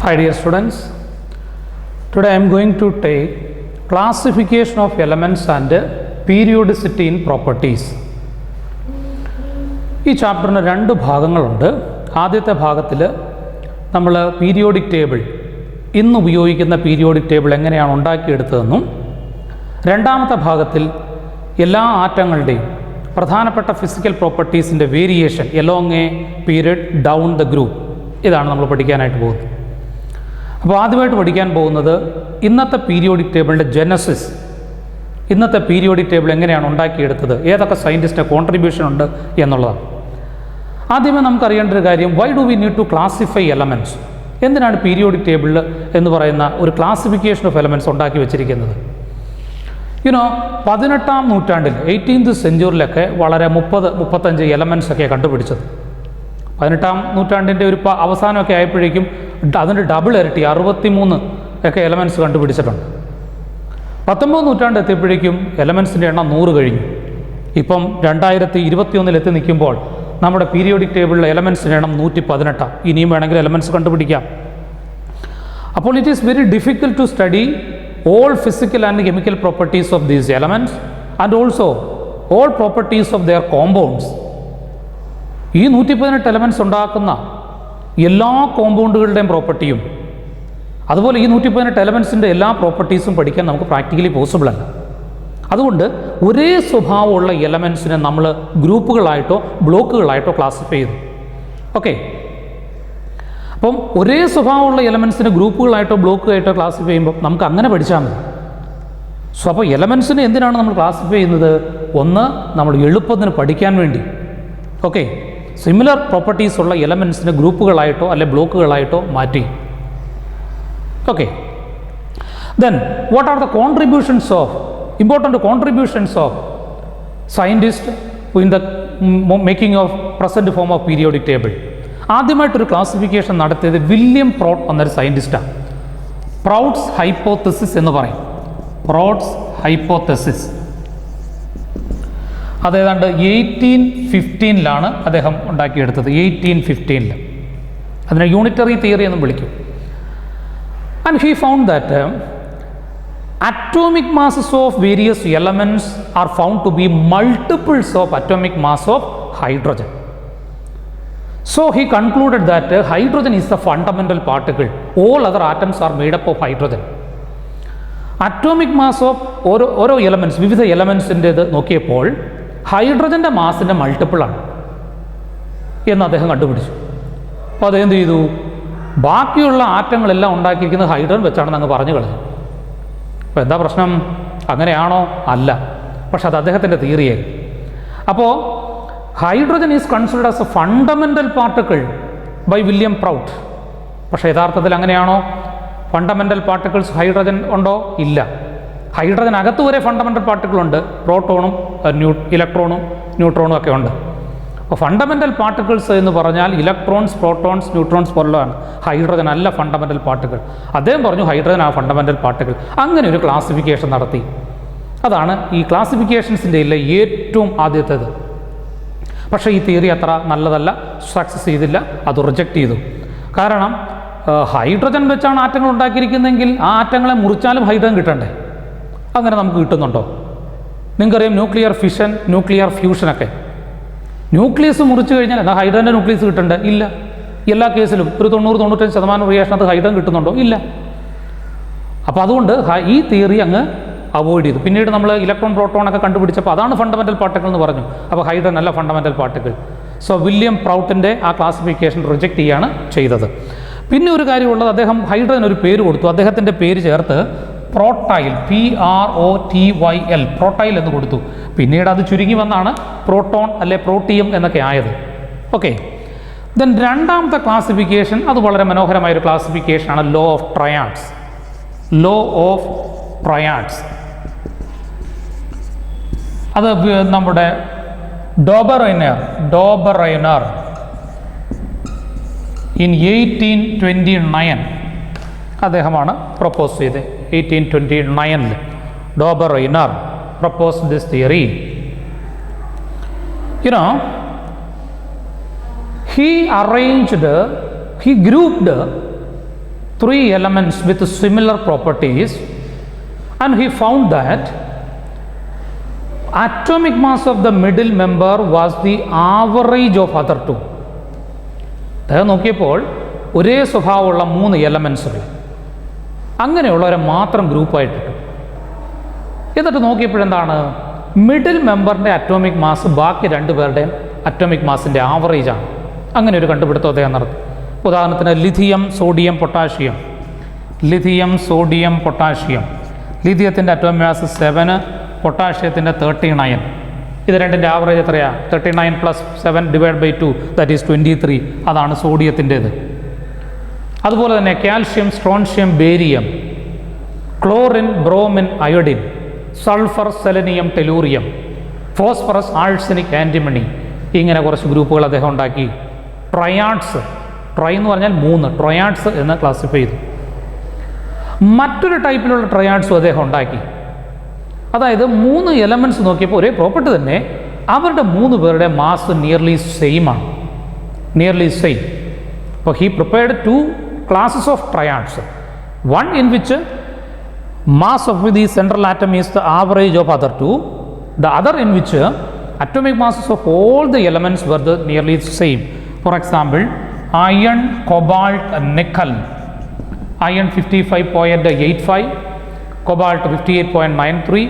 Hi dear students, today I am going to take classification of elements and periodicity in properties. ഈ ചാപ്റ്ററിന് രണ്ട് ഭാഗങ്ങളുണ്ട്. ആദ്യത്തെ ഭാഗത്തിൽ നമ്മൾ പീരിയോഡിക് ടേബിൾ, ഇന്ന് ഉപയോഗിക്കുന്ന പീരിയോഡിക് ടേബിൾ എങ്ങനെയാണ് ഉണ്ടാക്കിയെടുത്തതെന്നും, രണ്ടാമത്തെ ഭാഗത്തിൽ എല്ലാ ആറ്റങ്ങളുടെയും പ്രധാനപ്പെട്ട ഫിസിക്കൽ പ്രോപ്പർട്ടീസിൻ്റെ variation along a period down the group, ഇതാണ് നമ്മൾ പഠിക്കാനായിട്ട് പോകുന്നത്. അപ്പോൾ ആദ്യമായിട്ട് പഠിക്കാൻ പോകുന്നത് ഇന്നത്തെ പീരിയോഡിക് ടേബിളിൻ്റെ ജെനസിസ്, ഇന്നത്തെ പീരിയോഡിക് ടേബിൾ എങ്ങനെയാണ് ഉണ്ടാക്കിയെടുത്തത്, ഏതൊക്കെ സയൻറ്റിസ്റ്റിൻ്റെ കോൺട്രിബ്യൂഷൻ ഉണ്ട് എന്നുള്ളതാണ്. ആദ്യമേ നമുക്കറിയേണ്ട ഒരു കാര്യം, why do we need to classify elements? എന്തിനാണ് പീരിയോഡിക് ടേബിളിൽ എന്ന് പറയുന്ന ഒരു ക്ലാസിഫിക്കേഷൻ ഓഫ് എലമെൻറ്റ്സ് ഉണ്ടാക്കി വെച്ചിരിക്കുന്നത്? 18ാം നൂറ്റാണ്ടിൽ 18th സെഞ്ച്വറിയിലൊക്കെ വളരെ 30-35 എലമെൻറ്റ്സ് ഒക്കെ കണ്ടുപിടിച്ചത്. 18ാം നൂറ്റാണ്ടിൻ്റെ ഒരു അവസാനമൊക്കെ ആയപ്പോഴേക്കും അതിൻ്റെ ഡബിൾ ഇരട്ടി 63 ഒക്കെ എലമെൻറ്റ്സ് കണ്ടുപിടിച്ചിട്ടുണ്ട്. 19ാം നൂറ്റാണ്ട് എത്തിയപ്പോഴേക്കും എലമെൻറ്റ്സിൻ്റെ എണ്ണം 100 കഴിഞ്ഞു. ഇപ്പം 2021 എത്തി നിൽക്കുമ്പോൾ നമ്മുടെ പീരിയോഡിക് ടേബിളിലെ എലമെൻറ്റ്സിൻ്റെ എണ്ണം 118. ഇനിയും വേണമെങ്കിൽ എലമെൻറ്റ്സ് കണ്ടുപിടിക്കാം. അപ്പോൾ it is very difficult to study all physical and chemical properties of these elements and also all properties of their compounds. ഈ 118 എലമെൻറ്റ്സ് ഉണ്ടാക്കുന്ന എല്ലാ കോമ്പൗണ്ടുകളുടെയും പ്രോപ്പർട്ടിയും, അതുപോലെ ഈ 118 എലമെൻറ്റ്സിൻ്റെ എല്ലാ പ്രോപ്പർട്ടീസും പഠിക്കാൻ നമുക്ക് പ്രാക്ടിക്കലി പോസിബിൾ അല്ല. അതുകൊണ്ട് ഒരേ സ്വഭാവമുള്ള എലമെൻറ്റ്സിനെ നമ്മൾ ഗ്രൂപ്പുകളായിട്ടോ ബ്ലോക്കുകളായിട്ടോ ക്ലാസിഫൈ ചെയ്തു. ഓക്കെ, അപ്പം ഒരേ സ്വഭാവമുള്ള എലമെൻറ്റ്സിനെ ഗ്രൂപ്പുകളായിട്ടോ ബ്ലോക്കുകളായിട്ടോ ക്ലാസിഫൈ ചെയ്യുമ്പോൾ നമുക്ക് അങ്ങനെ പഠിച്ചാൽ മതി. സോ അപ്പോൾ എലമെൻറ്റ്സിനെ എന്തിനാണ് നമ്മൾ ക്ലാസിഫൈ ചെയ്യുന്നത്? ഒന്ന്, നമ്മൾ എളുപ്പത്തിന് പഠിക്കാൻ വേണ്ടി. ഓക്കെ, സിമിലർ പ്രോപ്പർട്ടീസ് ഉള്ള എലമെൻറ്റ്സിനെ ഗ്രൂപ്പുകളായിട്ടോ അല്ലെ ബ്ലോക്കുകളായിട്ടോ മാറ്റി. Okay, then what are the contributions of important contributions of scientist in the making of present form of periodic table? ആദ്യമായിട്ടൊരു ക്ലാസിഫിക്കേഷൻ നടത്തിയത് വില്യം പ്രൗട്ട് എന്നൊരു സയൻറ്റിസ്റ്റാണ്. പ്രൗട്ട്സ് ഹൈപ്പോത്തസിസ് എന്ന് പറയും. പ്രൗട്ട്സ് ഹൈപ്പോത്തസിസ് അതേതാണ്ട് 1815 അദ്ദേഹം ഉണ്ടാക്കിയെടുത്തത്. 1815 അതിനെ യൂണിറ്ററി തിയറി എന്നും വിളിക്കും. And he found that atomic masses of various elements are found to be multiples of atomic mass of hydrogen. So he concluded that hydrogen is the fundamental particle. All other atoms are made up of hydrogen. Atomic mass of ഓരോ elements, വിവിധ എലമെൻറ്റ്സിൻ്റേത് നോക്കിയപ്പോൾ ഹൈഡ്രജൻ്റെ മാസിൻ്റെ മൾട്ടിപ്പിളാണ് എന്ന് അദ്ദേഹം കണ്ടുപിടിച്ചു. അപ്പോൾ അതെന്ത് ചെയ്തു? ബാക്കിയുള്ള ആറ്റങ്ങളെല്ലാം ഉണ്ടാക്കിയിരിക്കുന്നത് ഹൈഡ്രജൻ വെച്ചാണെന്ന് അങ്ങ് പറഞ്ഞു കളഞ്ഞു. അപ്പോൾ എന്താ പ്രശ്നം? അങ്ങനെയാണോ? അല്ല, പക്ഷെ അത് അദ്ദേഹത്തിൻ്റെ തിയറിയായിരുന്നു. അപ്പോൾ hydrogen is considered as a fundamental particle by William Prout. പക്ഷേ യഥാർത്ഥത്തിൽ അങ്ങനെയാണോ? ഫണ്ടമെൻ്റൽ പാർട്ടിക്കിൾസ് ഹൈഡ്രജൻ ഉണ്ടോ? ഇല്ല. ഹൈഡ്രജൻ അകത്ത് വരെ ഫണ്ടമെൻ്റൽ പാർട്ടിക്കിളുണ്ട്. പ്രോട്ടോണും ഇലക്ട്രോണും ന്യൂട്രോണും ഒക്കെ ഉണ്ട്. അപ്പോൾ ഫണ്ടമെൻ്റൽ പാർട്ടിക്കിൾസ് എന്ന് പറഞ്ഞാൽ ഇലക്ട്രോൺസ്, പ്രോട്ടോൺസ്, ന്യൂട്രോൺസ് പോലുള്ളതാണ്. ഹൈഡ്രജൻ അല്ല ഫണ്ടമെൻ്റൽ പാർട്ടിക്കിൾ. അദ്ദേഹം പറഞ്ഞു ഹൈഡ്രജൻ ആ ഫണ്ടമെൻ്റൽ പാർട്ടിക്കിൾ. അങ്ങനെ ഒരു ക്ലാസിഫിക്കേഷൻ നടത്തി. അതാണ് ഈ ക്ലാസിഫിക്കേഷൻസിൻ്റെ ഏറ്റവും ആദ്യത്തേത്. പക്ഷേ ഈ തിയറി അത്ര നല്ലതല്ല, സക്സസ് ചെയ്തില്ല, അത് റിജക്റ്റ് ചെയ്തു. കാരണം ഹൈഡ്രജൻ വെച്ചാണ് ആറ്റങ്ങൾ ഉണ്ടാക്കിയിരിക്കുന്നതെങ്കിൽ ആ ആറ്റങ്ങളെ മുറിച്ചാലും ഹൈഡ്രജൻ കിട്ടണ്ടേ? അങ്ങനെ നമുക്ക് കിട്ടുന്നുണ്ടോ? നിങ്ങൾക്കറിയാം ന്യൂക്ലിയർ ഫിഷൻ, ന്യൂക്ലിയർ ഫ്യൂഷനൊക്കെ. ന്യൂക്ലിയസ് മുറിച്ച് കഴിഞ്ഞാൽ എന്നാൽ ഹൈഡ്രജൻ്റെ ന്യൂക്ലിയസ് കിട്ടണ്ടേ? ഇല്ല. എല്ലാ കേസിലും ഒരു 90-95% റിയാക്ഷനകത്ത് ഹൈഡ്രജൻ കിട്ടുന്നുണ്ടോ? ഇല്ല. അപ്പോൾ അതുകൊണ്ട് ഈ തിയറി അങ്ങ് അവോയ്ഡ് ചെയ്തു. പിന്നീട് നമ്മൾ ഇലക്ട്രോൺ, പ്രോട്ടോണൊക്കെ കണ്ടുപിടിച്ചപ്പോൾ അതാണ് ഫണ്ടമെൻ്റൽ പാർട്ടിക്കിൾ എന്ന് പറഞ്ഞു. അപ്പോൾ ഹൈഡ്രജൻ അല്ല ഫണ്ടമെൻ്റൽ പാർട്ടിക്കിൾ. സോ വില്യം പ്രൗട്ടിൻ്റെ ആ ക്ലാസിഫിക്കേഷൻ റിജക്റ്റ് ചെയ്യാണ് ചെയ്തത്. പിന്നെ ഒരു കാര്യമുള്ളത്, അദ്ദേഹം ഹൈഡ്രജൻ ഒരു പേര് കൊടുത്തു. അദ്ദേഹത്തിൻ്റെ പേര് ചേർത്ത് പ്രോട്ടൈൽ, PROTYL, പ്രോട്ടൈൽ എന്ന് കൊടുത്തു. പിന്നീട് അത് ചുരുങ്ങി വന്നാണ് പ്രോട്ടോൺ അല്ലെ പ്രോട്ടിയം എന്നൊക്കെ ആയത്. ഓക്കെ, ദെൻ രണ്ടാമത്തെ ക്ലാസിഫിക്കേഷൻ അത് വളരെ മനോഹരമായൊരു ക്ലാസിഫിക്കേഷനാണ് law of triads. Law of triads അത് നമ്മുടെ ഡോബറൈനർ ഇൻ 1829 അദ്ദേഹമാണ് പ്രപ്പോസ് ചെയ്തത്. 1829 Dobereiner proposed this theory. He grouped 3 elements with similar properties, and he found that atomic mass of the middle member was the average of other two. അദ്ദേഹം നോക്കിയപ്പോൾ ഒരേ സ്വഭാവമുള്ള 3 എലമെൻസുകൾ അങ്ങനെയുള്ളവരെ മാത്രം ഗ്രൂപ്പായിട്ടിട്ടു. എന്നിട്ട് നോക്കിയപ്പോഴെന്താണ്, മിഡിൽ മെമ്പറിൻ്റെ അറ്റോമിക് മാസ് ബാക്കി 2 പേരുടെയും അറ്റോമിക് മാസിൻ്റെ ആവറേജാണ്. അങ്ങനെ ഒരു കണ്ടുപിടുത്തം അദ്ദേഹം നടത്തി. ഉദാഹരണത്തിന് lithium, sodium, potassium. Lithium, sodium, potassium. ലിഥിയത്തിൻ്റെ അറ്റോമിക് മാസ് 7, പൊട്ടാഷ്യത്തിൻ്റെ 39. ഇത് രണ്ടിൻ്റെ ആവറേജ് എത്രയാണ്? 39 + 7 / 2, ദാറ്റ് ഈസ് 23. അതാണ് സോഡിയത്തിൻ്റേത്. അതുപോലെ തന്നെ calcium, strontium, barium, chlorine, bromine, iodine, sulphur, selenium, tellurium, phosphorus, arsenic, antimony. ഇങ്ങനെ കുറച്ച് ഗ്രൂപ്പുകൾ അദ്ദേഹം ഉണ്ടാക്കി. ട്രയാഡ്സ്, ട്രൈ എന്ന് പറഞ്ഞാൽ 3, ട്രയാഡ്സ് എന്ന് ക്ലാസിഫൈ ചെയ്തു. മറ്റൊരു ടൈപ്പിലുള്ള ട്രയാഡ്സും അദ്ദേഹം ഉണ്ടാക്കി. അതായത് 3 എലമെൻറ്റ്സ് നോക്കിയപ്പോൾ ഒരേ പ്രോപ്പർട്ടി തന്നെ, അവരുടെ 3 പേരുടെ മാസ് നിയർലി സെയിം ആണ്, നിയർലി സെയിം. അപ്പോൾ he prepared 2 classes of triads, one in which mass of the central atom is the average of other 2, the other in which atomic masses of all the elements were the nearly same. For example, iron, cobalt, nickel. Iron 55.85, cobalt 58.93,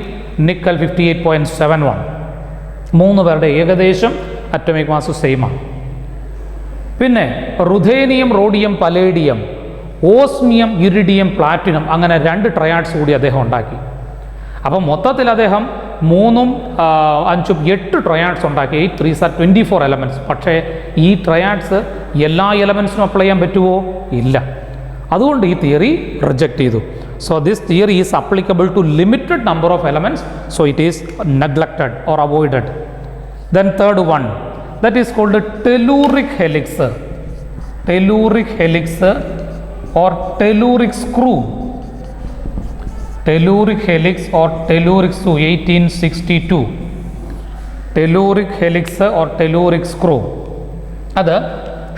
nickel 58.71. 3 പേരുടെ ഏകദേശം atomic mass same ആണ്. പിന്നെ ruthenium, rhodium, palladium, osmium, iridium, platinum, അങ്ങനെ 2 triads കൂടി അദ്ദേഹം ഉണ്ടാക്കി. അപ്പം മൊത്തത്തിൽ അദ്ദേഹം 3ഉം 5ഉം 8 ട്രയാഡ്സ് ഉണ്ടാക്കി. 8 3s are 24 എലമെൻറ്റ്സ്. പക്ഷേ ഈ ട്രയാഡ്സ് എല്ലാ എലമെൻറ്റ്സിനും അപ്ലൈ ചെയ്യാൻ പറ്റുമോ? ഇല്ല. അതുകൊണ്ട് ഈ തിയറി റിജക്റ്റ് ചെയ്തു. So this theory is applicable to limited number of elements, so it is neglected or avoided. Then third one, that is called telluric helix, telluric helix or telluric screw, telluric helix or telluric screw, 1862, telluric helix or telluric screw. അത്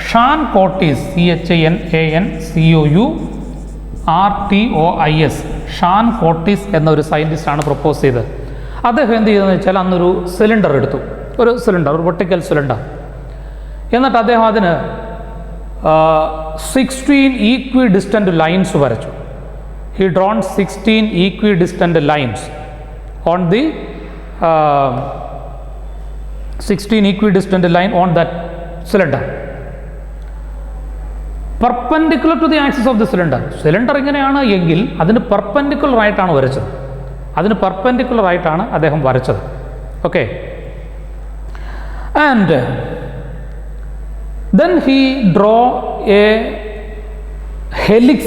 Shaan Curtis, CHANCOURTOIS, Shaan Curtis എന്നൊരു സയൻറ്റിസ്റ്റാണ് propose ചെയ്തത്. അദ്ദേഹം എന്ത് ചെയ്തതെന്ന് വെച്ചാൽ അന്നൊരു cylinder എടുത്തു, ഒരു സിലിണ്ടർ, ഒരു വെർട്ടിക്കൽ സിലിണ്ടർ. എന്നിട്ട് അദ്ദേഹം അതിന് 16 ഈക്വി ഡിസ്റ്റൻറ്റ് ലൈൻസ് വരച്ചു. He drawn 16 equidistant lines on the 16 equidistant line on that cylinder, perpendicular to the axis of the cylinder. Cylinder ഇങ്ങനെയാണ് എങ്കിൽ അതിന് പെർപെൻഡിക്കുലർ ആയിട്ടാണ് വരച്ചത്, അതിന് പെർപെൻഡിക്കുലർ ആയിട്ടാണ് അദ്ദേഹം വരച്ചത്. Okay. And then he draw a helix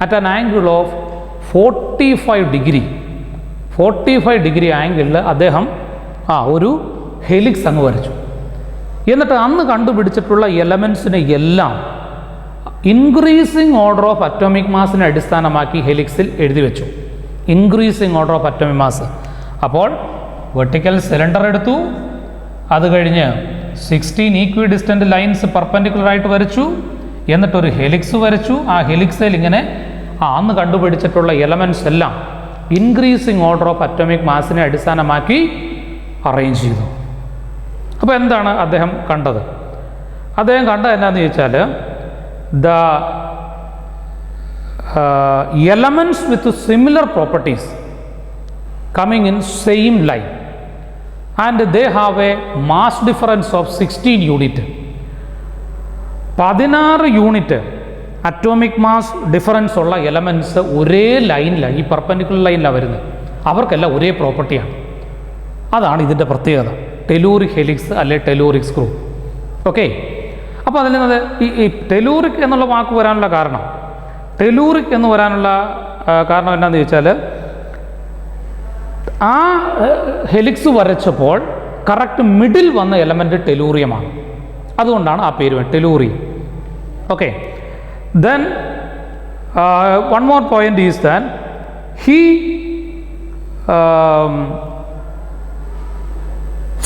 at an angle of 45 degree. 45 degree ആംഗിളിൽ അദ്ദേഹം ഒരു ഹെലിക്സ് അങ്ങ് വരച്ചു. എന്നിട്ട് അന്ന് കണ്ടുപിടിച്ചിട്ടുള്ള എലമെൻസിനെ എല്ലാം ഇൻക്രീസിങ് ഓർഡർ ഓഫ് അറ്റോമിക് മാസിനെ അടിസ്ഥാനമാക്കി ഹെലിക്സിൽ എഴുതി വെച്ചു. Increasing order of atomic mass. അപ്പോൾ വെർട്ടിക്കൽ സിലിണ്ടർ എടുത്തു, അത് കഴിഞ്ഞ് 16 ഈക്വി ഡിസ്റ്റൻറ്റ് ലൈൻസ് പെർപെൻഡിക്കുലറായിട്ട് വരച്ചു, എന്നിട്ടൊരു ഹെലിക്സ് വരച്ചു. ആ ഹെലിക്സിൽ ഇങ്ങനെ അന്ന് കണ്ടുപിടിച്ചിട്ടുള്ള എലമെൻറ്റ്സ് എല്ലാം ഇൻക്രീസിങ് ഓർഡർ ഓഫ് അറ്റോമിക് മാസിനെ അടിസ്ഥാനമാക്കി അറേഞ്ച് ചെയ്തു. അപ്പോൾ എന്താണ് അദ്ദേഹം കണ്ടത്? അദ്ദേഹം കണ്ടത് എന്താണെന്ന് ചോദിച്ചാൽ, the elements with similar properties coming in same line and they have a mass difference of 16 unit. 16 unit atomic mass difference ഉള്ള എലമെൻറ്റ്സ് ഒരേ ലൈനിലാണ്, ഈ പെർപെൻഡിക്കുലർ ലൈനിലാണ് വരുന്നത്. അവർക്കെല്ലാം ഒരേ പ്രോപ്പർട്ടിയാണ്. അതാണ് ഇതിൻ്റെ പ്രത്യേകത, ടെലൂറിക് ഹെലിക്സ് അല്ലെ ടെലൂറിക് സ്ക്രൂ. ഓക്കെ. അപ്പോൾ അതിൽ നിന്ന് ഈ ടെലൂറിക് എന്നുള്ള വാക്ക് വരാനുള്ള കാരണം, ടെലൂറിക് എന്ന് വരാനുള്ള കാരണം എന്താണെന്ന് ചോദിച്ചാൽ, ആ ഹെലിക്സ് വരച്ചപ്പോൾ കറക്റ്റ് മിഡിൽ വന്ന എലമെൻറ്റ് ടെലൂറിയമാണ്. അതുകൊണ്ടാണ് ആ പേര് tellurium. Okay. Then one more point is that he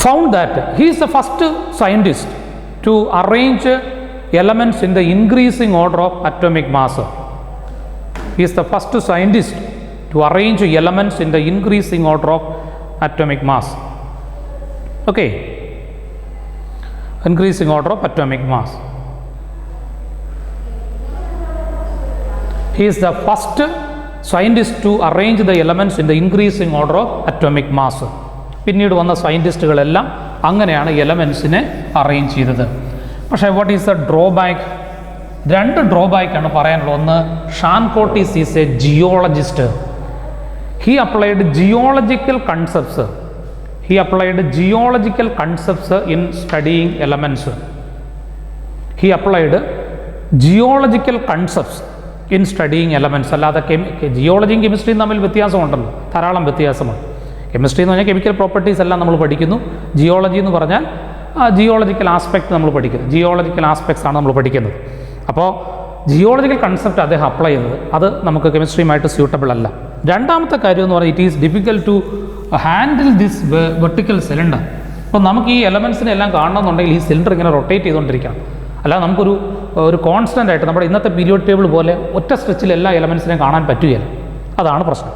found that he is the first scientist to arrange elements in the increasing order of atomic mass. He is the first scientist to arrange elements in the increasing order of atomic mass. Okay, increasing order of atomic mass. He is the first scientist to arrange the elements in the increasing order of atomic mass. പിന്നീട് വന്ന സയൻറ്റിസ്റ്റുകളെല്ലാം അങ്ങനെയാണ് എലമെൻസിനെ arrange ചെയ്തത്. പക്ഷേ what is the drawback? രണ്ട് ഡ്രോബാക്കാണ് പറയാനുള്ളത്. ഒന്ന്, Chancourtois is a geologist. He applied geological concepts. He applied geological concepts in studying elements. He applied geological concepts in studying elements. അല്ലാതെ ജിയോളജിയും കെമിസ്ട്രിയും തമ്മിൽ വ്യത്യാസമുണ്ടല്ലോ, ധാരാളം വ്യത്യാസമാണ്. കെമിസ്ട്രി എന്ന് പറഞ്ഞാൽ കെമിക്കൽ പ്രോപ്പർട്ടീസ് എല്ലാം നമ്മൾ പഠിക്കുന്നു. ജിയോളജി എന്ന് പറഞ്ഞാൽ ജിയോളജിക്കൽ ആസ്പെക്ട് നമ്മൾ പഠിക്കുന്നു. ജിയോളജിക്കൽ ആസ്പെക്ട്സ് ആണ് നമ്മൾ പഠിക്കുന്നത്. അപ്പോൾ ജിയോളജിക്കൽ കൺസെപ്റ്റ് അദ്ദേഹം അപ്ലൈ ചെയ്തത് അത് നമുക്ക് കെമിസ്ട്രിയുമായിട്ട് സ്യൂട്ടബിൾ അല്ല. രണ്ടാമത്തെ കാര്യം എന്ന് പറഞ്ഞാൽ it is difficult to handle this vertical cylinder. അപ്പോൾ നമുക്ക് ഈ എലമെൻസിനെ എല്ലാം കാണണമെന്നുണ്ടെങ്കിൽ ഈ സിലിണ്ടർ ഇങ്ങനെ റൊട്ടേറ്റ് ചെയ്തുകൊണ്ടിരിക്കണം. അല്ലാതെ നമുക്കൊരു കോൺസ്റ്റൻ്റ് ആയിട്ട് നമ്മുടെ ഇന്നത്തെ പീരിയോഡ് ടേബിൾ പോലെ ഒറ്റ സ്ട്രെച്ചിൽ എല്ലാ എലമെൻസിനെയും കാണാൻ പറ്റുകയില്ല. അതാണ് പ്രശ്നം.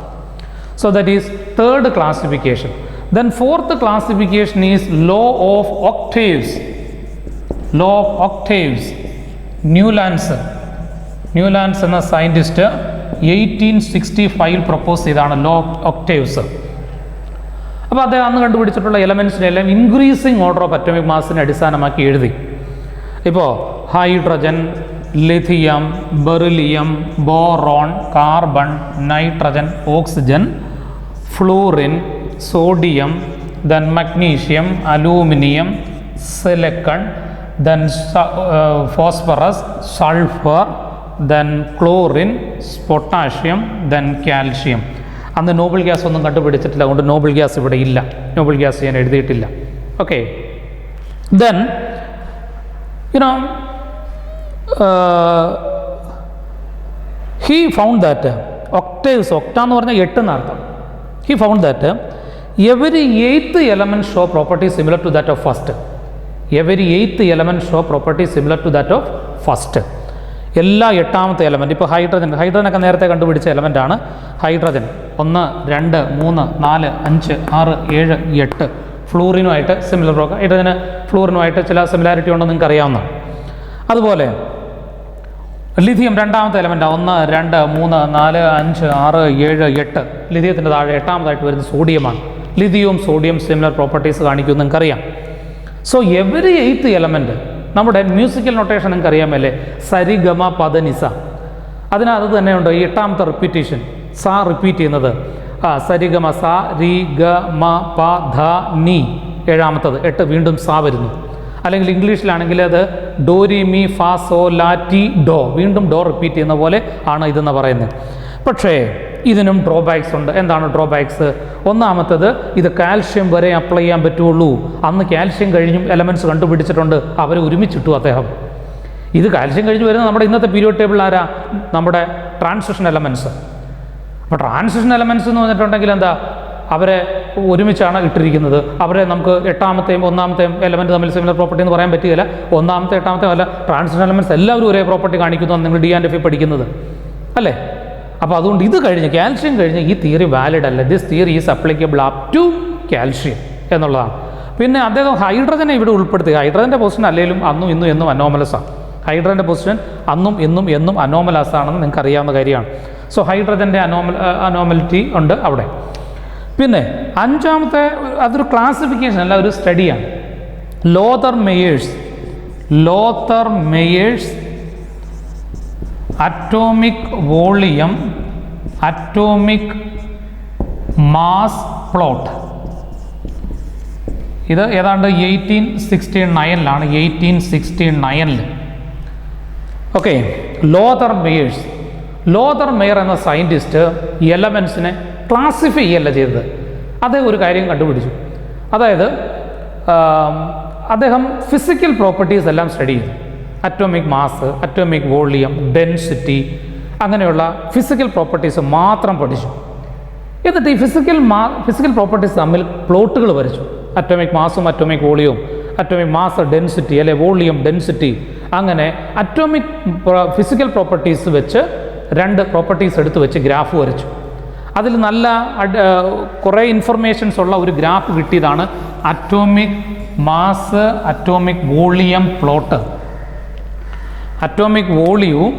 So that is third classification. Then fourth classification is law of octaves. Law of octaves. Newlands എന്ന സയൻറ്റിസ്റ്റ് 1865 പ്രപ്പോസ് ചെയ്താണ് ലോ ഓഫ് ഒക്ടേവ്സ്. അപ്പോൾ അദ്ദേഹം അന്ന് കണ്ടുപിടിച്ചിട്ടുള്ള എലമെൻസിനെല്ലാം ഇൻക്രീസിങ് ഓർഡർ ഓഫ് അറ്റോമിക് മാസിനെ അടിസ്ഥാനമാക്കി എഴുതി. ഇപ്പോൾ hydrogen, lithium, beryllium, boron, carbon, nitrogen, oxygen, fluorine, sodium, then magnesium, aluminium, silicon, then phosphorus, sulphur, then chlorine, potassium, then calcium. അന്ന് നോബൽ ഗ്യാസ് ഒന്നും കണ്ടുപിടിച്ചിട്ടില്ല, അതുകൊണ്ട് നോബൽ ഗ്യാസ് ഇവിടെ ഇല്ല. നോബൽ ഗ്യാസ് ഞാൻ എഴുതിയിട്ടില്ല. Okay, then he found that octaves, octa എന്ന് പറഞ്ഞാൽ 8 എന്നർത്ഥം. He found that every 8th element show property similar to that of first. Every 8th element show property similar to that of first. എല്ലാ 8ാമത്തെ element, ഇപ്പോൾ ഹൈഡ്രജനൊക്കെ നേരത്തെ കണ്ടുപിടിച്ച എലമെൻറ്റാണ് hydrogen. 1, 2, 3, 4, 5, 6, 7, 8. ഫ്ലൂറിനുമായിട്ട് similar, ഹൈഡ്രജന് ഫ്ലൂറിനുമായിട്ട് ചില similarity ഉണ്ടെന്ന് നിങ്ങൾക്ക് അറിയാവുന്നതാണ്. അതുപോലെ ലിഥിയം 2ാമത്തെ എലമെൻറ്റാണ്. 1, 2, 3, 4, 5, 6, 7, 8. ലിഥിയത്തിൻ്റെ താഴെ 8ാമതായിട്ട് വരുന്നത് സോഡിയമാണ്. ലിഥിയവും സോഡിയം സിമിലർ പ്രോപ്പർട്ടീസ് കാണിക്കുമെന്ന് നിങ്ങൾക്കറിയാം. സോ എവരി 8th element, നമ്മുടെ മ്യൂസിക്കൽ നൊട്ടേഷൻ നിങ്ങൾക്ക് അറിയാമല്ലേ, സരി ഗമ പദ നിസ. അതിനകത്ത് തന്നെയുണ്ട് ഈ 8ാമത്തെ റിപ്പീറ്റേഷൻ, സാ റിപ്പീറ്റ് ചെയ്യുന്നത്. സരി ഗമ സ രി ഗ മ പ ധ നീ 7ാമത്തത് 8 വീണ്ടും സാ വരുന്നു. അല്ലെങ്കിൽ ഇംഗ്ലീഷിലാണെങ്കിൽ അത് ഡോ രി മി ഫ സോ ലാ ടി ഡോ, വീണ്ടും ഡോ റിപ്പീറ്റ് ചെയ്യുന്ന പോലെ ആണ് ഇതെന്ന് പറയുന്നത്. പക്ഷേ ഇതിനും ഡ്രോബാക്സ് ഉണ്ട്. എന്താണ് ഡ്രോബാക്സ്? ഒന്നാമത്തത്, ഇത് കാൽഷ്യം വരെ അപ്ലൈ ചെയ്യാൻ പറ്റുള്ളൂ. അന്ന് കാൽഷ്യം കഴിഞ്ഞും എലമെൻറ്റ്സ് കണ്ടുപിടിച്ചിട്ടുണ്ട്, അവരെ ഒരുമിച്ചിട്ടു അദ്ദേഹം. ഇത് കാൽഷ്യം കഴിഞ്ഞ് വരുന്നത് നമ്മുടെ ഇന്നത്തെ പീരിയോഡ് ടേബിൾ ആരാ? നമ്മുടെ ട്രാൻസിഷൻ എലമെൻറ്റ്സ്. അപ്പോൾ ട്രാൻസിഷൻ എലമെൻറ്റ്സ് എന്ന് പറഞ്ഞിട്ടുണ്ടെങ്കിൽ എന്താ, അവരെ ഒരുമിച്ചാണ് ഇട്ടിരിക്കുന്നത്. അവരെ നമുക്ക് 8ാമത്തെയും 1ാമത്തെയും എലമെൻറ്റ് തമ്മിൽ സിമിലർ പ്രോപ്പർട്ടി എന്ന് പറയാൻ പറ്റുകയില്ല. 1ാമത്തെ 8ാമത്തെ അല്ല, ട്രാൻസിഷൻ എലമെൻറ്റ്സ് എല്ലാവരും ഒരേ പ്രോപ്പർട്ടി കാണിക്കുന്നു എന്ന് നിങ്ങൾ D&F പഠിക്കുന്നത് അല്ലേ? അപ്പോൾ അതുകൊണ്ട് ഇത് കഴിഞ്ഞ്, കാൽഷ്യം കഴിഞ്ഞ് ഈ തിയറി വാലിഡ് അല്ല. This theory is applicable up to calcium എന്നുള്ളതാണ്. പിന്നെ അദ്ദേഹം ഹൈഡ്രജനെ ഇവിടെ ഉൾപ്പെടുത്തി. ഹൈഡ്രജൻ്റെ പൊസിഷൻ അല്ലെങ്കിലും അന്നും ഇന്നും എന്നും അനോമലസാണ്. ഹൈഡ്രജൻ്റെ പൊസിഷൻ അന്നും എന്നും അനോമലസ് ആണെന്ന് നിങ്ങൾക്ക് അറിയാവുന്ന കാര്യമാണ്. സോ ഹൈഡ്രജൻ്റെ അനോമലിറ്റി ഉണ്ട് അവിടെ. പിന്നെ 5ാമത്തെ, അതൊരു ക്ലാസിഫിക്കേഷൻ അല്ല, ഒരു സ്റ്റഡിയാണ്. Lothar Meyer's atomic volume atomic mass plot. ഇത് ഏതാണ്ട് 1869 1869. ഓക്കെ, ലോതർ മെയർ എന്ന സയൻറ്റിസ്റ്റ് എലമെൻസിനെ ക്ലാസിഫൈ ചെയ്യല്ല ചെയ്തത്. അദ്ദേഹം ഒരു കാര്യം കണ്ടുപിടിച്ചു. അതായത് അദ്ദേഹം ഫിസിക്കൽ പ്രോപ്പർട്ടീസ് എല്ലാം സ്റ്റഡി ചെയ്തു. Atomic mass, atomic volume, density, അങ്ങനെയുള്ള ഫിസിക്കൽ പ്രോപ്പർട്ടീസ് മാത്രം പഠിച്ചു. എന്നിട്ട് ഈ ഫിസിക്കൽ പ്രോപ്പർട്ടീസ് തമ്മിൽ പ്ലോട്ടുകൾ വരച്ചു. അറ്റോമിക് മാസും അറ്റോമിക് വോളിയവും, അറ്റോമിക് മാസ് ഡെൻസിറ്റി അല്ലെ വോളിയം ഡെൻസിറ്റി, അങ്ങനെ അറ്റോമിക് ഫിസിക്കൽ പ്രോപ്പർട്ടീസ് വെച്ച് 2 പ്രോപ്പർട്ടീസ് എടുത്ത് വെച്ച് ഗ്രാഫ് വരച്ചു. അതിൽ നല്ല കുറേ ഇൻഫർമേഷൻസ് ഉള്ള ഒരു ഗ്രാഫ് കിട്ടിയതാണ് atomic mass atomic volume plot. Atomic വോളിയവും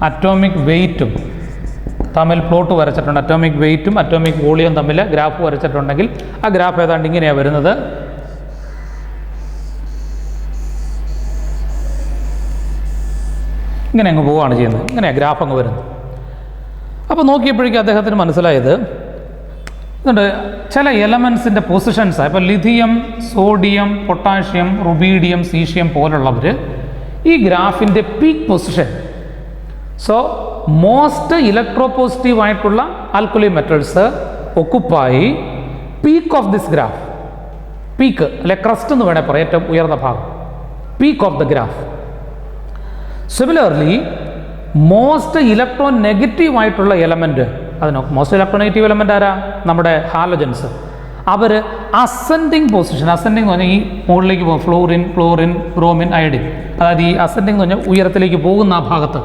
അറ്റോമിക് വെയ്റ്റും തമ്മിൽ പ്ലോട്ട് വരച്ചിട്ടുണ്ട്. അറ്റോമിക് വെയ്റ്റും അറ്റോമിക് വോളിയം തമ്മിൽ ഗ്രാഫ് വരച്ചിട്ടുണ്ടെങ്കിൽ ആ ഗ്രാഫ് ഏതാണ്ട് ഇങ്ങനെയാണ് വരുന്നത്. ഇങ്ങനെ അങ്ങ് പോവുകയാണ് ചെയ്യുന്നത്. ഇങ്ങനെയാണ് ഗ്രാഫ് അങ്ങ് വരുന്നത്. അപ്പോൾ നോക്കിയപ്പോഴേക്കും അദ്ദേഹത്തിന് മനസ്സിലായത് ഇതുണ്ട്, ചില എലമെൻസിൻ്റെ പൊസിഷൻസ്, ഇപ്പോൾ lithium, sodium, potassium, rubidium, caesium പോലുള്ളവർ ഈ ഗ്രാഫിൻ്റെ peak position. So most electropositive ആയിട്ടുള്ള alkali metals occupy peak of this graph. Peak അല്ലെ ക്രസ്റ്റ് എന്ന് വേണേൽ പറയാം, ഏറ്റവും ഉയർന്ന ഭാഗം, peak of the graph. Similarly most electron negative ആയിട്ടുള്ള എലമെൻറ്റ്, അതിന് മോസ്റ്റ് ഇലക്ട്രോൺ നെഗറ്റീവ് എലമെൻ്റ് ആരാ? നമ്മുടെ ഹാലജൻസ്. അവർ അസെൻഡിങ് പൊസിഷൻ, അസെൻഡിങ് എന്ന് പറഞ്ഞാൽ ഈ മുകളിലേക്ക് പോകും, ഫ്ലോറിൻ, ക്ലോറിൻ, ബ്രോമിൻ, അയഡിൻ, അതായത് ഈ അസെൻഡിങ് എന്ന് പറഞ്ഞാൽ ഉയരത്തിലേക്ക് പോകുന്ന ആ ഭാഗത്ത്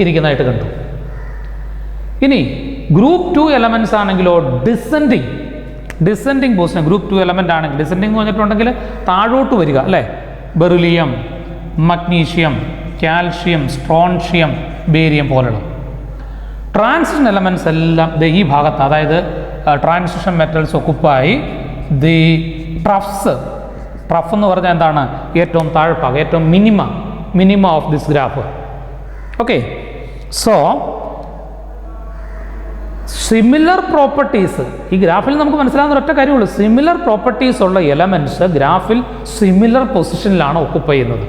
ഇരിക്കുന്നതായിട്ട് കണ്ടു. ഇനി ഗ്രൂപ്പ് 2 എലമെൻറ്റ്സ് ആണെങ്കിലോ ഡിസെൻഡിങ് പൊസിഷൻ. ഗ്രൂപ്പ് 2 എലമെൻ്റ് ആണെങ്കിൽ ഡിസെൻഡിങ് എന്ന് പറഞ്ഞിട്ടുണ്ടെങ്കിൽ താഴോട്ട് വരിക അല്ലേ? Beryllium, magnesium, calcium, strontium, barium പോലുള്ള ട്രാൻസിഷൻ എലമെൻറ്റ്സ് എല്ലാം ഈ ഭാഗത്ത്, അതായത് transition metals occupy the troughs. Trough എന്ന് പറഞ്ഞാൽ എന്താണ്? ഏറ്റവും താഴ്ഭാഗം, ഏറ്റവും minima of this graph. Okay, so similar properties ഈ ഗ്രാഫിൽ നമുക്ക് മനസ്സിലാകുന്ന ഒരൊറ്റ കാര്യമുള്ളൂ. സിമിലർ പ്രോപ്പർട്ടീസ് ഉള്ള എലമെൻറ്റ്സ് ഗ്രാഫിൽ സിമിലർ പൊസിഷനിലാണ് ഒക്കുപ്പൈ ചെയ്യുന്നത്.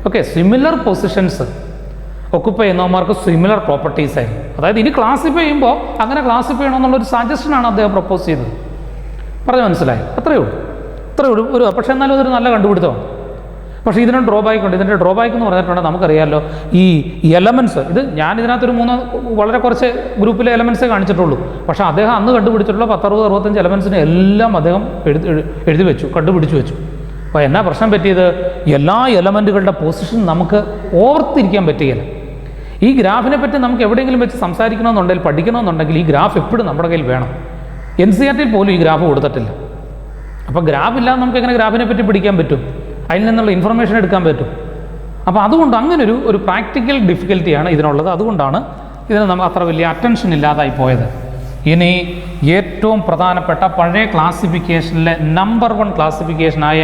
Okay, similar positions occupy ചെയ്യുന്നവന്മാർക്ക് similar properties ആയിരുന്നു. അതായത് ഇനി ക്ലാസിഫൈ ചെയ്യുമ്പോൾ അങ്ങനെ ക്ലാസിഫൈ ചെയ്യണമെന്നുള്ളൊരു സജഷനാണ് അദ്ദേഹം പ്രപ്പോസ് ചെയ്തത്. പറഞ്ഞു മനസ്സിലായി? അത്രയേ ഉള്ളൂ ഒരു. പക്ഷേ എന്നാലും അതൊരു നല്ല കണ്ടുപിടുത്തമാണ്. പക്ഷേ ഇതിന് ഡ്രോബാക്ക് ഉണ്ട്. ഇതിൻ്റെ ഡ്രോബാക്ക് എന്ന് പറഞ്ഞിട്ടുണ്ടെങ്കിൽ നമുക്കറിയാമല്ലോ, ഈ എലമെൻറ്റ്സ്, ഇത് ഞാൻ ഇതിനകത്തൊരു 3 വളരെ കുറച്ച് ഗ്രൂപ്പിലെ എലമെൻറ്റ്സേ കാണിച്ചിട്ടുള്ളൂ. പക്ഷേ അദ്ദേഹം അന്ന് കണ്ടുപിടിച്ചിട്ടുള്ള 10-60-65 എലമെൻറ്റ്സിനെ എല്ലാം അദ്ദേഹം കണ്ടുപിടിച്ചു വെച്ചു. അപ്പോൾ എന്നാ പ്രശ്നം പറ്റിയത്? എല്ലാ എലമെൻറ്റുകളുടെ പൊസിഷൻ നമുക്ക് ഓർത്തിരിക്കാൻ പറ്റുകയില്ല. ഈ ഗ്രാഫിനെ പറ്റി നമുക്ക് എവിടെയെങ്കിലും വെച്ച് സംസാരിക്കണമെന്നുണ്ടെങ്കിൽ, പഠിക്കണമെന്നുണ്ടെങ്കിൽ ഈ ഗ്രാഫ് എപ്പോഴും നമ്മുടെ കയ്യിൽ വേണം. NCERT പോലും ഈ ഗ്രാഫ് കൊടുത്തിട്ടില്ല. അപ്പോൾ ഗ്രാഫ് ഇല്ലാതെ നമുക്ക് എങ്ങനെ ഗ്രാഫിനെ പറ്റി പഠിക്കാൻ പറ്റും? അതിൽ നിന്നുള്ള ഇൻഫർമേഷൻ എടുക്കാൻ പറ്റും? അപ്പോൾ അതുകൊണ്ട് അങ്ങനൊരു പ്രാക്ടിക്കൽ ഡിഫിക്കൽറ്റിയാണ് ഇതിനുള്ളത്. അതുകൊണ്ടാണ് ഇതിന് നമുക്ക് അത്ര വലിയ അറ്റൻഷൻ ഇല്ലാതായി പോയത്. ഇനി ഏറ്റവും പ്രധാനപ്പെട്ട പഴയ ക്ലാസിഫിക്കേഷനിലെ number 1 ക്ലാസിഫിക്കേഷനായ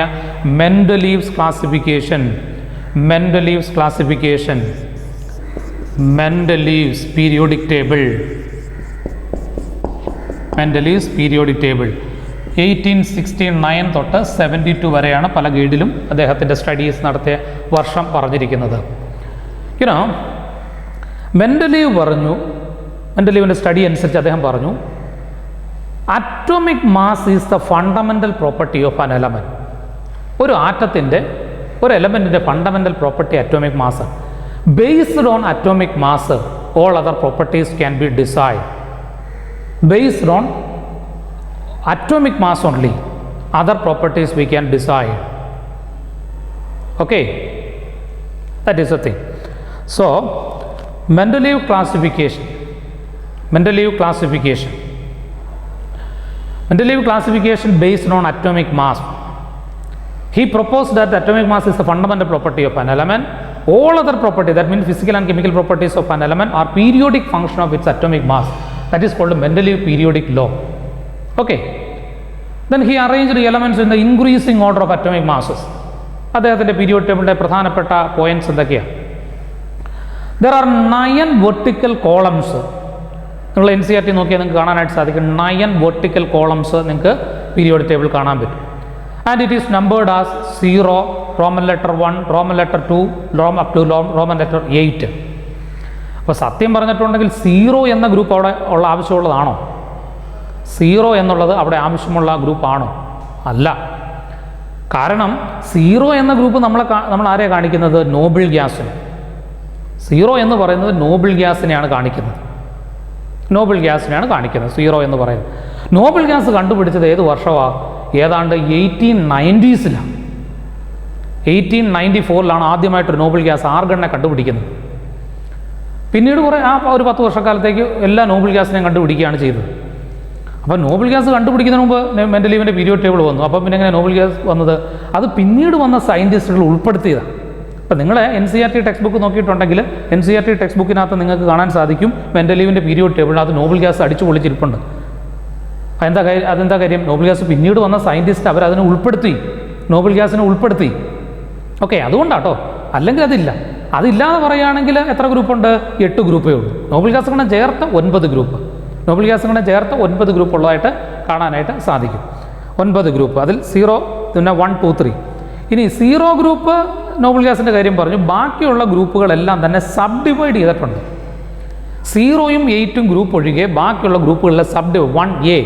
Mendeleev's classification, Mendeleev's periodic table 1869 തൊട്ട് 72 വരെയാണ് പല ഗൈഡിലും അദ്ദേഹത്തിൻ്റെ സ്റ്റഡീസ് നടത്തിയ വർഷം പറഞ്ഞിരിക്കുന്നത്. മെൻഡലീവിൻ്റെ സ്റ്റഡി അനുസരിച്ച് അദ്ദേഹം പറഞ്ഞു, atomic mass is the fundamental property of an element. ഒരു ആറ്റത്തിൻ്റെ, ഒരു എലമെൻറ്റിൻ്റെ fundamental property atomic mass. Based on atomic mass all other properties can be decide. ബേസ്ഡ് ഓൺ atomic mass only other properties we can decide. Okay, that is the thing. So Mendeleev classification based on atomic mass. He proposed that the atomic mass is the fundamental property of an element. All other properties, that means physical and chemical properties of an element, are periodic function of its atomic mass. That is called the Mendeleev periodic law. Okay, then he arranged the elements in the increasing order of atomic masses. അദ്ദേഹത്തിൻ്റെ periodic ടേബിളിൻ്റെ പ്രധാനപ്പെട്ട points എന്തൊക്കെയാണ്? There are 9 vertical columns. നിങ്ങൾ NCERT നോക്കിയാൽ നിങ്ങൾക്ക് കാണാനായിട്ട് സാധിക്കും. 9 vertical columns നിങ്ങൾക്ക് പീരിയോഡിക് ടേബിൾ കാണാൻ പറ്റും. And it is numbered as 0, Roman letter 1, Roman letter 2, up to Roman letter 8. അപ്പോൾ സത്യം പറഞ്ഞിട്ടുണ്ടെങ്കിൽ 0 എന്ന ഗ്രൂപ്പ് അവിടെ ഉള്ള ആവശ്യമുള്ളതാണോ? 0 എന്നുള്ളത് അവിടെ ആവശ്യമുള്ള ഗ്രൂപ്പാണോ? അല്ല. കാരണം 0 എന്ന ഗ്രൂപ്പ് നമ്മൾ ആരെയാണ് കാണിക്കുന്നത്? നോബിൾ ഗ്യാസിന്. 0 എന്ന് പറയുന്നത് നോബിൾ ഗ്യാസിനെയാണ് കാണിക്കുന്നത്. 0 എന്ന് പറയുന്നത്. നോബിൾ ഗ്യാസ് കണ്ടുപിടിച്ചത് ഏത് വർഷമാണ്? ഏതാണ്ട് 1890s. 1894 ആദ്യമായിട്ടൊരു നോബൽ ഗ്യാസ് ആർഗണിനെ കണ്ടുപിടിക്കുന്നത്. പിന്നീട് ഒരു 10 വർഷക്കാലത്തേക്ക് എല്ലാ നോബൽ ഗ്യാസിനെയും കണ്ടുപിടിക്കുകയാണ് ചെയ്തത്. അപ്പോൾ നോബൽ ഗ്യാസ് കണ്ടുപിടിക്കുന്നതിന് മുമ്പ് മെൻഡലീവിൻ്റെ പീരിയോഡ് ടേബിൾ വന്നു. അപ്പം പിന്നെ എങ്ങനെ നോബൽ ഗ്യാസ് വന്നത്? അത് പിന്നീട് വന്ന സയൻറ്റിസ്റ്റുകൾ ഉൾപ്പെടുത്തിയതാണ്. അപ്പോൾ നിങ്ങൾ NCERT ടെക്സ്റ്റ് ബുക്ക് നോക്കിയിട്ടുണ്ടെങ്കിൽ NCERT ടെക്സ്റ്റ് ബുക്കിനകത്ത് നിങ്ങൾക്ക് കാണാൻ സാധിക്കും മെൻഡലീവിൻ്റെ പീരിയോഡ് ടേബിളിനകത്ത് നോബൽ ഗ്യാസ് അടിച്ചു പൊളിച്ചിരിപ്പുണ്ട്. അതെന്താ കാര്യം? നോബൽ ഗ്യാസ് പിന്നീട് വന്ന സയൻറ്റിസ്റ്റ് അവരതിനെ ഉൾപ്പെടുത്തി, നോബൽ ഗ്യാസിനെ ഉൾപ്പെടുത്തി. ഓക്കെ, അതുകൊണ്ടാട്ടോ, അല്ലെങ്കിൽ അതില്ലാതെ പറയുകയാണെങ്കിൽ എത്ര ഗ്രൂപ്പുണ്ട്? 8 ഗ്രൂപ്പേ ഉള്ളൂ. നോബൽ ഗ്യാസ് ഗണം ചേർത്ത് 9 ഗ്രൂപ്പ്. നോബൽ ഗ്യാസ് ഗണം ചേർത്ത് 9 ഗ്രൂപ്പ് ഉള്ളതായിട്ട് കാണാനായിട്ട് സാധിക്കും. 9 ഗ്രൂപ്പ്, അതിൽ 0, പിന്നെ 1, 2, 3. ഇനി 0 ഗ്രൂപ്പ് നോബൽ ഗ്യാസിൻ്റെ കാര്യം പറഞ്ഞു. ബാക്കിയുള്ള ഗ്രൂപ്പുകളെല്ലാം തന്നെ സബ് ഡിവൈഡ് ചെയ്തിട്ടുണ്ട്. 0ഉം 8ഉം ഗ്രൂപ്പ് ഒഴികെ ബാക്കിയുള്ള ഗ്രൂപ്പുകളിലെ sub divide 1A,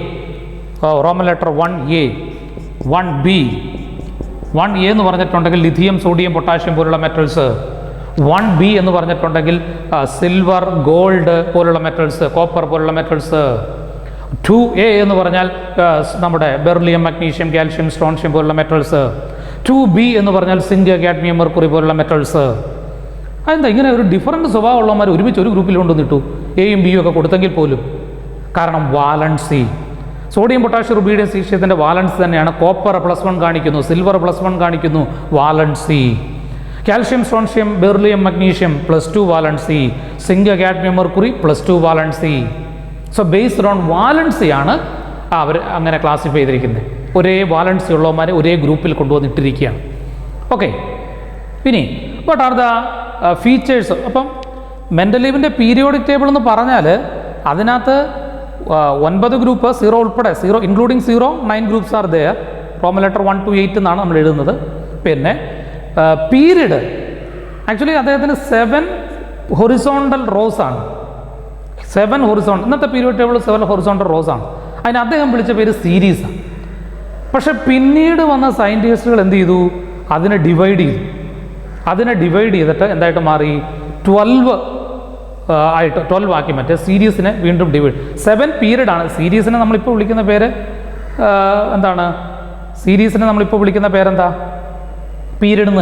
roman letter 1A, 1B. 1A എന്ന് പറഞ്ഞിട്ടുണ്ടെങ്കിൽ ലിഥിയം, സോഡിയം, പൊട്ടാഷ്യം പോലുള്ള മെറ്റൽസ്. 1B എന്ന് പറഞ്ഞിട്ടുണ്ടെങ്കിൽ സിൽവർ, ഗോൾഡ് പോലുള്ള മെറ്റൽസ്, കോപ്പർ പോലുള്ള മെറ്റൽസ്. 2A എന്ന് പറഞ്ഞാൽ നമ്മുടെ ബെർലിയം, മഗ്നീഷ്യം, കാൽഷ്യം, സ്ട്രോൺഷ്യം പോലുള്ള മെറ്റൽസ്. 2B എന്ന് പറഞ്ഞാൽ സിങ്ക്, കാഡ്മിയം, മെർക്കുറി പോലുള്ള മെറ്റൽസ്. അതെന്താ ഇങ്ങനെ ഒരു ഡിഫറൻറ്റ് സ്വഭാവമുള്ളവന്മാർ ഒരുമിച്ച് ഒരു ഗ്രൂപ്പിൽ കൊണ്ടുവന്നിട്ടു? എയും ബിയും ഒക്കെ കൊടുത്തെങ്കിൽ പോലും. കാരണം വാലൻസി. സോഡിയം, പൊട്ടാഷ്യം, റുബീഡിയം, സീഷ്യത്തിൻ്റെ വാലൻസ് തന്നെയാണ്. കോപ്പർ +1 കാണിക്കുന്നു, സിൽവർ +1 കാണിക്കുന്നു, valency. Calcium, strontium, beryllium, magnesium +2 valency. Zinc, cadmium, mercury +2 valency. So based on വാലൻസിയാണ് അവർ അങ്ങനെ ക്ലാസിഫൈ ചെയ്തിരിക്കുന്നത്. ഒരേ വാലൻസി ഉള്ളവന്മാരെ ഒരേ ഗ്രൂപ്പിൽ കൊണ്ടുവന്നിട്ടിരിക്കുകയാണ്. ഓക്കെ, ഇനി വാട്ട് ആർ ദ ഫീച്ചേഴ്സ്? അപ്പം മെൻഡലീവിൻ്റെ പീരിയോഡിക് ടേബിൾ എന്ന് പറഞ്ഞാൽ അതിനകത്ത് 9 ഗ്രൂപ്പ്, 0 ഉൾപ്പെടെ, 0 including 0, 9 groups are there. Roman letter 1 to 8 എന്നാണ് നമ്മൾ എഴുതുന്നത്. പിന്നെ പീരീഡ് ആക്ച്വലി അദ്ദേഹത്തിന് 7 ഹൊറിസോണ്ടൽ റോസ് ആണ്. 7 ഹൊറിസോണ്ടൽ, ഇന്നത്തെ പീരിയോഡ് ടേബിൾ 7 ഹൊറിസോണ്ടൽ റോസ് ആണ്. അതിന് അദ്ദേഹം വിളിച്ച പേര് സീരീസാണ്. പക്ഷെ പിന്നീട് വന്ന സയൻറ്റിസ്റ്റുകൾ എന്ത് ചെയ്തു? അതിനെ ഡിവൈഡ് ചെയ്തിട്ട് എന്തായിട്ട് മാറി? 12 ആക്കി. മറ്റേ സീരീസിനെ വീണ്ടും ഡിവൈഡ്. 7 പീരീഡ് ആണ്. സീരീസിനെ നമ്മളിപ്പോൾ വിളിക്കുന്ന പേര് എന്താണ്? സീരീസിനെ നമ്മളിപ്പോൾ വിളിക്കുന്ന പേരെന്താ? പീരീഡ് എന്ന്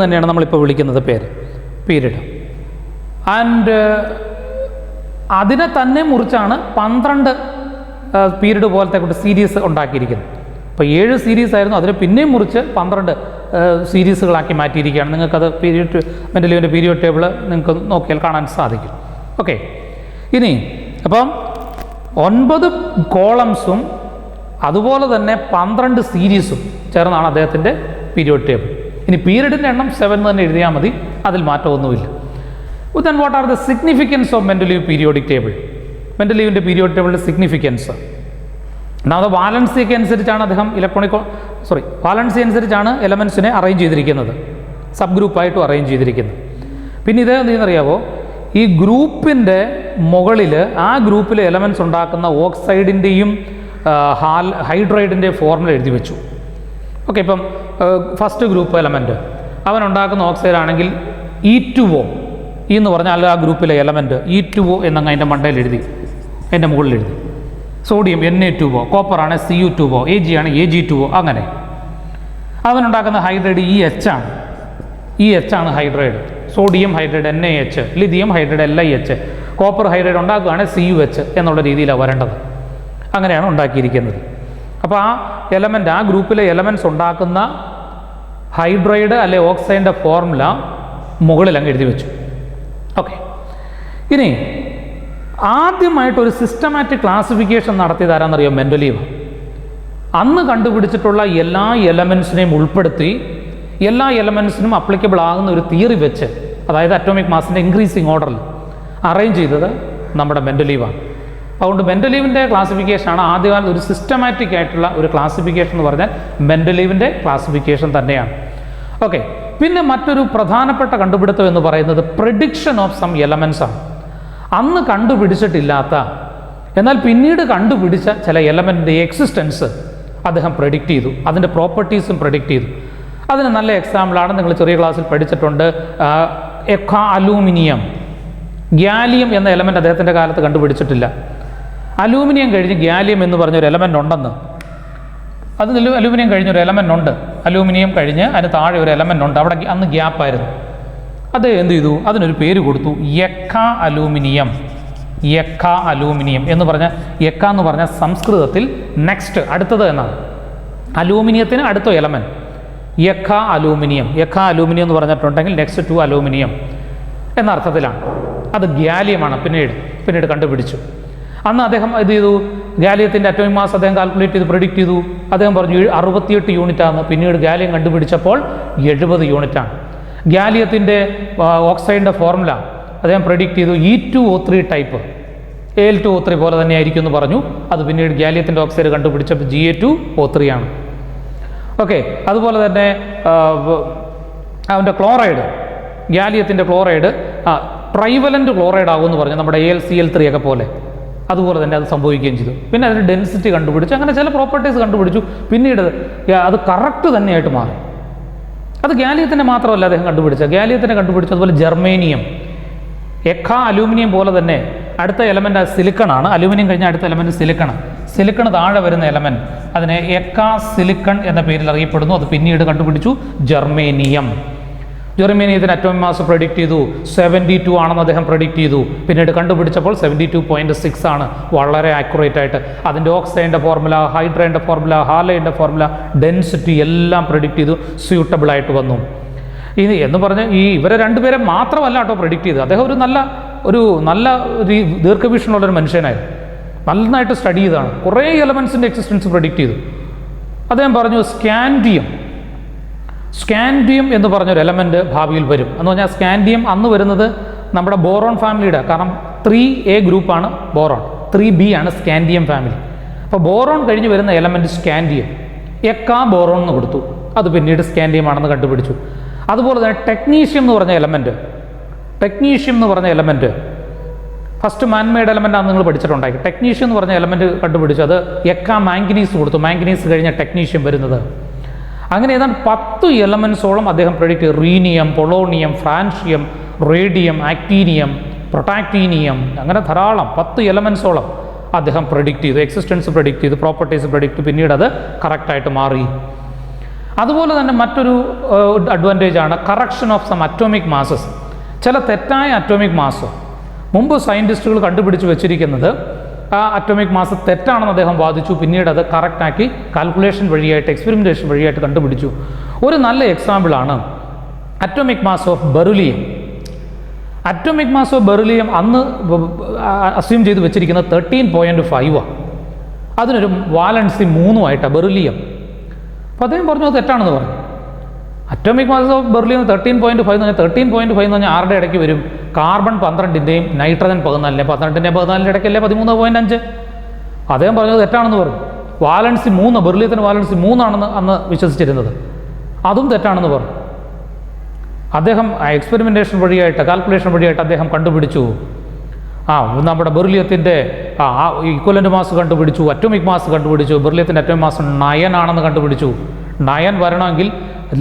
തന്നെയാണ് നമ്മളിപ്പോൾ വിളിക്കുന്നത് പേര്, പീരീഡ്. ആൻഡ് അതിനെ തന്നെ മുറിച്ചാണ് 12 പീരീഡ് പോലത്തെ സീരീസ് ഉണ്ടാക്കിയിരിക്കുന്നത്. അപ്പോൾ 7 സീരീസ് ആയിരുന്നു, അതിനെ പിന്നെയും മുറിച്ച് 12 സീരീസുകളാക്കി മാറ്റിയിരിക്കുകയാണ്. നിങ്ങൾക്കത് മെൻഡലീവിൻ്റെ പീരിയോഡ് ടേബിൾ നിങ്ങൾക്ക് നോക്കിയാൽ കാണാൻ സാധിക്കും. ഓക്കെ, ഇനി അപ്പം 9 കോളംസും അതുപോലെ തന്നെ 12 സീരീസും ചേർന്നാണ് അദ്ദേഹത്തിൻ്റെ പീരിയോഡ് ടേബിൾ. ഇനി പീരീഡിൻ്റെ എണ്ണം 7 തന്നെ എഴുതിയാൽ മതി, അതിൽ മാറ്റമൊന്നുമില്ല. Then what are the significance of Mendeleev periodic table? മെൻഡലീവിൻ്റെ പീരിയോഡ് ടേബിളിൻ്റെ സിഗ്നിഫിക്കൻസ് ഒന്നാമത് വാലൻസിക്ക് അനുസരിച്ചാണ് അദ്ദേഹം വാലൻസി അനുസരിച്ചാണ് എലമെൻസിനെ അറേഞ്ച് ചെയ്തിരിക്കുന്നത്, സബ് ഗ്രൂപ്പായിട്ടും അറേഞ്ച് ചെയ്തിരിക്കുന്നത്. പിന്നെ ഇത് എന്തെന്നറിയാവോ? ഈ ഗ്രൂപ്പിൻ്റെ മുകളിൽ ആ ഗ്രൂപ്പിലെ എലമെൻസ് ഉണ്ടാക്കുന്ന ഓക്സൈഡിൻ്റെയും ഹൈഡ്രൈഡിൻ്റെയും ഫോർമുല എഴുതി വെച്ചു. ഓക്കെ, ഇപ്പം ഫസ്റ്റ് ഗ്രൂപ്പ് എലമെൻറ്റ് അവനുണ്ടാക്കുന്ന ഓക്സൈഡ് ആണെങ്കിൽ E2O എന്ന് പറഞ്ഞാൽ ആ ഗ്രൂപ്പിലെ എലമെൻറ്റ് E2O എന്നങ്ങ് അതിൻ്റെ മണ്ടയിൽ എഴുതി, അതിൻ്റെ മുകളിൽ എഴുതി. സോഡിയം Na2O, കോപ്പർ ആണ് Cu2O, Ag ആണ് Ag2O. അങ്ങനെ അവനുണ്ടാക്കുന്ന ഹൈഡ്രൈഡ് EH ആണ് hydride. Sodium hydride NaH, lithium hydride LiH, copper hydride ഉണ്ടാക്കുകയാണ് CuH എന്നുള്ള രീതിയിലാണ് വരേണ്ടത്. അങ്ങനെയാണ് ഉണ്ടാക്കിയിരിക്കുന്നത്. അപ്പോൾ ആ എലമെൻറ്റ്, ആ ഗ്രൂപ്പിലെ എലമെൻറ്റ്സ് ഉണ്ടാക്കുന്ന ഹൈഡ്രൈഡ് അല്ലെ ഓക്സൈഡിൻ്റെ ഫോർമുല മുകളിൽ അങ്ങ് എഴുതി വെച്ചു. ഓക്കെ, ഇനി ആദ്യമായിട്ടൊരു സിസ്റ്റമാറ്റിക് ക്ലാസിഫിക്കേഷൻ നടത്തിയത് ആരാന്നറിയാം? മെൻഡലീവ്. അന്ന് കണ്ടുപിടിച്ചിട്ടുള്ള എല്ലാ എലമെൻസിനെയും ഉൾപ്പെടുത്തി എല്ലാ എലമെൻസിനും അപ്ലിക്കബിൾ ആകുന്ന ഒരു തിയറി വെച്ച്, അതായത് അറ്റോമിക് മാസിൻ്റെ ഇൻക്രീസിങ് ഓർഡറിൽ അറേഞ്ച് ചെയ്തത് നമ്മുടെ മെൻഡലീവാണ്. അതുകൊണ്ട് മെൻഡലീവിൻ്റെ ക്ലാസിഫിക്കേഷനാണ് ആദ്യകാലത്ത് ഒരു സിസ്റ്റമാറ്റിക് ആയിട്ടുള്ള ഒരു ക്ലാസിഫിക്കേഷൻ എന്ന് പറഞ്ഞാൽ മെൻഡലീവിൻ്റെ ക്ലാസിഫിക്കേഷൻ തന്നെയാണ്. ഓക്കെ, പിന്നെ മറ്റൊരു പ്രധാനപ്പെട്ട കണ്ടുപിടുത്തം എന്ന് പറയുന്നത് പ്രെഡിക്ഷൻ ഓഫ് സം എലമെൻസ് ആണ്. അന്ന് കണ്ടുപിടിച്ചിട്ടില്ലാത്ത എന്നാൽ പിന്നീട് കണ്ടുപിടിച്ച ചില എലമെൻറ്റിൻ്റെ എക്സിസ്റ്റൻസ് അദ്ദേഹം പ്രെഡിക്റ്റ് ചെയ്തു, അതിൻ്റെ പ്രോപ്പർട്ടീസും പ്രെഡിക്റ്റ് ചെയ്തു. അതിന് നല്ല എക്സാമ്പിളാണ് നിങ്ങൾ ചെറിയ ക്ലാസ്സിൽ പഠിച്ചിട്ടുണ്ട്. അലൂമിനിയം, ഗ്യാലിയം എന്ന എലമെൻറ്റ് അദ്ദേഹത്തിൻ്റെ കാലത്ത് കണ്ടുപിടിച്ചിട്ടില്ല. അലൂമിനിയം കഴിഞ്ഞ് ഗ്യാലിയം എന്ന് പറഞ്ഞൊരു എലമെൻ്റ് ഉണ്ടെന്ന് അത് അലൂമിനിയം കഴിഞ്ഞൊരു എലമെൻ്റ് ഉണ്ട്, അലൂമിനിയം കഴിഞ്ഞ് അതിന് താഴെ ഒരു എലമെൻ്റ് ഉണ്ട്, അവിടെ അന്ന് ഗ്യാപ്പായിരുന്നു. അത് എന്ത് ചെയ്തു, അതിനൊരു പേര് കൊടുത്തു, യക്ക അലൂമിനിയം. യക്ക അലൂമിനിയം എന്ന് പറഞ്ഞാൽ, യക്ക എന്ന് പറഞ്ഞാൽ സംസ്കൃതത്തിൽ നെക്സ്റ്റ്, അടുത്തത് എന്നാണ്. അലൂമിനിയത്തിന് അടുത്ത എലമെൻറ്റ് യക്ക അലൂമിനിയം. യക്ക അലൂമിനിയം എന്ന് പറഞ്ഞിട്ടുണ്ടെങ്കിൽ നെക്സ്റ്റ് ടു അലൂമിനിയം എന്ന അർത്ഥത്തിലാണ്. അത് ഗ്യാലിയമാണ് പിന്നീട് കണ്ടുപിടിച്ചു. അന്ന് അദ്ദേഹം ഇത് ചെയ്തു, ഗാലിയത്തിൻ്റെ അറ്റോമിക് മാസ് അദ്ദേഹം കാൽക്കുലേറ്റ് ചെയ്ത് പ്രെഡിക്റ്റ് ചെയ്തു. അദ്ദേഹം പറഞ്ഞു 68 യൂണിറ്റാണ്. പിന്നീട് ഗാലിയം കണ്ടുപിടിച്ചപ്പോൾ 70 യൂണിറ്റാണ്. ഗാലിയത്തിൻ്റെ ഓക്സൈഡിൻ്റെ ഫോർമുല അദ്ദേഹം പ്രെഡിക്റ്റ് ചെയ്തു E2O3 ടൈപ്പ്, Al2O3 പോലെ തന്നെ ആയിരിക്കും എന്ന് പറഞ്ഞു. അത് പിന്നീട് ഗാലിയത്തിൻ്റെ ഓക്സൈഡ് കണ്ടുപിടിച്ചപ്പോൾ Ga2O3 ആണ്. ഓക്കെ, അതുപോലെ തന്നെ അവൻ്റെ ക്ലോറൈഡ്, ഗാലിയത്തിൻ്റെ ക്ലോറൈഡ് ട്രൈവലൻ്റ് ക്ലോറൈഡ് ആകുമെന്ന് പറഞ്ഞു, നമ്മുടെ AlCl3 ഒക്കെ പോലെ. അതുപോലെ തന്നെ അത് സംഭവിക്കുകയും ചെയ്തു. പിന്നെ അതിന് ഡെൻസിറ്റി കണ്ടുപിടിച്ചു, അങ്ങനെ ചില പ്രോപ്പർട്ടീസ് കണ്ടുപിടിച്ചു. പിന്നീട് അത് കറക്റ്റ് തന്നെയായിട്ട് മാറി. അത് ഗാലിയത്തിൻ്റെ മാത്രമല്ല അദ്ദേഹം കണ്ടുപിടിച്ചത്, ഗാലിയത്തിനെ കണ്ടുപിടിച്ചു. അതുപോലെ ജർമേനിയം, യക്ക അലൂമിനിയം പോലെ തന്നെ അടുത്ത എലമെൻ്റ് സിലിക്കണാണ്. അലൂമിനിയം കഴിഞ്ഞ അടുത്ത എലമെൻറ്റ് സിലിക്കൺ. സിലിക്കൺ താഴെ വരുന്ന എലമെൻറ്റ് അതിനെ യക്ക സിലിക്കൺ എന്ന പേരിൽ അറിയപ്പെടുന്നു. അത് പിന്നീട് കണ്ടുപിടിച്ചു ജർമേനിയം. ജർമേനിയത്തിന് അറ്റോമിക് മാസ് പ്രെഡിക്റ്റ് ചെയ്തു 72 ആണെന്ന് അദ്ദേഹം പ്രെഡിക്റ്റ് ചെയ്തു. പിന്നീട് കണ്ടുപിടിച്ചപ്പോൾ 72.6 ആണ്, വളരെ ആക്യുറേറ്റ് ആയിട്ട്. അതിൻ്റെ ഓക്സൈഡിൻ്റെ ഫോർമുല, ഹൈഡ്രൈൻ്റെ ഫോർമുല, ഹാലൈൻ്റെ ഫോർമുല, ഡെൻസിറ്റി എല്ലാം പ്രെഡിക്റ്റ് ചെയ്തു, സ്യൂട്ടബിൾ ആയിട്ട് വന്നു. ഇനി എന്ന് പറഞ്ഞ് ഇവരെ രണ്ടുപേരെ മാത്രമല്ല കേട്ടോ പ്രെഡിക്റ്റ് ചെയ്തത്. അദ്ദേഹം ഒരു നല്ല ദീർഘവീക്ഷണമുള്ളൊരു മനുഷ്യനായിരുന്നു. നന്നായിട്ട് സ്റ്റഡി ചെയ്താണ്, കുറേ എലമെൻസിൻ്റെ എക്സിസ്റ്റൻസ് പ്രെഡിക്റ്റ് ചെയ്തു. അദ്ദേഹം പറഞ്ഞു സ്കാൻഡിയം എന്ന് പറഞ്ഞൊരു എലമെൻറ്റ് ഭാവിയിൽ വരും എന്ന് പറഞ്ഞാൽ, സ്കാൻഡിയം അന്ന് വരുന്നത് നമ്മുടെ ബോറോൺ ഫാമിലിയുടെ, കാരണം 3A ഗ്രൂപ്പാണ് ബോറോൺ, 3B ആണ് സ്കാൻഡിയം ഫാമിലി. അപ്പോൾ ബോറോൺ കഴിഞ്ഞ് വരുന്ന എലമെൻറ്റ് സ്കാൻഡിയം, യക്ക ബോറോൺ എന്ന് കൊടുത്തു. അത് പിന്നീട് സ്കാൻഡിയം ആണെന്ന് കണ്ടുപിടിച്ചു. അതുപോലെ തന്നെ ടെക്നീഷ്യം എന്ന് പറഞ്ഞ എലമെൻറ്റ് ഫസ്റ്റ് മാൻമെയ്ഡ് എലമെൻ്റ് ആണ് നിങ്ങൾ പഠിച്ചിട്ടുണ്ടായി. ടെക്നീഷ്യം എന്ന് പറഞ്ഞ എലമെൻറ്റ് കണ്ടുപിടിച്ചു. അത് യക്ക മാംഗനീസ് കൊടുത്തു. മാംഗനീസ് കഴിഞ്ഞ ടെക്നീഷ്യം വരുന്നത്. അങ്ങനെ ഏതാണ്ട് 10 എലമെൻസോളം അദ്ദേഹം പ്രെഡിക്റ്റ് ചെയ്തു. Rhenium, polonium, francium, radium, actinium, protactinium, അങ്ങനെ ധാരാളം 10 എലമെൻസോളം അദ്ദേഹം പ്രെഡിക്റ്റ് ചെയ്തു. എക്സിസ്റ്റൻസ് പ്രെഡിക്റ്റ് ചെയ്തു, പ്രോപ്പർട്ടീസ് പ്രെഡിക്റ്റ്, പിന്നീട് അത് കറക്റ്റായിട്ട് മാറി. അതുപോലെ തന്നെ മറ്റൊരു അഡ്വാൻറ്റേജ് ആണ് correction of some atomic masses. ചില തെറ്റായ അറ്റോമിക് മാസ് മുമ്പ് സയൻറ്റിസ്റ്റുകൾ കണ്ടുപിടിച്ച് വെച്ചിരിക്കുന്നത്, ആ അറ്റോമിക് മാസ് തെറ്റാണെന്ന് അദ്ദേഹം വാദിച്ചു. പിന്നീട് അത് കറക്റ്റാക്കി കാൽക്കുലേഷൻ വഴിയായിട്ട്, എക്സ്പെരിമെൻറ്റേഷൻ വഴിയായിട്ട് കണ്ടുപിടിച്ചു. ഒരു നല്ല എക്സാമ്പിളാണ് atomic mass of beryllium. Atomic mass of beryllium അന്ന് അസ്യൂം ചെയ്ത് വെച്ചിരിക്കുന്നത് 13.5 ആണ്. അതിനൊരു വാലൻസി 3 ബെറിലിയം. അപ്പോൾ അദ്ദേഹം പറഞ്ഞു അത് തെറ്റാണെന്ന് പറഞ്ഞു. അറ്റോമിക് മാസ് ഓഫ് ബെറിലിയം 13.5 എന്ന് പറഞ്ഞാൽ 13.5 എന്ന് പറഞ്ഞാൽ ആരുടെ ഇടയ്ക്ക് വരും? കാർബൺ 12-ൻ്റെയും നൈട്രജൻ 14-ൻ്റെയും 14-ൻ്റെയും ഇടയ്ക്കല്ലേ 13.5. അദ്ദേഹം പറഞ്ഞത് തെറ്റാണെന്ന് പറഞ്ഞു. വാലൻസി 3, ബെറിലിയത്തിന് വാലൻസി 3 ആണെന്ന് അന്ന് വിശ്വസിച്ചിരുന്നത്, അതും തെറ്റാണെന്ന് പറഞ്ഞു. അദ്ദേഹം എക്സ്പെരിമെൻറ്റേഷൻ വഴിയായിട്ട്, കാൽക്കുലേഷൻ വഴിയായിട്ട് അദ്ദേഹം കണ്ടുപിടിച്ചു. നമ്മുടെ ബെറിലിയത്തിൻ്റെ ഈക്വലൻ്റ് മാസ് കണ്ടുപിടിച്ചു, അറ്റോമിക് മാസ് കണ്ടുപിടിച്ചു. ബെറിലിയത്തിൻ്റെ അറ്റോമിക് മാസ് 9 ആണെന്ന് കണ്ടുപിടിച്ചു. 9 വരണമെങ്കിൽ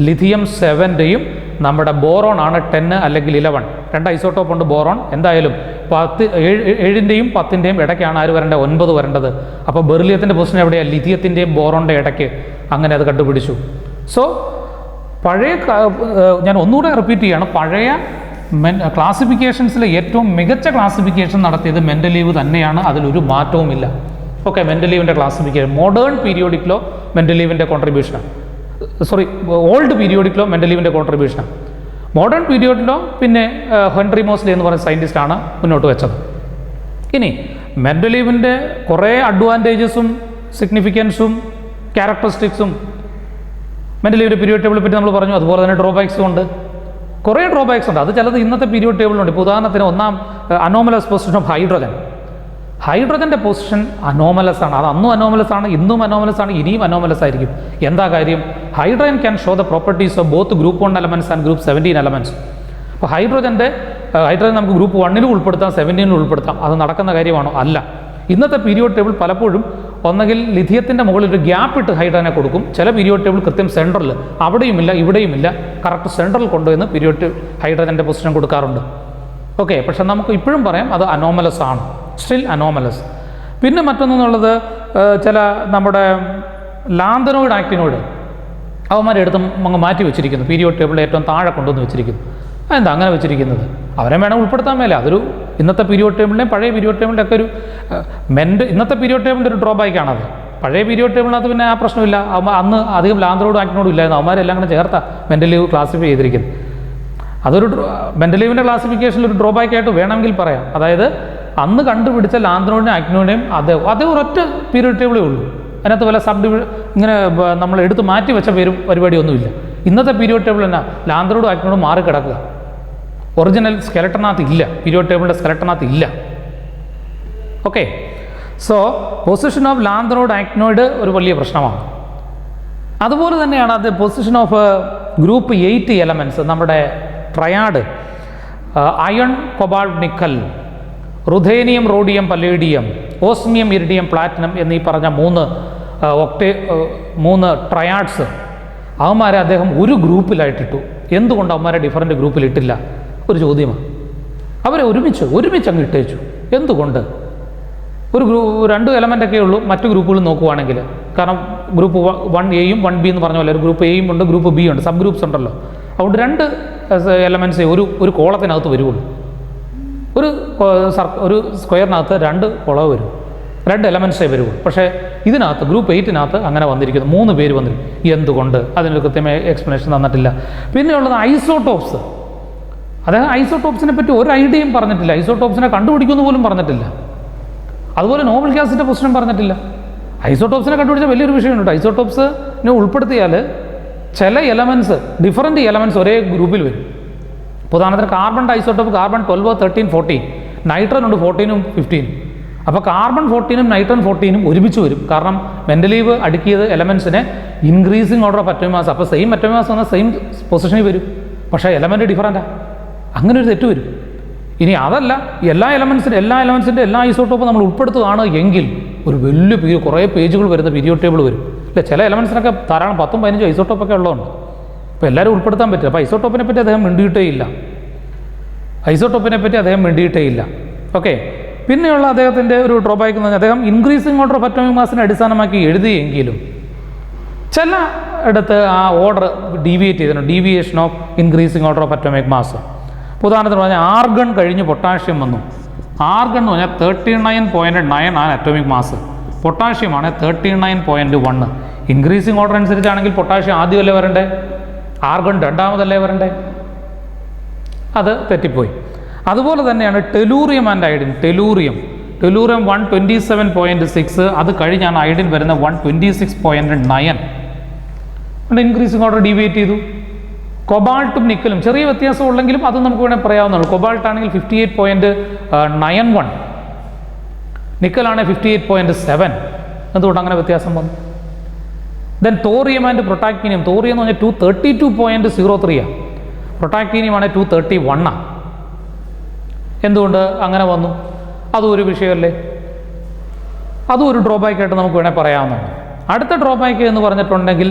ലിഥിയം 7-ൻ്റെയും നമ്മുടെ ബോറോൺ ആണ് 10 അല്ലെങ്കിൽ 11. 2 ഐസോട്ടോപ്പ് ഉണ്ട് ബോറോൺ. എന്തായാലും 7-ൻ്റെയും 10-ൻ്റെയും ഇടയ്ക്കാണ് ആര് വരേണ്ടത്? 9 വരേണ്ടത്. അപ്പോൾ ബെറിലിയത്തിൻ്റെ പൊസിഷൻ എവിടെയാണ്? ലിഥിയത്തിൻ്റെയും ബോറോണിൻ്റെ ഇടയ്ക്ക്. അങ്ങനെ അത് കണ്ടുപിടിച്ചു. സോ പഴയ, ഞാൻ ഒന്നുകൂടെ റിപ്പീറ്റ് ചെയ്യുകയാണ്, പഴയ ക്ലാസിഫിക്കേഷൻസിലെ ഏറ്റവും മികച്ച ക്ലാസിഫിക്കേഷൻ നടത്തിയത് മെൻഡലീവ് തന്നെയാണ്. അതിലൊരു മാറ്റവുമില്ല. ഓക്കെ, മെൻഡലീവിൻ്റെ ക്ലാസിഫിക്കേഷൻ, മോഡേൺ പീരിയോഡിക് ലോ മെൻഡലീവിൻ്റെ കോൺട്രിബ്യൂഷനാണ്. ഓൾഡ് പീരിയോഡിക് ലോ മെൻഡലീവിൻ്റെ കോൺട്രിബ്യൂഷനാണ്. മോഡേൺ പീരിയോഡിക് ലോ പിന്നെ ഹെൻറി മോസ്ലി എന്ന് പറയുന്ന സയൻറ്റിസ്റ്റാണ് മുന്നോട്ട് വെച്ചത്. ഇനി മെൻഡലീവിൻ്റെ കുറേ അഡ്വാൻറ്റേജസും സിഗ്നിഫിക്കൻസും ക്യാരക്ടറിസ്റ്റിക്സും മെൻഡലീവിൻ്റെ പീരിയോഡ് ടേബിളിനെ പറ്റി നമ്മൾ പറഞ്ഞു. അതുപോലെ തന്നെ ഡ്രോബാക്സും ഉണ്ട്, കുറേ ഡ്രോബാക്സ് ഉണ്ട്. അത് ചിലത് ഇന്നത്തെ പീരിയോഡ് ടേബിളിലുണ്ട്. ഇപ്പോൾ ഉദാഹരണത്തിന് ഒന്നാം അനോമലസ് പൊസിഷൻ ഓഫ് ഹൈഡ്രജൻ. ഹൈഡ്രജൻ്റെ പൊസിഷൻ അനോമലസ് ആണ്. അത് അന്നും അനോമലസ് ആണ്, ഇന്നും അനോമലസ് ആണ്, ഇനിയും അനോമലസ് ആയിരിക്കും. എന്താ കാര്യം? Hydrogen can show the properties of both group 1 elements and group 17 elements. അപ്പോൾ ഹൈഡ്രജൻ നമുക്ക് ഗ്രൂപ്പ് 1-ലും ഉൾപ്പെടുത്താം, 17-ലും ഉൾപ്പെടുത്താം. അത് നടക്കുന്ന കാര്യമാണോ? അല്ല. ഇന്നത്തെ പീരിയോഡ് ടേബിൾ പലപ്പോഴും ഒന്നെങ്കിൽ ലിഥിയത്തിൻ്റെ മുകളിൽ ഒരു ഗ്യാപ്പ് ഇട്ട് ഹൈഡ്രജനെ കൊടുക്കും. ചില പീരിയോഡ് ടേബിൾ കൃത്യം സെൻട്രൽ, അവിടെയുമില്ല ഇവിടെയുമില്ല, കറക്റ്റ് സെൻട്രൽ കൊണ്ടുവന്ന് പീരിയോഡ് ഹൈഡ്രജൻ്റെ പൊസിഷൻ കൊടുക്കാറുണ്ട്. ഓക്കെ, പക്ഷെ നമുക്ക് ഇപ്പോഴും പറയാം അത് അനോമലസ് ആണ്, സ്റ്റിൽ അനോമലസ്. പിന്നെ മറ്റൊന്നെന്നുള്ളത് ചില നമ്മുടെ ലാന്തനോയിഡ് ആക്ടിനോയിഡ് അവന്മാരെടുത്തും അങ്ങ് മാറ്റി വെച്ചിരിക്കുന്നു, പീരിയോഡ് ടേബിളിൽ ഏറ്റവും താഴെ കൊണ്ടുവന്ന് വെച്ചിരിക്കുന്നു. അതെന്താ അങ്ങനെ വെച്ചിരിക്കുന്നത്? അവരെ വേണം ഉൾപ്പെടുത്താൻ മേലെ. അതൊരു ഇന്നത്തെ പീരിയോഡ് ടേബിളിൻ്റെയും പഴയ പീരിയോഡ് ടേബിളിൻ്റെ ഒക്കെ ഒരു ഇന്നത്തെ പീരിയോഡ് ടേബിളിൻ്റെ ഒരു ഡ്രോബാക്കാണത്. പഴയ പീരിയോഡ് ടേബിളിനകത്ത് പിന്നെ ആ പ്രശ്നമില്ല. അന്ന് അധികം ലാന്തനോയിഡ് ആക്ടിനോയിഡ് ഇല്ലായിരുന്നു, അവന്മാരെല്ലാം കൂടെ ചേർത്താ മെൻ്റൽ ലീവ് ക്ലാസിഫൈ ചെയ്തിരിക്കുന്നത്. അതൊരു മെൻ്റൽ ലീവിൻ്റെ ക്ലാസിഫിക്കേഷനിൽ ഒരു ഡ്രോബാക്കായിട്ട് വേണമെങ്കിൽ പറയാം. അതായത് അന്ന് കണ്ടുപിടിച്ച ലാന്തനോയിഡിനും ആക്ടിനോയിഡിനെയും അതേ ഒരൊറ്റ പീരിയോഡ് ടേബിളേ ഉള്ളൂ. അതിനകത്ത് വല്ല ഇങ്ങനെ നമ്മൾ എടുത്ത് മാറ്റി വെച്ച പരിപാടിയൊന്നുമില്ല. ഇന്നത്തെ പീരിയോഡ് ടേബിൾ തന്നെ ലാന്തനോയിഡും ആക്ടിനോയിഡും മാറിക്കിടക്കുക. ഒറിജിനൽ സ്കെലട്ടനകത്ത് ഇല്ല, പീരിയോഡ് ടേബിളിൻ്റെ സ്കെലട്ടനകത്ത് ഇല്ല. Okay, so position of lanthanoid actinoid ഒരു വലിയ പ്രശ്നമാണ്. അതുപോലെ തന്നെയാണ് അത് പൊസിഷൻ ഓഫ് ഗ്രൂപ്പ് 8 എലമെൻറ്റ്സ്, നമ്മുടെ triad iron, cobalt, nickel, ruthenium, rhodium, palladium, osmium, iridium, platinum എന്നീ പറഞ്ഞ മൂന്ന് ട്രയാഡ്സ് അവന്മാരെ അദ്ദേഹം ഒരു ഗ്രൂപ്പിലായിട്ടിട്ടു. എന്തുകൊണ്ട് അവന്മാരെ ഡിഫറൻറ്റ് ഗ്രൂപ്പിലിട്ടില്ല? ഒരു ചോദ്യമാണ്. അവരെ ഒരുമിച്ച് അങ്ങ് ഇട്ടേച്ചു. എന്തുകൊണ്ട്? ഒരു 2 എലമെൻ്റൊക്കെ ഉള്ളൂ മറ്റു ഗ്രൂപ്പുകൾ നോക്കുവാണെങ്കിൽ. കാരണം ഗ്രൂപ്പ് 1A-യും 1B എന്ന് പറഞ്ഞ പോലെ ഒരു ഗ്രൂപ്പ് എയും ഉണ്ട്, ഗ്രൂപ്പ് ബി ഉണ്ട്, സബ് ഗ്രൂപ്പ്സ് ഉണ്ടല്ലോ. അതുകൊണ്ട് 2 എലമെൻറ്റ്സേ ഒരു കോളത്തിനകത്ത് വരുള്ളൂ. ഒരു സ്ക്വയറിനകത്ത് 2 കുളവ് വരും, 2 എലമെൻറ്റ്സേ വരുള്ളൂ. പക്ഷേ ഇതിനകത്ത് ഗ്രൂപ്പ് 8-നകത്ത് അങ്ങനെ വന്നിരിക്കുന്നു, 3 പേര് വന്നിരിക്കും. എന്തുകൊണ്ട്? അതിനൊരു കൃത്യമായ എക്സ്പ്ലനേഷൻ തന്നിട്ടില്ല. പിന്നെയുള്ളത് ഐസോടോപ്സ്. അദ്ദേഹം ഐസോടോപ്സിനെ പറ്റി ഒരു ഐഡിയയും പറഞ്ഞിട്ടില്ല, ഐസോടോപ്സിനെ കണ്ടുപിടിക്കുമെന്ന് പോലും പറഞ്ഞിട്ടില്ല. അതുപോലെ നോബൽ ഗ്യാസിൻ്റെ പൊസിഷൻ പറഞ്ഞിട്ടില്ല. ഐസോടോപ്സിനെ കണ്ടുപിടിച്ച വലിയൊരു വിഷയമുണ്ട്. ഐസോടോപ്സിനെ ഉൾപ്പെടുത്തിയാൽ ചില എലമെൻറ്റ്സ്, ഡിഫറൻറ്റ് എലമെൻറ്റ്സ് ഒരേ ഗ്രൂപ്പിൽ വരും. ഉദാഹരണത്തിന് കാർബണിൻ്റെ ഐസോടോപ്പ് കാർബൺ 12, 13, 14, നൈട്രൻ ഉണ്ട് 14ഉം 15. അപ്പോൾ കാർബൺ 14ഉം നൈട്രൻ 14ഉം ഒരുമിച്ച് വരും. കാരണം മെൻ്റലീവ് അടുക്കിയത് എലമെൻറ്റ്സിനെ increasing order of atomic mass. അപ്പോൾ സെയിം അറ്റോമിക് മാസ് വന്നാൽ സെയിം പൊസിഷനിൽ വരും, പക്ഷേ എലമെൻറ്റ് ഡിഫറൻറ്റാണ്. അങ്ങനെ ഒരു തെറ്റ് വരും. ഇനി അതല്ല, എല്ലാ എലമെൻറ്റ്സിൻ്റെ എല്ലാ ഐസോട്ടോപ്പും നമ്മൾ ഉൾപ്പെടുത്തുകയാണ് എങ്കിൽ ഒരു വലിയ കുറേ പേജുകൾ വരുന്ന പീരിയോഡ് ടേബിൾ വരും. അല്ലെ, ചില എലമെൻറ്റ്സിനൊക്കെ ധാരാളം 10, 15 ഐസോട്ടോപ്പൊക്കെ ഉള്ളതുകൊണ്ട് അപ്പോൾ എല്ലാവരും ഉൾപ്പെടുത്താൻ പറ്റില്ല. അപ്പോൾ ഐസോട്ടോപ്പിനെ പറ്റി അദ്ദേഹം മിണ്ടിയിട്ടേ ഇല്ല. ഓക്കെ, പിന്നെയുള്ള അദ്ദേഹത്തിൻ്റെ ഒരു ഡ്രോബാക്ക് എന്ന് പറഞ്ഞാൽ അദ്ദേഹം ഇൻക്രീസിങ് ഓർഡർ ഓഫ് അറ്റോമിക് മാസിനെ അടിസ്ഥാനമാക്കി എഴുതിയെങ്കിലും ചില ഇടത്ത് ആ ഓർഡർ ഡീവിയേറ്റ് ചെയ്തിട്ടുണ്ട്, deviation of increasing order of atomic mass. ഉദാഹരണത്തിന് പറഞ്ഞാൽ ആർഗൺ കഴിഞ്ഞ് പൊട്ടാഷ്യം വന്നു. ആർഗൺ എന്ന് പറഞ്ഞാൽ 39.9 ആണ് അറ്റോമിക് മാസ്, പൊട്ടാഷ്യമാണ് 39.1. ഇൻക്രീസിങ് ഓർഡർ അനുസരിച്ചാണെങ്കിൽ പൊട്ടാഷ്യം ആദ്യമല്ലേ വരണ്ടേ, ആർഗൺ രണ്ടാമതല്ലേ വരണ്ടേ? അത് തെറ്റിപ്പോയി. അതുപോലെ തന്നെയാണ് ടെലൂറിയം ആൻഡ് ഐഡിൻ. ടെലൂറിയം 127.6, അത് കഴിഞ്ഞാണ് ഐഡിൻ വരുന്ന 126.9. ഇൻക്രീസിങ് ഓർഡർ ഡീവിയേറ്റ് ചെയ്തു. കൊബാൾട്ടും നിക്കലും ചെറിയ വ്യത്യാസം ഉള്ളെങ്കിലും അത് നമുക്ക് വേണമെങ്കിൽ പറയാവുന്നതാണ്. കൊബാൾട്ട് ആണെങ്കിൽ 58.91, നിക്കലാണെങ്കിൽ 58.7. എന്തുകൊണ്ട് അങ്ങനെ വ്യത്യാസം വന്നു? Then thorium and protactinium. Thorium എന്ന് പറഞ്ഞാൽ 232.03, പ്രൊട്ടാക്ടീനിയമാണ് 231. എന്തുകൊണ്ട് അങ്ങനെ വന്നു? അതും ഒരു വിഷയമല്ലേ, അതും ഒരു ഡ്രോബാക്കായിട്ട് നമുക്ക് വേണമെങ്കിൽ പറയാവുന്നതാണ്. അടുത്ത ഡ്രോബാക്ക് എന്ന് പറഞ്ഞിട്ടുണ്ടെങ്കിൽ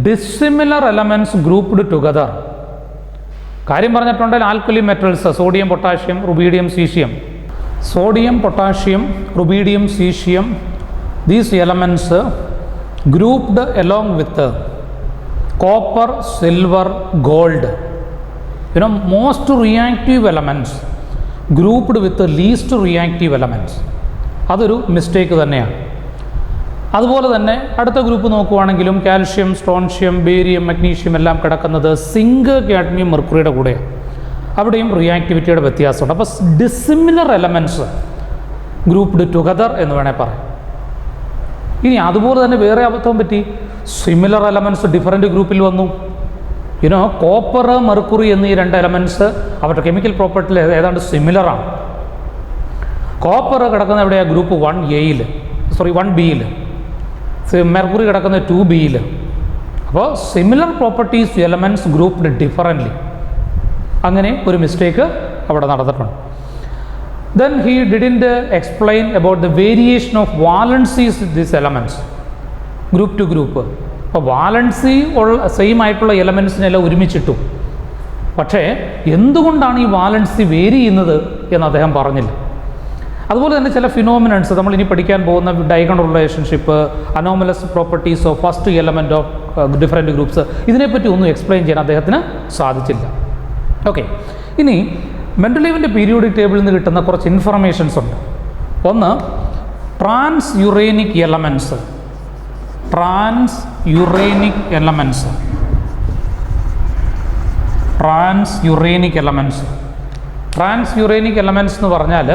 ഡിസിമിലർ എലമെൻറ്റ്സ് ഗ്രൂപ്പ്ഡ് ടുഗദർ. കാര്യം പറഞ്ഞിട്ടുണ്ടെങ്കിൽ alkali metals, sodium, potassium, rubidium, caesium. Sodium, potassium, rubidium, caesium, these elements grouped along with copper, silver, gold. Most reactive elements grouped with least reactive elements. അതൊരു mistake തന്നെയാണ്. അതുപോലെ തന്നെ അടുത്ത group നോക്കുവാണെങ്കിലും calcium, strontium, barium, magnesium എല്ലാം കിടക്കുന്നത് zinc, cadmium, മെർക്കുറിയുടെ കൂടെയാണ്. അവിടെയും റിയാക്ടിവിറ്റിയുടെ വ്യത്യാസമുണ്ട്. അപ്പോൾ ഡിസിമിലർ എലമെൻറ്റ്സ് ഗ്രൂപ്പ്ഡ് ടുഗദർ എന്ന് വേണേൽ പറയാം. ഇനി അതുപോലെ തന്നെ വേറെ അബദ്ധം പറ്റി, സിമിലർ എലമെൻറ്റ്സ് ഡിഫറൻറ്റ് ഗ്രൂപ്പിൽ വന്നു. കോപ്പർ, മെർക്കുറി എന്നീ 2 എലമെൻറ്റ്സ് അവരുടെ കെമിക്കൽ പ്രോപ്പർട്ടിയിൽ ഏതാണ്ട് സിമിലറാണ്. കോപ്പർ കിടക്കുന്ന എവിടെയാണ്? ഗ്രൂപ്പ് 1Bയിൽ. മെർക്കുറി കിടക്കുന്ന 2Bയിൽ. അപ്പോൾ similar properties elements grouped differently. അങ്ങനെ ഒരു മിസ്റ്റേക്ക് അവിടെ നടന്നിട്ടുണ്ട്. Then he didn't explain about the variation of valencies these elements group to group. അപ്പോൾ വാലൻസി സെയിം ആയിട്ടുള്ള എലമെൻറ്റ്സിനെല്ലാം ഒരുമിച്ചിട്ടു. പക്ഷേ എന്തുകൊണ്ടാണ് ഈ വാലൻസി വേരി ചെയ്യുന്നത് എന്ന് അദ്ദേഹം പറഞ്ഞില്ല. അതുപോലെ തന്നെ ചില ഫിനോമിനൻസ് നമ്മൾ ഇനി പഠിക്കാൻ പോകുന്ന diagonal relationship, anomalous properties of first element of different groups, ഇതിനെപ്പറ്റി ഒന്നും എക്സ്പ്ലെയിൻ ചെയ്യാൻ അദ്ദേഹത്തിന് സാധിച്ചില്ല. ഓക്കെ, ഇനി മെൻഡലീവിൻ്റെ പീരിയോഡിക് ടേബിളിൽ നിന്ന് കിട്ടുന്ന കുറച്ച് ഇൻഫർമേഷൻസ് ഉണ്ട്. ഒന്ന്, trans uranic elements. Trans uranic elements എന്ന് പറഞ്ഞാൽ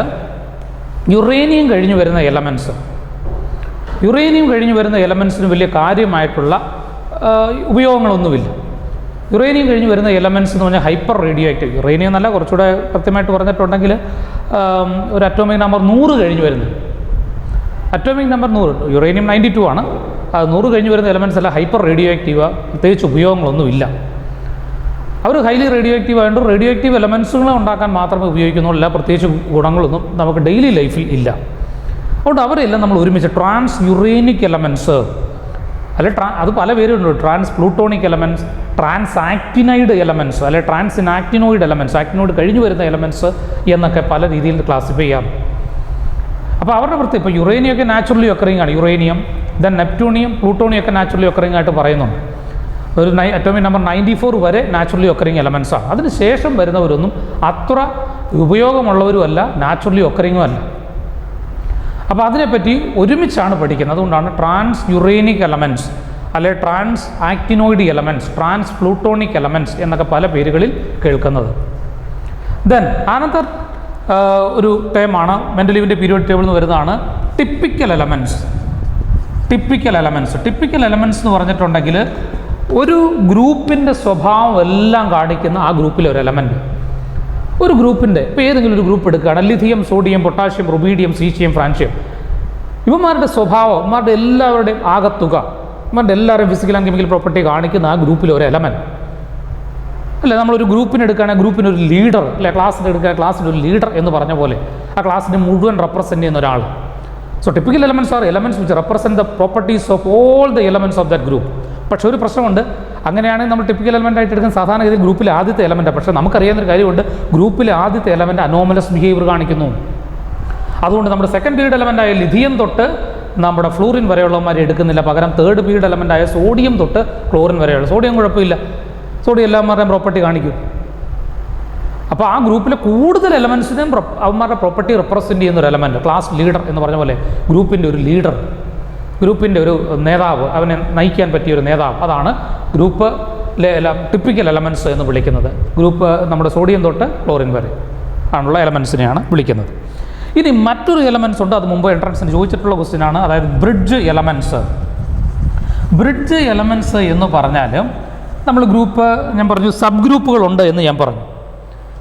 യുറേനിയം കഴിഞ്ഞ് വരുന്ന എലമെൻറ്റ്സ്. യുറേനിയം കഴിഞ്ഞ് വരുന്ന എലമെൻറ്റ്സിന് വലിയ കാര്യമായിട്ടുള്ള ഉപയോഗങ്ങളൊന്നുമില്ല. യുറേനിയം കഴിഞ്ഞ് വരുന്ന എലമെൻറ്റ്സ് എന്ന് പറഞ്ഞാൽ ഹൈപ്പർ റേഡിയോ ആക്റ്റീവ്. യുറേനിയം എന്നല്ല, കുറച്ചുകൂടെ കൃത്യമായിട്ട് പറഞ്ഞിട്ടുണ്ടെങ്കിൽ ഒരു അറ്റോമിക് നമ്പർ 100 കഴിഞ്ഞ് വരുന്നത്, അറ്റോമിക് നമ്പർ 100, യുറേനിയം 92 ആണ്. അത് 100 കഴിഞ്ഞ് വരുന്ന എലമെൻറ്റ്സ് എല്ലാം ഹൈപ്പർ റേഡിയോ ആക്റ്റീവ്, പ്രത്യേകിച്ച് ഉപയോഗങ്ങളൊന്നുമില്ല. അവർ ഹൈലി റേഡിയോ ആക്റ്റീവ് ആയതുകൊണ്ട് റേഡിയോ ആക്റ്റീവ് എലമെൻറ്റ്സുകൾ ഉണ്ടാക്കാൻ മാത്രമേ ഉപയോഗിക്കുന്നുള്ളൂ, പ്രത്യേകിച്ച് ഗുണങ്ങളൊന്നും നമുക്ക് ഡെയിലി ലൈഫിൽ ഇല്ല. അതുകൊണ്ട് അവരെല്ലാം നമ്മൾ ഒരുമിച്ച് ട്രാൻസ് യുറേനിക് എലമെൻറ്റ്സ്, അല്ലെ അത് പല പേരുണ്ട്, trans plutonic elements, trans actinide elements, അല്ലെ ട്രാൻസ് ഇനാക്റ്റിനോയിഡ് എലമെൻറ്റ്സ്, ആക്റ്റിനോയിഡ് കഴിഞ്ഞ് വരുന്ന എലമെൻറ്റ്സ് എന്നൊക്കെ പല രീതിയിൽ ക്ലാസിഫൈ ചെയ്യാം. അപ്പോൾ അവരുടെ പ്രത്യേകം ഇപ്പോൾ യുറേനിയം ഒക്കെ നാച്ചുറലി ഒക്കറിങ് ആണ്, യുറേനിയം, ദെൻ നെപ്റ്റ്യൂണിയം, പ്ലൂട്ടോണിയം ഒക്കെ നാച്ചുറലി ഒക്കറിങ് ആയിട്ട് പറയുന്നുണ്ട്. ഒരു അറ്റോമിക് നമ്പർ 94 വരെ നാച്ചുറലി ഒക്കറിങ് എലമെൻറ്റ്സ് ആണ്. അതിന് ശേഷം വരുന്നവരൊന്നും അത്ര ഉപയോഗമുള്ളവരും അല്ല, നാച്ചുറലി ഒക്കറിങ്ങും അല്ല. അപ്പോൾ അതിനെപ്പറ്റി ഒരുമിച്ചാണ് പഠിക്കുന്നത്. അതുകൊണ്ടാണ് ട്രാൻസ് യുറേനിക് എലമെൻറ്റ്സ്, അല്ലെ trans actinoid elements, trans plutonic elements എന്നൊക്കെ പല പേരുകളിൽ കേൾക്കുന്നത്. ദെൻ അനന്തർ ഒരു ടേമാണ് മെൻഡലീവിൻ്റെ പീരിയോഡിക് ടേബിളിൽ നിന്ന് വരുന്നതാണ് ടിപ്പിക്കൽ എലമെൻറ്റ്സ്. ടിപ്പിക്കൽ എലമെൻറ്റ്സ് എന്ന് പറഞ്ഞിട്ടുണ്ടെങ്കിൽ ഒരു ഗ്രൂപ്പിൻ്റെ സ്വഭാവം എല്ലാം കാണിക്കുന്ന ആ ഗ്രൂപ്പിലെ ഒരു എലമെൻറ്റ്. ഒരു ഗ്രൂപ്പിൻ്റെ ഇപ്പോൾ ഏതെങ്കിലും ഒരു ഗ്രൂപ്പ് എടുക്കുകയാണ്, lithium, sodium, potassium, rubidium, caesium, francium, ഇവന്മാരുടെ സ്വഭാവം, ഇവന്മാരുടെ എല്ലാവരുടെയും ആകത്തുക, ഇവന്മാരുടെ എല്ലാവരുടെയും ഫിസിക്കൽ ആൻഡ് കെമിക്കൽ പ്രോപ്പർട്ടി കാണിക്കുന്ന ആ ഗ്രൂപ്പിലെ ഒരു എലമെൻറ്റ്. അല്ലേ, നമ്മളൊരു ഗ്രൂപ്പിന് എടുക്കുകയാണെങ്കിൽ ഗ്രൂപ്പിനൊരു ലീഡർ, അല്ലെ ക്ലാസ്സിന് എടുക്കുക, ക്ലാസ്സിനൊരു ലീഡർ എന്ന് പറഞ്ഞ പോലെ ആ ക്ലാസ്സിനെ മുഴുവൻ റെപ്രസെൻറ്റ് ചെയ്യുന്ന ഒരാൾ. So typical elements are elements which represent the properties of all the elements of that group. പക്ഷേ ഒരു പ്രശ്നമുണ്ട്, അങ്ങനെയാണെങ്കിൽ നമ്മൾ ടിപ്പിക്കൽ എലമെൻ്റ് ആയിട്ട് എടുക്കുന്ന സാധാരണഗതിയിൽ ഗ്രൂപ്പിലെ ആദ്യത്തെ എലമെൻറ്റാണ്. പക്ഷേ നമുക്കറിയാവുന്നൊരു കാര്യമുണ്ട്, ഗ്രൂപ്പിലെ ആദ്യത്തെ എലമെൻറ്റ് അനോമലസ് ബിഹേവിയർ കാണിക്കുന്നു. അതുകൊണ്ട് നമ്മുടെ സെക്കൻഡ് പീരീഡ് എലമെൻ്റായ ലിഥിയം തൊട്ട് നമ്മുടെ ഫ്ലൂറിൻ വരെയുള്ളവന്മാരെ എടുക്കുന്നില്ല, പകരം തേർഡ് പീരീഡ് എലമെൻ്റായ സോഡിയം തൊട്ട് ക്ലോറിൻ വരെയുള്ള. സോഡിയം കുഴപ്പമില്ല, സോഡിയം എല്ലാവരുടെയും പ്രോപ്പർട്ടി കാണിക്കും. അപ്പോൾ ആ ഗ്രൂപ്പിലെ കൂടുതൽ എലമെൻറ്റ്സിനും അവന്മാരുടെ പ്രോപ്പർട്ടി റെപ്രസെൻറ്റ് ചെയ്യുന്ന ഒരു എലമെൻറ്റ്, ക്ലാസ് ലീഡർ എന്ന് പറഞ്ഞ പോലെ ഗ്രൂപ്പിൻ്റെ ഒരു ലീഡർ, ഗ്രൂപ്പിൻ്റെ ഒരു നേതാവ്, അവനെ നയിക്കാൻ പറ്റിയൊരു നേതാവ്, അതാണ് ഗ്രൂപ്പിലെ ടിപ്പിക്കൽ എലമെൻറ്റ്സ് എന്ന് വിളിക്കുന്നത്. ഗ്രൂപ്പ് നമ്മുടെ സോഡിയം തൊട്ട് ക്ലോറിൻ വരെ ആണുള്ള എലമെൻറ്റ്സിനെയാണ് വിളിക്കുന്നത്. ഇനി മറ്റൊരു എലമെൻറ്റ്സ് ഉണ്ട്, അത് മുമ്പ് എൻട്രൻസിന് ചോദിച്ചിട്ടുള്ള ക്വസ്റ്റ്യനാണ്, അതായത് ബ്രിഡ്ജ് എലമെൻറ്റ്സ്. ബ്രിഡ്ജ് എലമെൻറ്റ്സ് എന്ന് പറഞ്ഞാൽ നമ്മൾ ഗ്രൂപ്പ്, ഞാൻ പറഞ്ഞു സബ് ഗ്രൂപ്പുകളുണ്ട് എന്ന് ഞാൻ പറഞ്ഞു.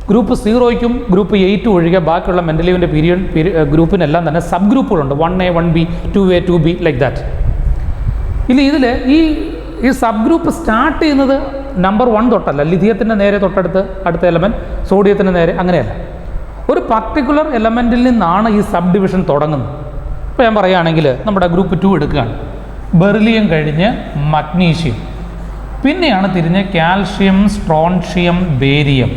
ഗ്രൂപ്പ് 0യ്ക്കും ഗ്രൂപ്പ് 8 ഒഴികെ ബാക്കിയുള്ള മെൻഡലീവിൻ്റെ ഗ്രൂപ്പിനെല്ലാം തന്നെ sub ഗ്രൂപ്പുകളുണ്ട്, 1A 1B 2A 2B like that. ഇതിൽ ഈ സബ് ഗ്രൂപ്പ് സ്റ്റാർട്ട് ചെയ്യുന്നത് നമ്പർ 1 തൊട്ടല്ല, ലിഥിയത്തിൻ്റെ നേരെ തൊട്ടടുത്ത് അടുത്ത എലമെൻറ്റ്, സോഡിയത്തിൻ്റെ നേരെ, അങ്ങനെയല്ല, ഒരു പർട്ടിക്കുലർ എലമെൻറ്റിൽ നിന്നാണ് ഈ സബ് ഡിവിഷൻ തുടങ്ങുന്നത്. ഇപ്പോൾ ഞാൻ പറയുകയാണെങ്കിൽ നമ്മുടെ ഗ്രൂപ്പ് 2 എടുക്കുകയാണ്, ബെറിലിയം കഴിഞ്ഞ് മഗ്നീഷ്യം, പിന്നെയാണ് തിരിഞ്ഞ് കാൽഷ്യം, സ്ട്രോൺഷ്യം, ബേരിയം,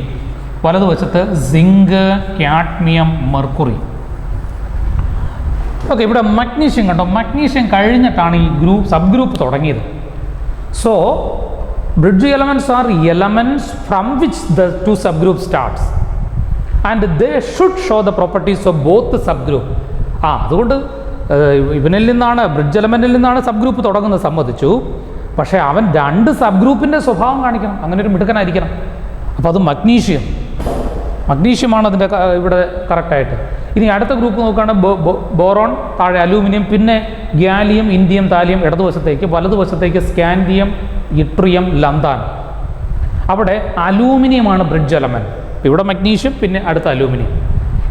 വലതുവശത്ത് സിങ്ക്, കാഡ്മിയം, മെർക്കുറി. ഓക്കെ, ഇവിടെ മഗ്നീഷ്യം കണ്ടോ, മഗ്നീഷ്യം കഴിഞ്ഞിട്ടാണ് ഈ സബ് ഗ്രൂപ്പ് തുടങ്ങിയത്. So bridge elements are elements from which the 2 sub group starts and they should show the properties of both sub group. അതുകൊണ്ട് ഇവനിൽ നിന്നാണ്, bridge എലമെൻറ്റിൽ നിന്നാണ് സബ് ഗ്രൂപ്പ് തുടങ്ങുന്നത്, സമ്മതിച്ചു. പക്ഷേ അവൻ 2 സബ് ഗ്രൂപ്പിൻ്റെ സ്വഭാവം കാണിക്കണം, അങ്ങനെ ഒരു മിടുക്കനായിരിക്കണം. അപ്പോൾ അത് മഗ്നീഷ്യമാണ് അതിൻ്റെ ഇവിടെ കറക്റ്റായിട്ട്. ഇനി അടുത്ത ഗ്രൂപ്പ് നോക്കുകയാണെങ്കിൽ ബോറോൺ, താഴെ അലൂമിനിയം, പിന്നെ ഗ്യാലിയം, ഇൻഡിയം, താലിയം ഇടതുവശത്തേക്ക്, വലതുവശത്തേക്ക് സ്കാൻഡിയം, ഇട്രിയം, ലന്താൻ. അവിടെ അലൂമിനിയമാണ് ബ്രിഡ്ജ് എലമെൻറ്റ്. ഇവിടെ മഗ്നീഷ്യം, പിന്നെ അടുത്ത അലൂമിനിയം.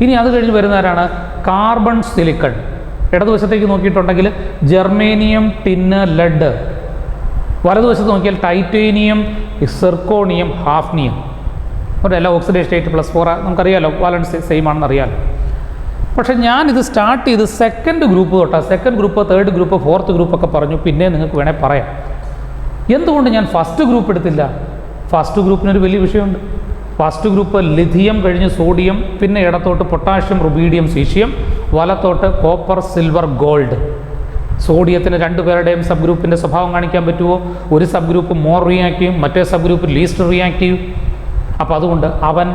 ഇനി അത് കഴിഞ്ഞ് വരുന്നവരാണ് കാർബൺ, സിലിക്കൺ. ഇടതുവശത്തേക്ക് നോക്കിയിട്ടുണ്ടെങ്കിൽ ജെർമേനിയം, ടിന്ന്, ലെഡ്. വലതുവശത്ത് നോക്കിയാൽ ടൈറ്റേനിയം, സിർക്കോണിയം, ഹാഫ്നിയം. ഒരു എല്ലാ ഓക്സിഡേഷൻ സ്റ്റേറ്റ് +4 നമുക്കറിയാമല്ലോ, വാലൻസ് സെയിം ആണെന്ന് അറിയാമല്ലോ. പക്ഷേ ഞാനിത് സ്റ്റാർട്ട് ചെയ്ത് സെക്കൻഡ് ഗ്രൂപ്പ് തൊട്ടാണ്, second group, third group, fourth ഗ്രൂപ്പൊക്കെ പറഞ്ഞു, പിന്നെ നിങ്ങൾക്ക് വേണേൽ പറയാം. എന്തുകൊണ്ട് ഞാൻ ഫസ്റ്റ് ഗ്രൂപ്പ് എടുത്തില്ല? ഫസ്റ്റ് ഗ്രൂപ്പിനൊരു വലിയ വിഷയമുണ്ട്. ഫസ്റ്റ് ഗ്രൂപ്പ് ലിഥിയം കഴിഞ്ഞ് സോഡിയം, പിന്നെ ഇടത്തോട്ട് പൊട്ടാഷ്യം, റുബീഡിയം, സീഷ്യം, വലത്തോട്ട് കോപ്പർ, സിൽവർ, ഗോൾഡ്. സോഡിയത്തിന് രണ്ടുപേരുടെയും സബ് ഗ്രൂപ്പിൻ്റെ സ്വഭാവം കാണിക്കാൻ പറ്റുമോ? ഒരു സബ് ഗ്രൂപ്പ് മോർ റിയാക്റ്റീവ്, മറ്റേ സബ് ഗ്രൂപ്പ് ലീസ്റ്റ് റിയാക്റ്റീവ്. അപ്പോൾ അതുകൊണ്ട് അവൻ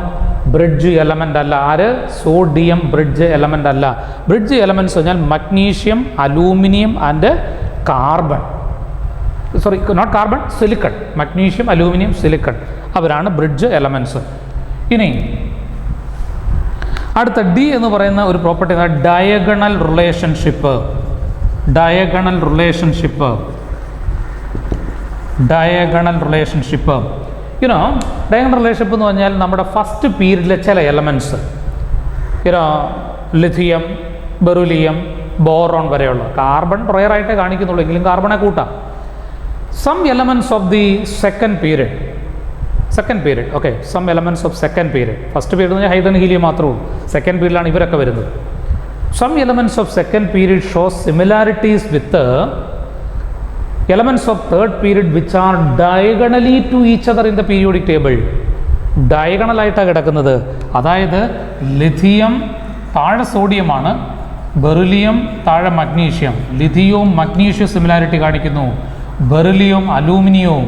ബ്രിഡ്ജ് എലമെൻ്റ് അല്ല. ആര്? സോഡിയം ബ്രിഡ്ജ് എലമെൻ്റ് അല്ല. ബ്രിഡ്ജ് എലമെൻറ്റ്സ് പറഞ്ഞാൽ magnesium, aluminium and carbon. Sorry, not carbon, silicon. Magnesium, aluminium, silicon, അവരാണ് ബ്രിഡ്ജ് എലമെൻറ്റ്സ്. ഇനി അടുത്ത ഡി എന്ന് പറയുന്ന ഒരു property diagonal relationship. Diagonal relationship, diagonal relationship. You know diagonal relationship എന്ന് പറഞ്ഞാൽ നമ്മുടെ ഫസ്റ്റ് പീരീഡിലെ ചില elements, you know lithium, beryllium, boron വരെയുള്ള, കാർബൺ റെയറായിട്ടേ കാണിക്കുന്നുള്ളൂ, എങ്കിലും കാർബണെ കൂട്ടാം. Some elements of the second period, okay, some elements of second period. First period എന്ന് പറഞ്ഞാൽ ഹൈഡ്രജൻ, ഹീലിയം മാത്രമേ ഉള്ളൂ. സെക്കൻഡ് പീരീഡിലാണ് ഇവരൊക്കെ വരുന്നത്. Some elements of second period show similarities with the elements of third period which are diagonally to each other in the periodic table. Diagonal ആയിട്ടാണ് കിടക്കുന്നത്. അതായത് lithium താഴെ സോഡിയമാണ്, ബെറിലിയം താഴെ മഗ്നീഷ്യം. ലിഥിയവും മഗ്നീഷ്യം സിമിലാരിറ്റി കാണിക്കുന്നു, ബെറിലിയവും അലൂമിനിയവും,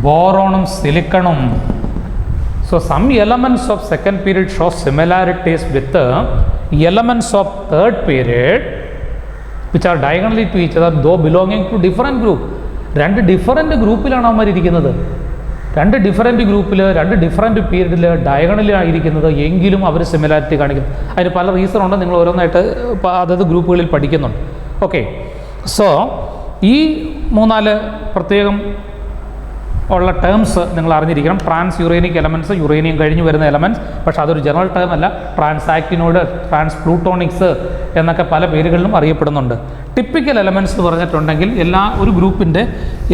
ബോറോണും സിലിക്കണും. So some elements of second period show similarities with the elements of third period which are diagonally to each other though belonging to different group. രണ്ട് different ഗ്രൂപ്പിലാണ് അവന്മാർ ഇരിക്കുന്നത്. രണ്ട് different ഗ്രൂപ്പിൽ, രണ്ട് different പീരീഡിൽ ഡയഗണലിലായിരിക്കുന്നത്, എങ്കിലും അവർ similarity കാണിക്കുന്നു. അതിന് പല റീസൺ ഉണ്ട്, നിങ്ങൾ ഓരോന്നായിട്ട് അതത് ഗ്രൂപ്പുകളിൽ പഠിക്കുന്നുണ്ട്. ഓക്കെ, സോ ഈ 3-4 പ്രത്യേകം ഉള്ള ടേംസ് നിങ്ങൾ അറിഞ്ഞിരിക്കണം. ട്രാൻസ് യുറേനിക് എലമെൻറ്റ്സ്, യുറേനിയം കഴിഞ്ഞ് വരുന്ന എലമെൻറ്റ്സ്, പക്ഷേ അതൊരു ജനറൽ ടേം അല്ല. ട്രാൻസാക്റ്റിനോട്, ട്രാൻസ് പ്ലൂട്ടോണിക്സ് എന്നൊക്കെ പല പേരുകളിലും അറിയപ്പെടുന്നുണ്ട്. ടിപ്പിക്കൽ എലമെൻറ്റ്സ് എന്ന് പറഞ്ഞിട്ടുണ്ടെങ്കിൽ ഒരു ഗ്രൂപ്പിൻ്റെ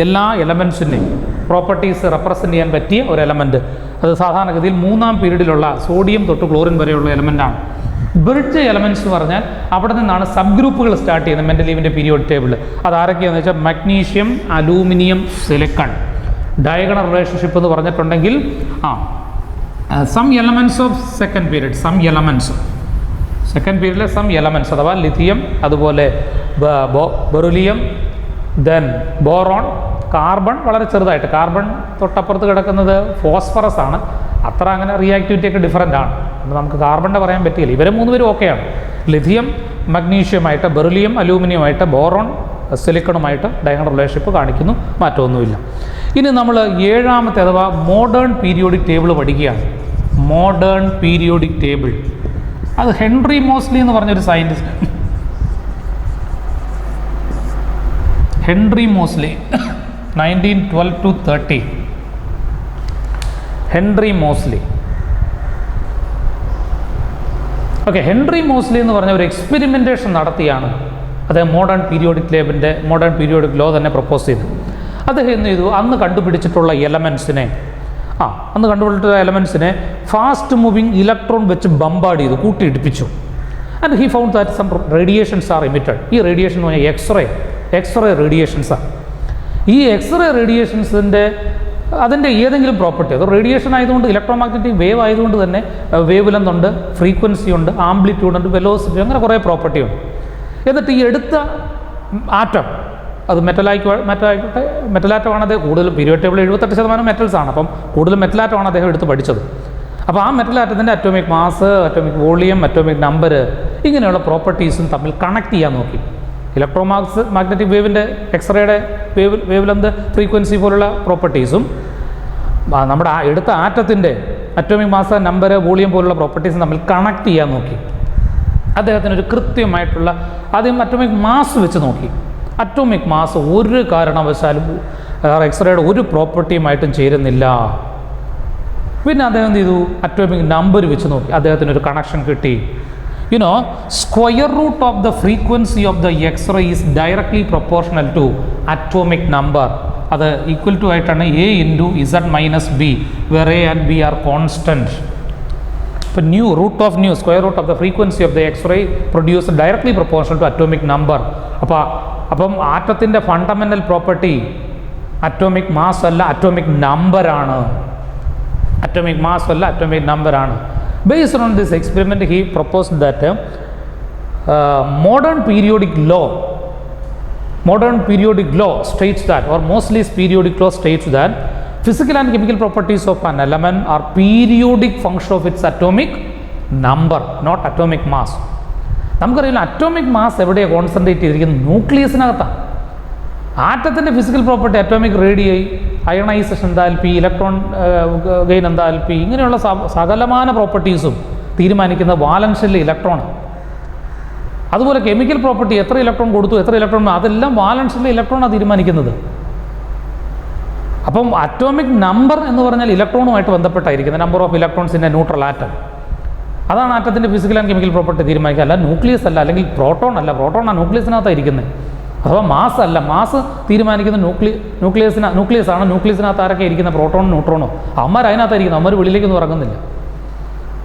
എല്ലാ എലമെൻറ്റ്സിൻ്റെയും പ്രോപ്പർട്ടീസ് റെപ്രസെൻ്റ് ചെയ്യാൻ പറ്റിയ ഒരു എലമെൻറ്റ്. അത് സാധാരണഗതിയിൽ 3-ാം പീരീഡിലുള്ള സോഡിയം തൊട്ട് ക്ലോറിൻ വരെയുള്ള എലമെൻ്റാണ്. ബ്രിഡ്ജ് എലമെൻറ്റ്സ് എന്ന് പറഞ്ഞാൽ അവിടെ നിന്നാണ് സബ് ഗ്രൂപ്പുകൾ സ്റ്റാർട്ട് ചെയ്യുന്നത് മെൻ്റലീവിൻ്റെ പീരിയോഡിക് ടേബിൾ. അത് ആരൊക്കെയാണെന്ന് വെച്ചാൽ magnesium, aluminium, silicon. Diagonal relationship എന്ന് പറഞ്ഞിട്ടുണ്ടെങ്കിൽ some elements of second period, second പീരീഡിലെ സം എലമെൻറ്റ്സ് അഥവാ ലിഥിയം, അതുപോലെ ബെറുലിയം, ദെൻ ബോറോൺ, കാർബൺ വളരെ ചെറുതായിട്ട്, കാർബൺ തൊട്ടപ്പുറത്ത് കിടക്കുന്നത് ഫോസ്ഫറസ് ആണ്. അത്ര അങ്ങനെ റിയാക്ടിവിറ്റി ഒക്കെ ഡിഫറൻ്റ് ആണ്, നമുക്ക് കാർബണിൻ്റെ പറയാൻ പറ്റിയില്ല. ഇവരെ 3 പേരും ഓക്കെയാണ്. ലിഥിയം മഗ്നീഷ്യമായിട്ട്, ബെറുലിയം അലൂമിനിയമായിട്ട്, ബോറോൺ സിലിക്കണുമായിട്ട് ഡയഗണൽ റിലേഷൻഷിപ്പ് കാണിക്കുന്നു, മാറ്റമൊന്നുമില്ല. ഇനി നമ്മൾ 7-ാമത്തെ അഥവാ മോഡേൺ പീരിയോഡിക് ടേബിൾ പഠിക്കുകയാണ്. മോഡേൺ പീരിയോഡിക് ടേബിൾ അത് ഹെൻറി മോസ്ലി എന്ന് പറഞ്ഞൊരു scientist, Henry Moseley 1912 to 30, Henry Moseley. Okay, Henry Moseley എന്ന് പറഞ്ഞ ഒരു എക്സ്പെരിമെൻറ്റേഷൻ നടത്തിയാണ് അദ്ദേഹം മോഡേൺ പീരിയോഡിക് ലോ തന്നെ പ്രപ്പോസ് ചെയ്തു. അദ്ദേഹം എന്ത് ചെയ്തു, അന്ന് കണ്ടുപിടിച്ചിട്ടുള്ള എലമെൻറ്റ്സിനെ ഫാസ്റ്റ് മൂവിങ് ഇലക്ട്രോൺ വെച്ച് ബംബാർഡ് ചെയ്തു, കൂട്ടിയിടിപ്പിച്ചു. And he found that some radiations are emitted. ഈ റേഡിയേഷൻ എന്ന് പറഞ്ഞാൽ എക്സ്റേ റേഡിയേഷൻസാണ്. ഈ എക്സ്റേ റേഡിയേഷൻസിൻ്റെ അതിൻ്റെ ഏതെങ്കിലും പ്രോപ്പർട്ടി, അത് റേഡിയേഷൻ ആയതുകൊണ്ട്, ഇലക്ട്രോമാഗ്നറ്റിക് വേവ് ആയതുകൊണ്ട് തന്നെ വേവ് ലെന്ത് ഉണ്ട്, ഫ്രീക്വൻസി ഉണ്ട്, ആംപ്ലിറ്റ്യൂഡ് ഉണ്ട്, വെലോസിറ്റി, അങ്ങനെ കുറേ പ്രോപ്പർട്ടി ഉണ്ട്. എന്നിട്ട് ഈ എടുത്ത ആറ്റം, അത് മെറ്റലാറ്റമാണ് അദ്ദേഹം കൂടുതലും, പീരിയോഡിക് ടേബിൾ 78% മെറ്റൽസാണ്. അപ്പം കൂടുതൽ മെറ്റലാറ്റമാണ് അദ്ദേഹം എടുത്ത് പഠിച്ചത്. അപ്പോൾ ആ മെറ്റലാറ്റത്തിൻ്റെ atomic mass, atomic volume, atomic number, ഇങ്ങനെയുള്ള പ്രോപ്പർട്ടീസും തമ്മിൽ കണക്ട് ചെയ്യാൻ നോക്കി. മാഗ്നറ്റിക് വേവിൻ്റെ, എക്സ്റേയുടെ വേവ് ലെന്ത്, ഫ്രീക്വൻസി പോലുള്ള പ്രോപ്പർട്ടീസും നമ്മുടെ എടുത്ത ആറ്റത്തിൻ്റെ അറ്റോമിക് മാസ്, നമ്പർ, വോളിയം പോലുള്ള പ്രോപ്പർട്ടീസും തമ്മിൽ കണക്ട് ചെയ്യാൻ നോക്കി. അദ്ദേഹത്തിനൊരു കൃത്യമായിട്ടുള്ള, ആദ്യം അറ്റോമിക് മാസ് വെച്ച് നോക്കി. അറ്റോമിക് മാസ് ഒരു കാരണവശാലും എക്സ്റേയുടെ ഒരു പ്രോപ്പർട്ടിയുമായിട്ടും ചേരുന്നില്ല. പിന്നെ അദ്ദേഹം എന്ത് ചെയ്തു, അറ്റോമിക് നമ്പർ വെച്ച് നോക്കി, അദ്ദേഹത്തിനൊരു കണക്ഷൻ കിട്ടി. Square root of the frequency of the X ray is directly proportional to atomic number. അത് ഈക്വൽ ടു ആയിട്ടാണ് A × Z - B, where A and B are constant. ഇപ്പോൾ square root of the frequency of the X-ray produced directly proportional to atomic number. അപ്പം ആറ്റത്തിൻ്റെ fundamental property atomic mass അല്ല, atomic നമ്പറാണ്. Atomic mass അല്ല, atomic number ആണ്. Based on this experiment he proposed that modern periodic law states that, or Moseley's periodic law states that physical and chemical properties of an element are periodic function of its atomic number, not atomic mass. നമുക്കറിയില്ല atomic mass എവിടെയാണ് concentrate ചെയ്തിരിക്കുന്നത്? ന്യൂക്ലിയസിനകത്താണ്. ആറ്റത്തിൻ്റെ physical property atomic radii, ionisation enthalpy, electron gain enthalpy, ഇങ്ങനെയുള്ള സകലമാന പ്രോപ്പർട്ടീസും തീരുമാനിക്കുന്ന വാലൻസ് ഷെല്ലിൽ electron. അതുപോലെ കെമിക്കൽ പ്രോപ്പർട്ടി എത്ര ഇലക്ട്രോൺ കൊടുത്തു, എത്ര ഇലക്ട്രോൺ, അതെല്ലാം വാലൻസ് ഷെല്ലിൽ ഇലക്ട്രോണാണ് തീരുമാനിക്കുന്നത്. അപ്പം അറ്റോമിക് നമ്പർ എന്ന് പറഞ്ഞാൽ ഇലക്ട്രോണുമായിട്ട് ബന്ധപ്പെട്ടായിരിക്കുന്നത്, number of electrons in a neutral atom. അതാണ് ആറ്റത്തിൻ്റെ ഫിസിക്കൽ ആൻഡ് കെമിക്കൽ പ്രോപ്പർട്ടി തീരുമാനിക്കുക. അല്ല ന്യൂക്ലിയസ് അല്ല, അല്ലെങ്കിൽ പ്രോട്ടോൺ അല്ല, പ്രോട്ടോണാണ് ന്യൂക്ലിയസിനകത്താണ് ഇരിക്കുന്നത്. അഥവാ മാസ് അല്ല, മാസ് തീരുമാനിക്കുന്ന ന്യൂക്ലിയസ് ആണ്. ന്യൂക്ലിയസിനകത്ത് ആരൊക്കെ ഇരിക്കുന്ന? പ്രോട്ടോണും ന്യൂട്രോണോ. അമ്മമാർ അതിനകത്തായിരിക്കുന്നത്, അമ്മമാർ വെളിയിലേക്കൊന്നും ഇറങ്ങുന്നില്ല.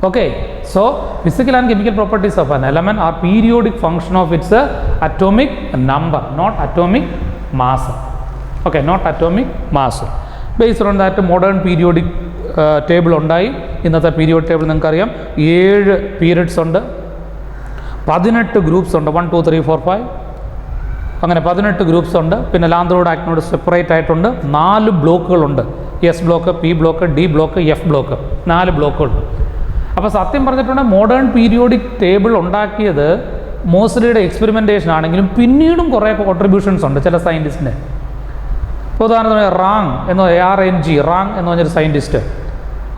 Okay, so physical and chemical properties of an element are periodic function of its atomic number, not atomic mass. Okay, not atomic mass. Based on that, modern periodic table ഉണ്ടായി. ഇന്നത്തെ period table നിങ്ങൾക്കറിയാം, 7 periods ഉണ്ട്, 18 groups ഉണ്ട്, 1 2 3 4 5 അങ്ങനെ 18 groups ഉണ്ട്. പിന്നെ ലാന്ത്രോഡ് ആക്ടിനോട് separate ആയിട്ടുണ്ട് 4 ബ്ലോക്കുകളുണ്ട്. S block, P block, D block, F block, 4 ബ്ലോക്കുകളുണ്ട്. അപ്പോൾ സത്യം പറഞ്ഞിട്ടുണ്ടെങ്കിൽ മോഡേൺ പീരിയോഡിക് ടേബിൾ ഉണ്ടാക്കിയത് മോസ്ലിയുടെ എക്സ്പെരിമെൻറ്റേഷൻ ആണെങ്കിലും പിന്നീടും കുറേ കോൺട്രിബ്യൂഷൻസ് ഉണ്ട് ചില സയൻറ്റിസ്റ്റിന്. ഉദാഹരണത്തിന് റാങ് എന്ന് RNG റാങ് എന്ന് പറഞ്ഞൊരു സയൻറ്റിസ്റ്റ്,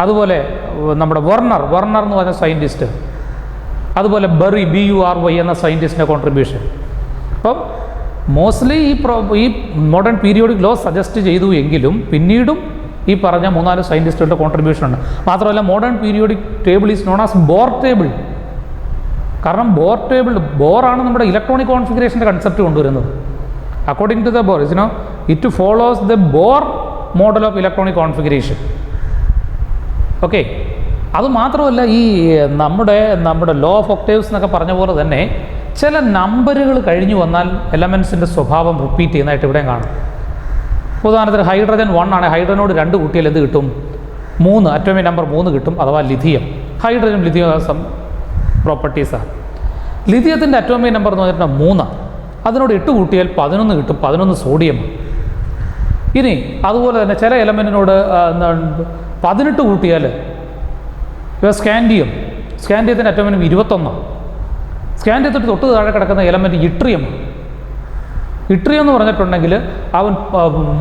അതുപോലെ നമ്മുടെ വെർണർ എന്ന് പറഞ്ഞ സയൻറ്റിസ്റ്റ്, അതുപോലെ BURY എന്ന സയൻറ്റിസ്റ്റിൻ്റെ കോൺട്രിബ്യൂഷൻ. അപ്പം മോസ്റ്റ്ലി ഈ മോഡേൺ പീരിയോഡിക് ലോ സജസ്റ്റ് ചെയ്തു എങ്കിലും പിന്നീടും ഈ പറഞ്ഞ 3-4 സയൻറ്റിസ്റ്റുകളുടെ കോൺട്രിബ്യൂഷൻ ഉണ്ട്. മാത്രമല്ല modern periodic table is known as Bohr table. കാരണം ബോറാണ് നമ്മുടെ ഇലക്ട്രോണിക് കോൺഫിഗറേഷൻ്റെ കൺസെപ്റ്റ് കൊണ്ടുവരുന്നത്. According to the Bohr it follows the Bohr model of electronic configuration. Okay, അതുമാത്രമല്ല ഈ നമ്മുടെ ലോ ഓഫ് ഒക്ടേവ്സ് എന്നൊക്കെ പറഞ്ഞ പോലെ തന്നെ ചില നമ്പറുകൾ കഴിഞ്ഞു വന്നാൽ എലമെൻസിൻ്റെ സ്വഭാവം റിപ്പീറ്റ് ചെയ്യുന്നതായിട്ട് ഇവിടെയും കാണും. ഉദാഹരണത്തിന് ഹൈഡ്രജൻ 1 ആണ്, ഹൈഡ്രജനോട് 2 കൂട്ടിയാൽ എന്ത് കിട്ടും? 3, അറ്റോമിക് നമ്പർ 3 കിട്ടും, അഥവാ ലിഥിയം. ഹൈഡ്രജൻ ലിഥിയം പ്രോപ്പർട്ടീസാണ്. ലിഥിയത്തിൻ്റെ അറ്റോമിക് നമ്പർ എന്ന് പറഞ്ഞിട്ടുണ്ടെങ്കിൽ 3, അതിനോട് 8 കൂട്ടിയാൽ 11 കിട്ടും, 11 സോഡിയം. ഇനി അതുപോലെ തന്നെ ചില എലമെൻറ്റിനോട് 18 കൂട്ടിയാൽ സ്കാൻഡിയത്തിൻ്റെ അറ്റോമിക് 21. സ്കാൻഡിയത്തിന് തൊട്ട് താഴെ കിടക്കുന്ന എലമെൻറ്റ് ഇട്രിയം എന്ന് പറഞ്ഞിട്ടുണ്ടെങ്കിൽ അവൻ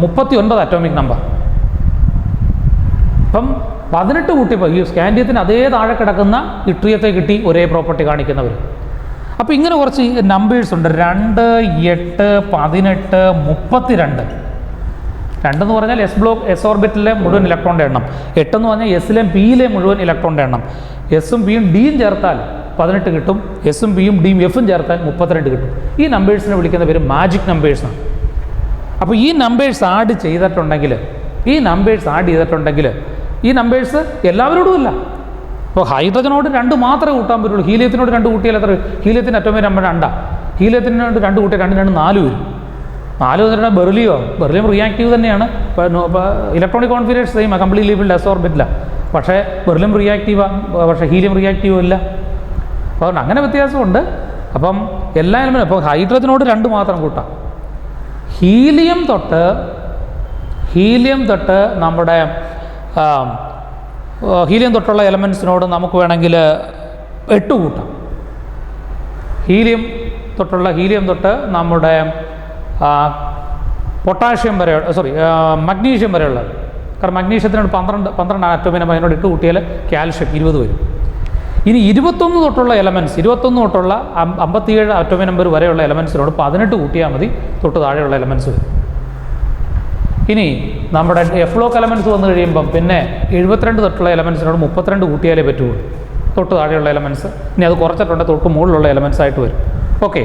39 അറ്റോമിക് നമ്പർ. അപ്പം 18 കൂട്ടിയപ്പോൾ ഈ സ്കാൻഡിയത്തിന് അതേ താഴെ കിടക്കുന്ന ഇട്രിയത്തെ കിട്ടി, ഒരേ പ്രോപ്പർട്ടി കാണിക്കുന്നവർ. അപ്പോൾ ഇങ്ങനെ കുറച്ച് നമ്പേഴ്സ് ഉണ്ട്. 2, 8, 18, 32. 2 എന്ന് പറഞ്ഞാൽ എസ് ഓർബിറ്റിലെ മുഴുവൻ ഇലക്ട്രോണിൻ്റെ എണ്ണം. 8 എന്ന് പറഞ്ഞാൽ എസിലെയും പിയിലെയും മുഴുവൻ ഇലക്ട്രോണിൻ്റെ എണ്ണം. എസും പിയും ഡിയും ചേർത്താൽ 18 കിട്ടും, എസും പിയും ഡിയും എഫും ചേർത്താൽ 32 കിട്ടും. ഈ നമ്പേഴ്സിനെ വിളിക്കുന്ന പേര് മാജിക് നമ്പേഴ്സാണ്. അപ്പോൾ ഈ നമ്പേഴ്സ് ആഡ് ചെയ്തിട്ടുണ്ടെങ്കിൽ ഈ നമ്പേഴ്സ് എല്ലാവരോടും ഇല്ല. ഇപ്പോൾ ഹൈഡ്രജനോട് 2 മാത്രമേ കൂട്ടാൻ പറ്റുള്ളൂ. ഹീലിയത്തിനോട് 2 കൂട്ടിയാൽ എത്ര? ഹീലിയത്തിൻ്റെ അറ്റോമിക് നമ്പർ 2. ഹീലിയത്തിനോട് 2 കൂട്ടിയാൽ 2 2 4 വരും. 4 വന്നിട്ട് ബെറിലിയം റിയാക്റ്റീവ് തന്നെയാണ്. Electronic configuration same, completely filled S ഓർബിറ്റില്ല. പക്ഷേ ബെറിലിയം റിയാക്റ്റീവാണ്, പക്ഷേ ഹീലിയം റിയാക്റ്റീവും ഇല്ല. അപ്പോൾ അങ്ങനെ വ്യത്യാസമുണ്ട്. അപ്പം എല്ലാ എലമെൻറ്റും ഇപ്പോൾ ഹൈഡ്രജനോട് 2 മാത്രം കൂട്ടാം. ഹീലിയം തൊട്ട് നമ്മുടെ ഹീലിയം തൊട്ടുള്ള എലമെൻസിനോട് നമുക്ക് വേണമെങ്കിൽ 8 കൂട്ടാം. ഹീലിയം തൊട്ട് നമ്മുടെ പൊട്ടാഷ്യം വരെ, മഗ്നീഷ്യം വരെയുള്ളത്. കാരണം മഗ്നീഷ്യത്തിനോട് 12 അറ്റോമിക് നമ്പർ, അതിനോട് 8 കൂട്ടിയാൽ കാൽഷ്യം 20 വരും. ഇനി 21 തൊട്ടുള്ള എലമെൻറ്റ്സ്, 21 തൊട്ടുള്ള 57 അറ്റോമിക് നമ്പർ വരെയുള്ള എലമെൻസിനോട് 18 കൂട്ടിയാൽ മതി, തൊട്ട് താഴെയുള്ള എലമെൻറ്റ്സ് വരും. ഇനി നമ്മുടെ എഫ് ബ്ലോക്ക് എലമെൻറ്റ്സ് വന്നു കഴിയുമ്പം പിന്നെ 72 തൊട്ടുള്ള എലമെൻസിനോട് 32 കൂട്ടിയാലേ പറ്റുള്ളൂ, തൊട്ട് താഴെയുള്ള എലമെൻറ്റ്സ്. ഇനി അത് കുറച്ചിട്ടുണ്ട്, തൊട്ട് മുകളിലുള്ള എലമെൻറ്റ്സ് ആയിട്ട് വരും. ഓക്കെ,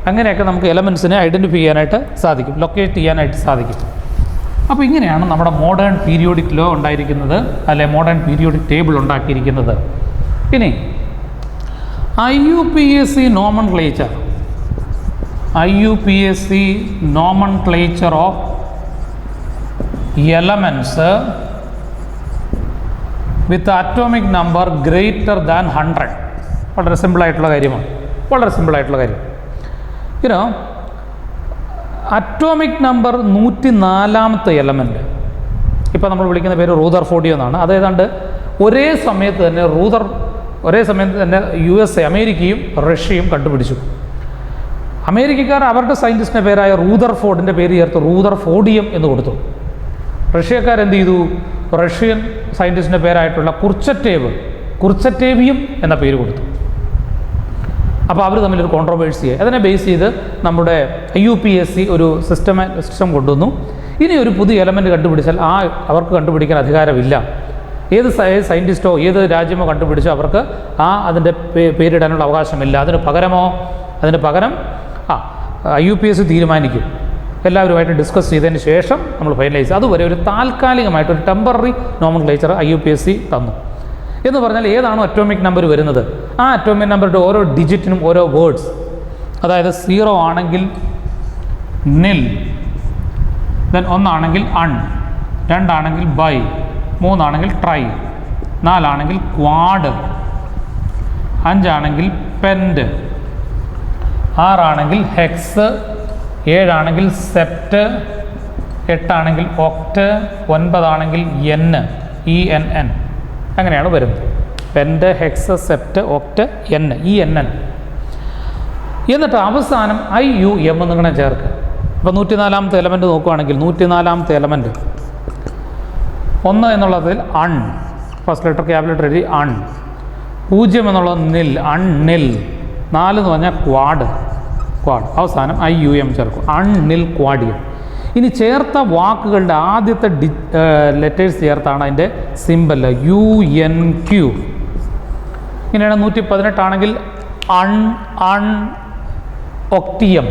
അങ്ങനെയൊക്കെ നമുക്ക് എലമെൻസിനെ ഐഡൻറ്റിഫൈ ചെയ്യാനായിട്ട് സാധിക്കും, ലൊക്കേറ്റ് ചെയ്യാനായിട്ട് സാധിക്കും. അപ്പോൾ ഇങ്ങനെയാണ് നമ്മുടെ മോഡേൺ പീരിയോഡിക് ലോ ഉണ്ടായിരിക്കുന്നത്, അല്ലെ മോഡേൺ പീരിയോഡിക് ടേബിൾ ഉണ്ടാക്കിയിരിക്കുന്നത്. ഇനി IUPAC nomenclature of elements with atomic number greater than 100. വളരെ സിമ്പിളായിട്ടുള്ള കാര്യമാണ്, വളരെ സിമ്പിളായിട്ടുള്ള കാര്യം. ഇനോ അറ്റോമിക് നമ്പർ 104ാമത്തെ എലമെൻറ്റ്, ഇപ്പോൾ നമ്മൾ വിളിക്കുന്ന പേര് റൂദർഫോർഡിയം എന്നാണ്. അത് ഏതാണ്ട് ഒരേ സമയത്ത് തന്നെ USA, അമേരിക്കയും റഷ്യയും കണ്ടുപിടിച്ചു. അമേരിക്കക്കാർ അവരുടെ സയൻറ്റിസ്റ്റിൻ്റെ പേരായ റൂദർഫോർഡിൻ്റെ പേര് ചേർത്ത് റൂദർഫോർഡിയം എന്ന് കൊടുത്തു. റഷ്യക്കാരെന്ത് ചെയ്തു? റഷ്യൻ സയൻറ്റിസ്റ്റിൻ്റെ പേരായിട്ടുള്ള കുർച്ചറ്റേവിയം എന്ന പേര് കൊടുത്തു. അപ്പോൾ അവർ തമ്മിലൊരു കോൺട്രവേഴ്സിയായി. അതിനെ ബേസ് ചെയ്ത് നമ്മുടെ IUPAC ഒരു സിസ്റ്റം കൊണ്ടുവന്നു. ഇനി ഒരു പുതിയ എലമെൻറ്റ് കണ്ടുപിടിച്ചാൽ അവർക്ക് കണ്ടുപിടിക്കാൻ അധികാരമില്ല. ഏത് സയൻറ്റിസ്റ്റോ ഏത് രാജ്യമോ കണ്ടുപിടിച്ചോ അവർക്ക് അതിൻ്റെ പേരിടാനുള്ള അവകാശമില്ല. അതിന് പകരം IUPAC തീരുമാനിക്കും. എല്ലാവരുമായിട്ട് ഡിസ്കസ് ചെയ്തതിന് ശേഷം നമ്മൾ ഫൈനലൈസ്. അതുവരെ ഒരു താൽക്കാലികമായിട്ട് ഒരു ടെമ്പററി നോമൻക്ലേച്ചർ IUPAC തന്നു. എന്ന് പറഞ്ഞാൽ ഏതാണോ അറ്റോമിക് നമ്പർ വരുന്നത് ആ അറ്റോമിക് നമ്പറുടെ ഓരോ ഡിജിറ്റിനും ഓരോ വേർഡ്സ്, അതായത് 0 ആണെങ്കിൽ നിൽ, ദെൻ 1 ആണെങ്കിൽ അൺ, 2 ആണെങ്കിൽ ബൈ, 3 ആണെങ്കിൽ ട്രൈ, 4 ആണെങ്കിൽ ക്വാഡ്, 5 ആണെങ്കിൽ പെൻഡ്, 6 ആണെങ്കിൽ ഹെക്സ്, 7 ആണെങ്കിൽ സെപ്റ്റ്, 8 ആണെങ്കിൽ ഒക്ട്, 9 ആണെങ്കിൽ ENN. അങ്ങനെയാണ് വരുന്നത്. പെൻഡ്, ഹെക്സ്, സെപ്റ്റ്, ഒക്ട്, ENN. എന്നിട്ട് അവസാനം IUM എന്നിങ്ങനെ ചേർക്കുക. ഇപ്പോൾ 104ാമത്തെ എലമെൻറ്റ് നോക്കുകയാണെങ്കിൽ 104ാമത്തെ എലമെൻറ്റ് 1 എന്നുള്ളതിൽ അൺ, ഫസ്റ്റ് ലെറ്റർ ക്യാപിറ്റൽ എഴുതി അൺ. 0 എന്നുള്ളത് നിൽ, അൺനിൽ. 4 എന്ന് പറഞ്ഞാൽ ക്വാഡ്. അവസാനം IUM ചേർക്കും, അൺനിൽ ക്വാഡിയം. ഇനി ചേർത്ത വാക്കുകളുടെ ആദ്യത്തെ ലെറ്റേഴ്സ് ചേർത്താണ് അതിൻ്റെ സിമ്പൽ UNQ. ഇങ്ങനെയാണ് 118 ആണെങ്കിൽ അൺ ഒക്ടിയം,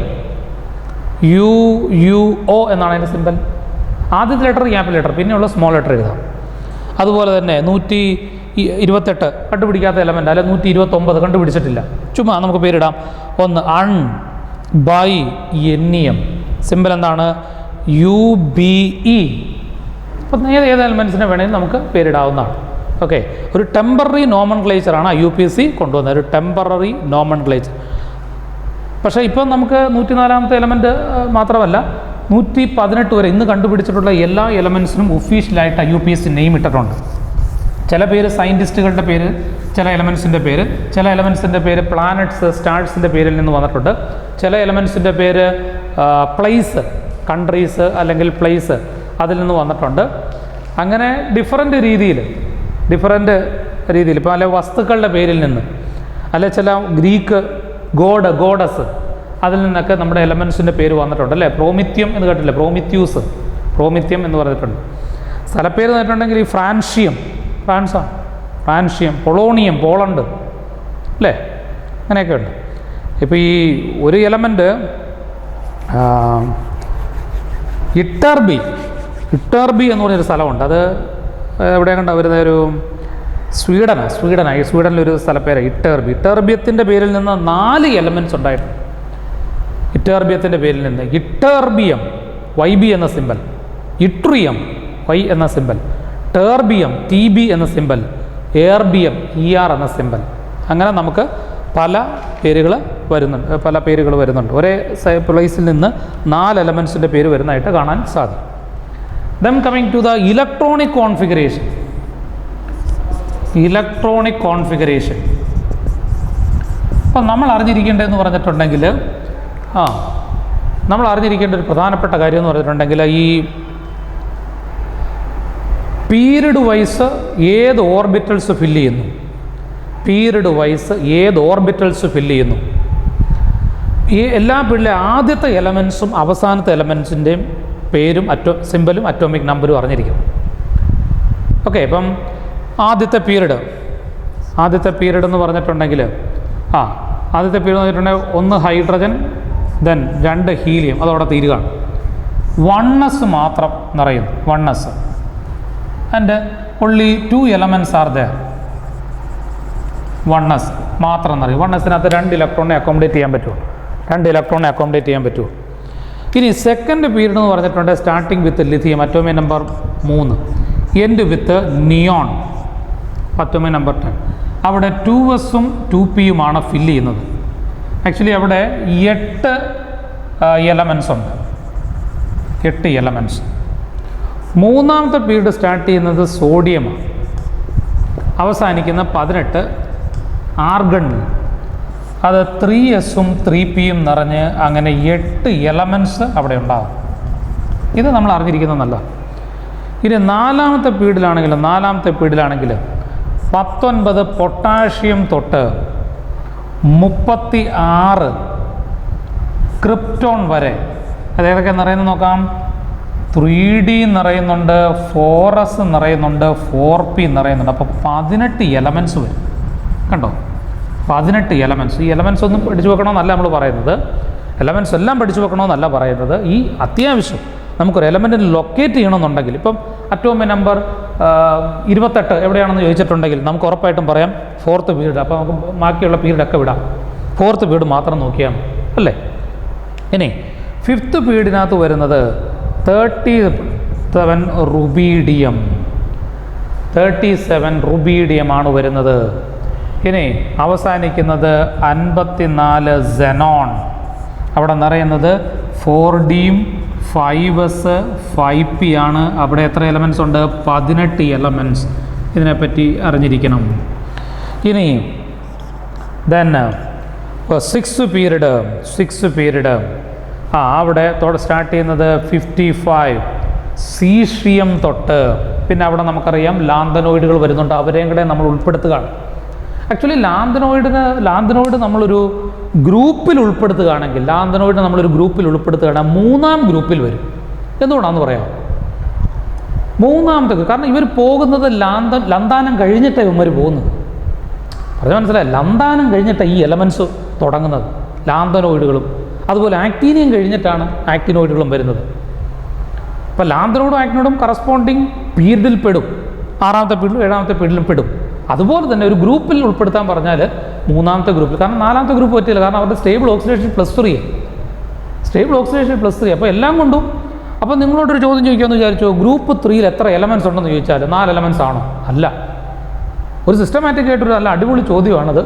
UO എന്നാണ് അതിൻ്റെ സിമ്പൽ. ആദ്യത്തെ ലെറ്റർ ക്യാപിറ്റൽ ലെറ്റർ, പിന്നെയുള്ള സ്മോൾ ലെറ്റർ എഴുതാം. അതുപോലെ തന്നെ 128 കണ്ടുപിടിക്കാത്ത എലമെൻ്റ്, അല്ലെ 129 കണ്ടുപിടിച്ചിട്ടില്ല, ചുമ്മാ നമുക്ക് പേരിടാം. 1 അൺ ബൈ എന്നിയം, സിമ്പൽ എന്താണ്? UBE. അപ്പം ഏത് എലമെൻറ്റ്സിനെ വേണമെങ്കിൽ നമുക്ക് പേരിടാവുന്നതാണ്. ഓക്കെ, ഒരു ടെമ്പററി നോമൻക്ലേച്ചറാണ് IUPAC കൊണ്ടുവന്നത്, ഒരു ടെമ്പററി നോമൻക്ലേച്ചർ. പക്ഷേ ഇപ്പം നമുക്ക് 104ാമത്തെ എലമെൻറ്റ് മാത്രമല്ല 118 വരെ ഇന്ന് കണ്ടുപിടിച്ചിട്ടുള്ള എല്ലാ എലമെൻറ്റ്സിനും ഒഫീഷ്യലായിട്ട് IUPAC നെയിം ഇട്ടിട്ടുണ്ട്. ചില പേര് സയൻറ്റിസ്റ്റുകളുടെ പേര്, ചില എലമെൻറ്റ്സിൻ്റെ പേര്, ചില എലമെൻറ്റ്സിൻ്റെ പേര് പ്ലാനറ്റ്സ്, സ്റ്റാർസിൻ്റെ പേരിൽ നിന്ന് വന്നിട്ടുണ്ട്. ചില എലമെൻറ്റ്സിൻ്റെ പേര് പ്ലേസ്, കൺട്രീസ് അല്ലെങ്കിൽ പ്ലേസ്, അതിൽ നിന്ന് വന്നിട്ടുണ്ട്. അങ്ങനെ ഡിഫറൻറ്റ് രീതിയിൽ ഇപ്പോൾ അല്ലെ വസ്തുക്കളുടെ പേരിൽ നിന്ന്, അല്ലെ ചില ഗ്രീക്ക് ഗോഡസ്, അതിൽ നിന്നൊക്കെ നമ്മുടെ എലമെൻറ്റ്സിൻ്റെ പേര് വന്നിട്ടുണ്ട്. അല്ലേ, പ്രോമിത്യം എന്ന് കേട്ടില്ലേ? പ്രോമിത്യം എന്ന് പറഞ്ഞിട്ടുണ്ട്. സ്ഥലപ്പേര് പറഞ്ഞിട്ടുണ്ടെങ്കിൽ ഈ ഫ്രാൻഷ്യം, പൊളോണിയം, പോളണ്ട്, അല്ലേ, അങ്ങനെയൊക്കെ ഉണ്ട്. ഇപ്പോൾ ഈ ഒരു എലമെൻറ്റ് ഇട്ടർബി എന്ന് പറഞ്ഞൊരു സ്ഥലമുണ്ട്. അത് എവിടെ കണ്ട വരുന്ന ഒരു സ്വീഡനിലൊരു സ്ഥലപ്പേര് ഇട്ടർബിയത്തിൻ്റെ പേരിൽ നിന്ന് 4 എലമെൻറ്റ്സ് ഉണ്ടായിട്ടുണ്ട്. ഇട്ടർബിയത്തിൻ്റെ പേരിൽ നിന്ന് ഇട്ടർബിയം YB എന്ന സിമ്പൽ, ഇട്രിയം Y എന്ന സിമ്പൽ, ടേർബിയം TB എന്ന സിമ്പൽ, എയർബിയം ER എന്ന സിമ്പൽ. അങ്ങനെ നമുക്ക് പല പേരുകൾ വരുന്നുണ്ട്. ഒരേ പ്ലേസിൽ നിന്ന് 4 എലമെൻറ്റ്സിൻ്റെ പേര് വരുന്നതായിട്ട് കാണാൻ സാധിക്കും. Then coming to the electronic configuration. അപ്പം നമ്മൾ അറിഞ്ഞിരിക്കേണ്ടതെന്ന് പറഞ്ഞിട്ടുണ്ടെങ്കിൽ നമ്മൾ അറിഞ്ഞിരിക്കേണ്ട ഒരു പ്രധാനപ്പെട്ട കാര്യം എന്ന് പറഞ്ഞിട്ടുണ്ടെങ്കിൽ ഈ പീരീഡ് വൈസ് ഏത് ഓർബിറ്റൽസ് ഫില്ല് ചെയ്യുന്നു, ഈ എല്ലാ ആദ്യത്തെ എലമെൻറ്റ്സും അവസാനത്തെ എലമെൻറ്റ്സിൻ്റെയും പേരും സിമ്പലും അറ്റോമിക് നമ്പരും അറിഞ്ഞിരിക്കും. ഓക്കെ, ഇപ്പം ആദ്യത്തെ പീരീഡ് എന്ന് പറഞ്ഞിട്ടുണ്ടെങ്കിൽ ആദ്യത്തെ പീരീഡ് എന്ന് പറഞ്ഞിട്ടുണ്ടെങ്കിൽ 1 ഹൈഡ്രജൻ, ദെൻ 2 ഹീലിയം, അതവിടെ തീരുകയാണ്. 1s മാത്രം നിറയുന്നു, 1s and only 2 elements are there. 1s മാത്രം നിറയും. 1sനകത്ത് 2 ഇലക്ട്രോണിനെ അക്കോമഡേറ്റ് ചെയ്യാൻ പറ്റുമോ? ഇനി സെക്കൻഡ് പീരീഡ് എന്ന് പറഞ്ഞിട്ടുണ്ട് starting with lithium, atomic number 3, end with neon, atomic number 10. അവിടെ 2s-ഉം 2p-യുമാണ് ഫില്ല് ചെയ്യുന്നത്. ആക്ച്വലി അവിടെ 8 എലമെൻസ് ഉണ്ട്, 8 എലമെൻസ്. മൂന്നാമത്തെ പീരീഡ് സ്റ്റാർട്ട് ചെയ്യുന്നത് സോഡിയമാണ്, അവസാനിക്കുന്ന 18 ആർഗണിൽ. അത് 3s-ഉം 3p-യും നിറഞ്ഞ് അങ്ങനെ 8 എലമെൻസ് അവിടെ ഉണ്ടാകും. ഇത് നമ്മൾ അറിഞ്ഞിരിക്കുന്നത് നല്ല. ഇനി നാലാമത്തെ പീരീഡിലാണെങ്കിൽ 19 പൊട്ടാഷ്യം തൊട്ട് 36 ക്രിപ്റ്റോൺ വരെ. അതേതൊക്കെ നിറയുന്നത് നോക്കാം. 3D നിറയുന്നുണ്ട്, 4s നിറയുന്നുണ്ട്, 4p നിറയുന്നുണ്ട്. അപ്പോൾ 18 എലമെൻസ് വരും. കണ്ടോ, 18 എലമെൻസ്. ഈ എലമെൻസ് ഒന്നും പഠിച്ചു വെക്കണമെന്നല്ല നമ്മൾ പറയുന്നത്, എലമെൻസ് എല്ലാം പഠിച്ചു വെക്കണമെന്നല്ല പറയുന്നത്. ഈ അത്യാവശ്യം നമുക്കൊരു എലമെൻറ്റിന് ലൊക്കേറ്റ് ചെയ്യണമെന്നുണ്ടെങ്കിൽ, ഇപ്പം അറ്റോമിക് നമ്പർ 28 എവിടെയാണെന്ന് ചോദിച്ചിട്ടുണ്ടെങ്കിൽ നമുക്ക് ഉറപ്പായിട്ടും പറയാം 4th പീരീഡ്. അപ്പോൾ നമുക്ക് ബാക്കിയുള്ള പീരീഡൊക്കെ വിടാം, 4th പീരീഡ് മാത്രം നോക്കിയാൽ അല്ലേ. ഇനി 5th പീരീഡിനകത്ത് വരുന്നത് 37 റുബീഡിയം, 37 റുബീഡിയമാണ് വരുന്നത്. ഇനി അവസാനിക്കുന്നത് 54 സെനോൺ. അവിടെ നിറയുന്നത് 4D-യും 5s 5p ആണ്. അവിടെ എത്ര എലമെൻസ് ഉണ്ട്? 18 എലമെൻസ്. ഇതിനെപ്പറ്റി അറിഞ്ഞിരിക്കണം. ഇനി ദെൻ 6th പീരീഡ് അവിടെ സ്റ്റാർട്ട് ചെയ്യുന്നത് 55 സീഷ്യം തൊട്ട്. പിന്നെ അവിടെ നമുക്കറിയാം ലാന്തനോയിഡുകൾ വരുന്നുണ്ട്, അവരെയും കൂടെ നമ്മൾ ഉൾപ്പെടുത്തുകയാണ്. ആക്ച്വലി ലാന്തനോയിഡ് നമ്മളൊരു ഗ്രൂപ്പിൽ ഉൾപ്പെടുത്തുകയാണെങ്കിൽ, മൂന്നാം ഗ്രൂപ്പിൽ വരും. എന്തുകൊണ്ടാണെന്ന് പറയാം. മൂന്നാമത്തെ, കാരണം ഇവർ പോകുന്നത് ലന്താനം കഴിഞ്ഞിട്ടാണ് ഇവന്മാർ പോകുന്നത്. പറഞ്ഞാൽ മനസ്സിലായി, ലന്താനം കഴിഞ്ഞിട്ടാണ് ഈ എലമെൻസ് തുടങ്ങുന്നത്, ലാന്തനോയിഡുകളും. അതുപോലെ ആക്ടീനിയം കഴിഞ്ഞിട്ടാണ് ആക്ടിനോയിഡുകളും വരുന്നത്. അപ്പോൾ ലാന്തനോയിഡും ആക്ടിനോയിഡും കറസ്പോണ്ടിങ് പീരീഡിൽ പെടും, 6ാമത്തെ പീരീഡിലും 7ാമത്തെ പീരീഡിലും പെടും. അതുപോലെ തന്നെ ഒരു ഗ്രൂപ്പിൽ ഉൾപ്പെടുത്താൻ പറഞ്ഞാൽ 3ാമത്തെ ഗ്രൂപ്പിൽ, കാരണം 4ാമത്തെ ഗ്രൂപ്പ് പറ്റില്ല, കാരണം അവരുടെ സ്റ്റേബിൾ ഓക്സിഡേഷൻ +3. അപ്പോൾ എല്ലാം കൊണ്ടും. അപ്പോൾ നിങ്ങളോടൊരു ചോദ്യം ചോദിക്കാമെന്ന് വിചാരിച്ചോ, ഗ്രൂപ്പ് 3-ൽ എത്ര എലമെൻസ് ഉണ്ടെന്ന് ചോദിച്ചാൽ 4 എലമെൻസ് ആണോ? അല്ല. ഒരു സിസ്റ്റമാറ്റിക് ആയിട്ടൊരു നല്ല അടിപൊളി ചോദ്യമാണത്.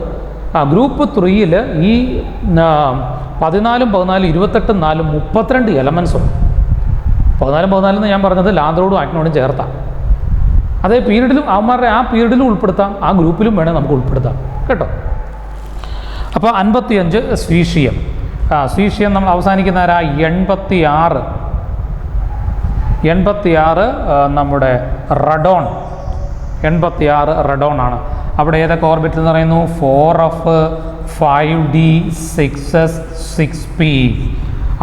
ഗ്രൂപ്പ് 3-ൽ ഈ 14, 14, 28, 4, 32 എലമെൻസ് ഉണ്ട്. 14 എന്ന് ഞാൻ പറഞ്ഞത് ലാന്തനോയിഡും ആക്ടിനോയിഡും ചേർത്താം. അതേ പീരീഡിലും അവന്മാരുടെ ആ പീരീഡിലും ഉൾപ്പെടുത്താം, ആ ഗ്രൂപ്പിലും വേണേൽ നമുക്ക് ഉൾപ്പെടുത്താം കേട്ടോ. അപ്പോൾ 55 സ്വീഷ്യം. നമ്മൾ അവസാനിക്കുന്ന 86 നമ്മുടെ റഡോൺ. 86 റഡോൺ ആണ്. അവിടെ ഏതൊക്കെ ഓർബിറ്റിൽ എന്ന് പറയുന്നു? 4f 5d 6s 6p.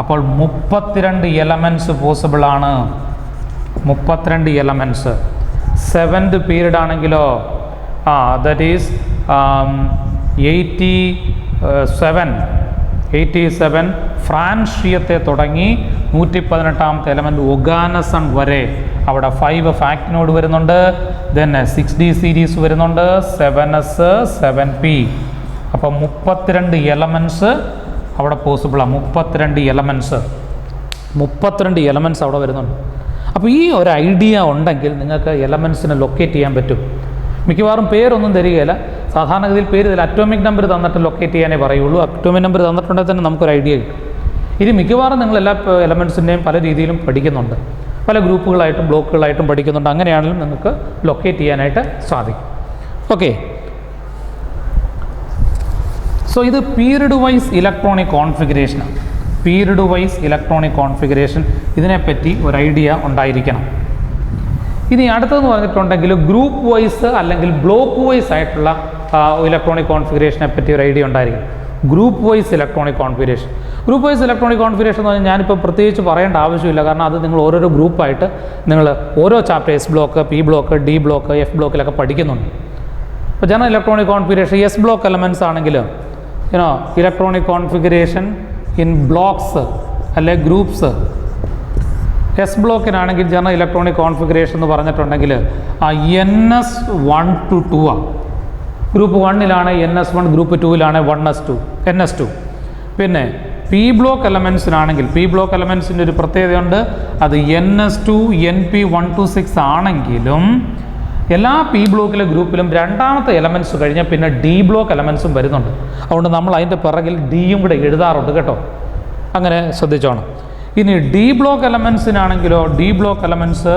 അപ്പോൾ 32 എലമെൻസ് പോസിബിൾ ആണ്, 32 എലമെൻസ്. 7th പീരീഡ് ആണെങ്കിലോ ദാറ്റ് ഈസ് 87 ഫ്രാൻഷ്യത്തെ തുടങ്ങി 118ാമത്തെ എലമെൻറ്റ് ഒഗാനസൺ വരെ. അവിടെ 5 ആക്ടിനോയിഡ് വരുന്നുണ്ട്, ദെൻ 6d സീരീസ് വരുന്നുണ്ട്, 7s 7p. അപ്പോൾ 32 എലമെൻസ് അവിടെ പോസിബിളാണ്. 32 എലമെൻസ് അവിടെ വരുന്നുണ്ട്. അപ്പോൾ ഈ ഒരു ഐഡിയ ഉണ്ടെങ്കിൽ നിങ്ങൾക്ക് എലമെൻസിനെ ലൊക്കേറ്റ് ചെയ്യാൻ പറ്റും. മിക്കവാറും പേരൊന്നും തരികയില്ല, സാധാരണഗതിയിൽ പേര് ഇതിൽ അറ്റോമിക് നമ്പർ തന്നിട്ട് ലൊക്കേറ്റ് ചെയ്യാനേ പറയുള്ളൂ. അറ്റോമിക് നമ്പർ തന്നിട്ടുണ്ടെങ്കിൽ തന്നെ നമുക്കൊരു ഐഡിയ കിട്ടും. ഇനി മിക്കവാറും നിങ്ങൾ എല്ലാ എലമെൻസിൻ്റെയും പല രീതിയിലും പഠിക്കുന്നുണ്ട്, പല ഗ്രൂപ്പുകളായിട്ടും ബ്ലോക്കുകളായിട്ടും പഠിക്കുന്നുണ്ട്. അങ്ങനെയാണെങ്കിലും നിങ്ങൾക്ക് ലൊക്കേറ്റ് ചെയ്യാനായിട്ട് സാധിക്കും. ഓക്കെ, സോ ഇത് പീരീഡ് വൈസ് ഇലക്ട്രോണിക് കോൺഫിഗറേഷനാണ്. ഇതിനെപ്പറ്റി ഒരു ഐഡിയ ഉണ്ടായിരിക്കണം. ഇനി അടുത്തതെന്ന് പറഞ്ഞിട്ടുണ്ടെങ്കിൽ ഗ്രൂപ്പ് വൈസ് അല്ലെങ്കിൽ ബ്ലോക്ക് വൈസ് ആയിട്ടുള്ള ഇലക്ട്രോണിക് കോൺഫിഗറേഷനെ പറ്റി ഒരു ഐഡിയ ഉണ്ടായിരിക്കും. ഗ്രൂപ്പ് വൈസ് ഇലക്ട്രോണിക് കോൺഫിഗറേഷൻ എന്ന് പറഞ്ഞാൽ ഞാനിപ്പോൾ പ്രത്യേകിച്ച് പറയേണ്ട ആവശ്യമില്ല, കാരണം അത് നിങ്ങൾ ഓരോരോ ഗ്രൂപ്പായിട്ട് നിങ്ങൾ ഓരോ chapter S block, P block, D block, F ബ്ലോക്കിലൊക്കെ പഠിക്കുന്നുണ്ട്. ഇപ്പോൾ general electronic configuration S block elements ആണെങ്കിൽ ഇലക്ട്രോണിക് കോൺഫിഗറേഷൻ ഇൻ ബ്ലോക്സ് അല്ലെ ഗ്രൂപ്പ്സ്. S ബ്ലോക്കിനാണെങ്കിൽ ജനറൽ ഇലക്ട്രോണിക് കോൺഫിഗറേഷൻ എന്ന് പറഞ്ഞിട്ടുണ്ടെങ്കിൽ NS1 to 2 ആണ്. ഗ്രൂപ്പ് 1-ലാണ് NS1, ഗ്രൂപ്പ് 2-ലാണ് NS2. പിന്നെ P ബ്ലോക്ക് എലമെൻസിനാണെങ്കിൽ P ബ്ലോക്ക് എലമെൻസിൻ്റെ ഒരു പ്രത്യേകതയുണ്ട്, അത് NS2 NP1 to 6 ആണെങ്കിലും എല്ലാ പി ബ്ലോക്കിലെ ഗ്രൂപ്പിലും രണ്ടാമത്തെ എലമെൻറ്റ്സ് കഴിഞ്ഞാൽ പിന്നെ ഡി ബ്ലോക്ക് എലമെൻറ്റ്സും വരുന്നുണ്ട്. അതുകൊണ്ട് നമ്മൾ അതിൻ്റെ പിറകിൽ ഡിയും കൂടെ എഴുതാറുണ്ട് കേട്ടോ, അങ്ങനെ ശ്രദ്ധിച്ചോണം. ഇനി ഡി ബ്ലോക്ക് എലമെൻറ്റ്സിനാണെങ്കിലോ D block elements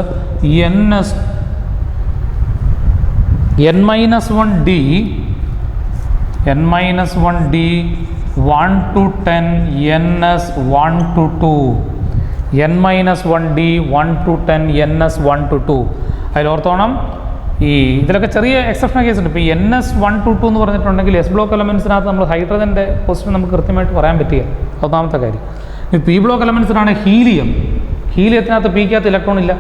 n-1d 1 to 10 ns1 to 2 n-1d 1 to 10 ns1 to 2. അതിൽ ഓർത്തോണം, ഈ ഇതിലൊക്കെ ചെറിയ എക്സെപ്ഷണൽ കേസ് ഉണ്ട്. ഇപ്പോൾ ഈ ns1 to 2 എന്ന് പറഞ്ഞിട്ടുണ്ടെങ്കിൽ എസ് ബ്ലോക്ക് എലമെൻറ്റ്സിനകത്ത് നമ്മൾ ഹൈഡ്രജൻ്റെ പൊസിഷൻ നമുക്ക് കൃത്യമായിട്ട് പറയാൻ പറ്റില്ല, ഒന്നാമത്തെ കാര്യം. ഈ പി ബ്ലോക്ക് എലമെൻറ്റ്സിനാണ് ഹീലിയത്തിനകത്ത് പിക്കകത്ത് ഇലക്ട്രോൺ ഇല്ല.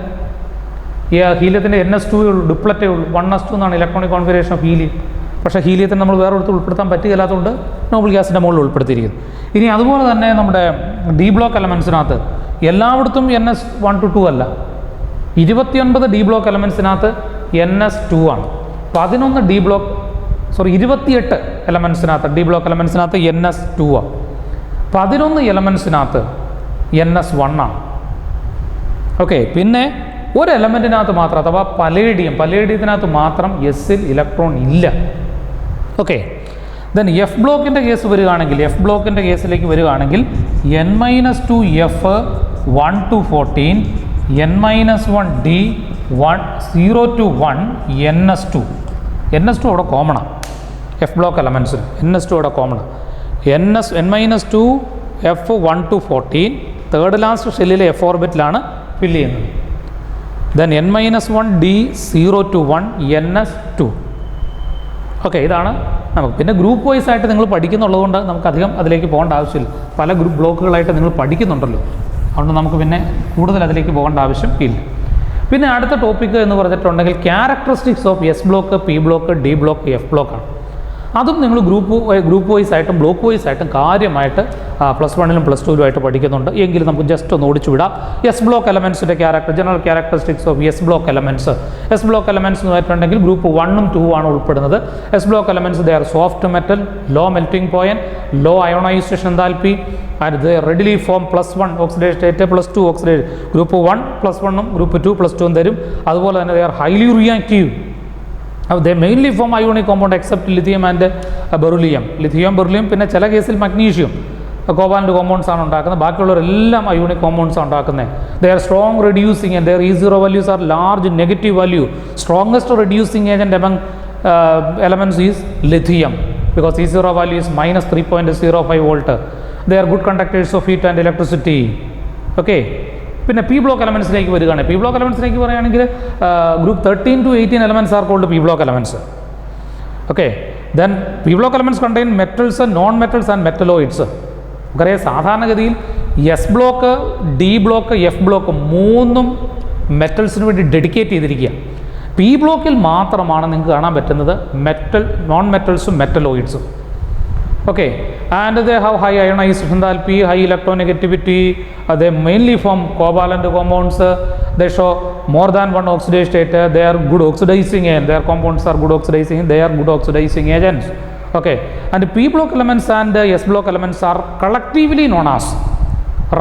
ഈ ഹീലിയത്തിൻ്റെ ns2 ഡുപ്ലറ്റേ ഉള്ളൂ, 1s2 എന്നാണ് ഇലക്ട്രോണിക് കോൺഫിഗറേഷൻ ഓഫ് ഹീലിയം. പക്ഷേ ഹീലിയത്തിന് നമ്മൾ വേറെ എടുത്ത് ഉൾപ്പെടുത്താൻ പറ്റുകയില്ലാത്തതുകൊണ്ട് നോബിൾ ഗ്യാസിൻ്റെ മുകളിൽ ഉൾപ്പെടുത്തിയിരിക്കുന്നു. ഇനി അതുപോലെ തന്നെ നമ്മുടെ ഡി ബ്ലോക്ക് എലമെൻറ്റ്സിനകത്ത് എല്ലായിടത്തും ns1 to 2 അല്ല, 29 ഡി ബ്ലോക്ക് എലമെൻറ്റ്സിനകത്ത് ns2 ആണ്. 28 എലമെൻറ്റ്സിനകത്ത് ഡി ബ്ലോക്ക് എലമെൻറ്റ്സിനകത്ത് ns2 ആണ്. 11 എലമെൻറ്റ്സിനകത്ത് ns1 ആണ്. ഓക്കെ, പിന്നെ ഒരു എലമെൻറ്റിനകത്ത് മാത്രം, അഥവാ പലേഡിയത്തിനകത്ത് മാത്രം എസ്സിൽ ഇലക്ട്രോൺ ഇല്ല. ഓക്കെ, ദെൻ എഫ് ബ്ലോക്കിൻ്റെ കേസ് വരികയാണെങ്കിൽ, എഫ് ബ്ലോക്കിൻ്റെ കേസിലേക്ക് വരികയാണെങ്കിൽ n-2 F 1 to 14 n-1d 0 to 1 ns2 അവിടെ കോമണാണ്. എഫ് ബ്ലോക്ക് എലമെൻറ്റ്സിൽ ns2 അവിടെ കോമണാണ്. n-2 F 1 to 14 third last ഷെല്ലിലെ എഫ് ഓർബിറ്റിലാണ് ഫില്ല് ചെയ്യുന്നത്. Then n-1d 0 to 1 ns2. Okay, ഇതാണ് നമുക്ക്. പിന്നെ ഗ്രൂപ്പ് വൈസ് ആയിട്ട് നിങ്ങൾ പഠിക്കുന്നുള്ളതുകൊണ്ട് നമുക്ക് അധികം അതിലേക്ക് പോകേണ്ട ആവശ്യമില്ല. പല ഗ്രൂപ്പ് ബ്ലോക്കുകളായിട്ട് നിങ്ങൾ പഠിക്കുന്നുണ്ടല്ലോ, അതുകൊണ്ട് നമുക്ക് പിന്നെ കൂടുതൽ അതിലേക്ക് പോകേണ്ട ആവശ്യം ഇല്ല. പിന്നെ അടുത്ത ടോപ്പിക്ക് എന്ന് പറഞ്ഞിട്ടുണ്ടെങ്കിൽ characteristics of S block, P block, D block, F ബ്ലോക്കാണ്. അതും നിങ്ങൾ ഗ്രൂപ്പ് വൈസ് ആയിട്ടും ബ്ലോക്ക് വൈസ് ആയിട്ടും കാര്യമായിട്ട് +1 +2 പഠിക്കുന്നുണ്ട്. എങ്കിലും നമുക്ക് ജസ്റ്റ് ഒന്ന് ഓടിച്ചു വിടാം. എസ് ബ്ലോക്ക് എലമെൻറ്റ്സിൻ്റെ general characteristics of S block elements. S block elements എന്ന് പറഞ്ഞിട്ടുണ്ടെങ്കിൽ ഗ്രൂപ്പ് 1 2 ആണ് ഉൾപ്പെടുന്നത്. S block elements they are soft metal, low melting point, low ionisation enthalpy, and they readily form +1 oxidation state, +2 oxidation. Group 1 +1 group 2 +2 തരും. അതുപോലെ തന്നെ they are highly reactive. they mainly form ionic compound except lithium and beryllium. lithium, beryllium, പിന്നെ ചില കേസിൽ magnesium, covalent compounds ആണ് ഉണ്ടാക്കുന്നത്. ബാക്കിയുള്ളവരെല്ലാം ionic compounds ആണ് ഉണ്ടാക്കുന്നത്. They are strong reducing and their E0 values are large negative value. Strongest reducing agent among elements is lithium because E0 value is -3.05 volt. They are good conductors of heat and electricity. Okay. പിന്നെ P block എലമെൻറ്റ്സിലേക്ക് വരികയാണ്. P block എലമെൻറ്റ്സിലേക്ക് പറയുകയാണെങ്കിൽ group 13 to 18 elements are called P block elements. Okay, then P block elements contain metals, non metals and metalloids. നമുക്കറിയാം സാധാരണഗതിയിൽ S block, D block, F block മൂന്നും മെറ്റൽസിന് വേണ്ടി ഡെഡിക്കേറ്റ് ചെയ്തിരിക്കുക. പി ബ്ലോക്കിൽ മാത്രമാണ് നിങ്ങൾക്ക് കാണാൻ പറ്റുന്നത് non മെറ്റൽസും മെറ്റലോയിഡ്സും. Okay, and they have high ionization enthalpy, high electronegativity. They mainly form covalent compounds. They show more than one oxidation state. They are good oxidizing agents. Their compounds are good oxidizing. They are good oxidizing agents. Okay, and P block elements and S block elements are collectively known as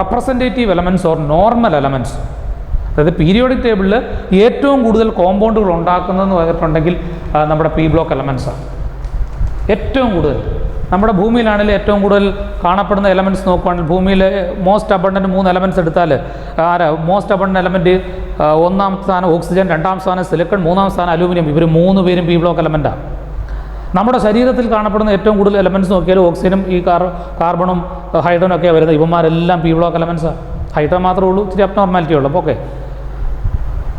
representative elements or normal elements. അതായത് periodic ടേബിളിൽ ഏറ്റവും കൂടുതൽ കോമ്പൗണ്ടുകൾ ഉണ്ടാക്കുന്നതെന്ന് പറഞ്ഞിട്ടുണ്ടെങ്കിൽ നമ്മുടെ P block എലമെൻറ്റ്സാണ് ഏറ്റവും കൂടുതൽ. നമ്മുടെ ഭൂമിയിലാണെങ്കിൽ ഏറ്റവും കൂടുതൽ കാണപ്പെടുന്ന എലമെൻറ്റ്സ് നോക്കുകയാണെങ്കിൽ ഭൂമിയിൽ മോസ്റ്റ് അബണ്ടൻറ്റ് 3 എലമെൻറ്റ്സ് എടുത്താൽ മോസ്റ്റ് അബണ്ടൻറ്റ് എലമെൻറ്റ് ഒന്നാമത്തെ സ്ഥാനം ഓക്സിജൻ, രണ്ടാം സ്ഥാനം സിലിക്കൺ, മൂന്നാം സ്ഥാനം അലൂമിനിയം. ഇവർ 3 പേരും പി ബ്ലോക്ക് എലമെൻറ്റാണ്. നമ്മുടെ ശരീരത്തിൽ കാണപ്പെടുന്ന ഏറ്റവും കൂടുതൽ എലമെൻറ്റ്സ് നോക്കിയാൽ ഓക്സിജനും ഈ കാർബണും ഹൈഡ്രജനും ഒക്കെ വരുന്നത് ഇവന്മാരെല്ലാം പി ബ്ലോക്ക് എലമെൻറ്റ്സാണ്. ഹൈഡ്രജൻ മാത്രമേ ഉള്ളൂ ഇച്ചിരി അബ്നോർമാലിറ്റി ഉള്ളൂ. അപ്പോൾ ഓക്കെ,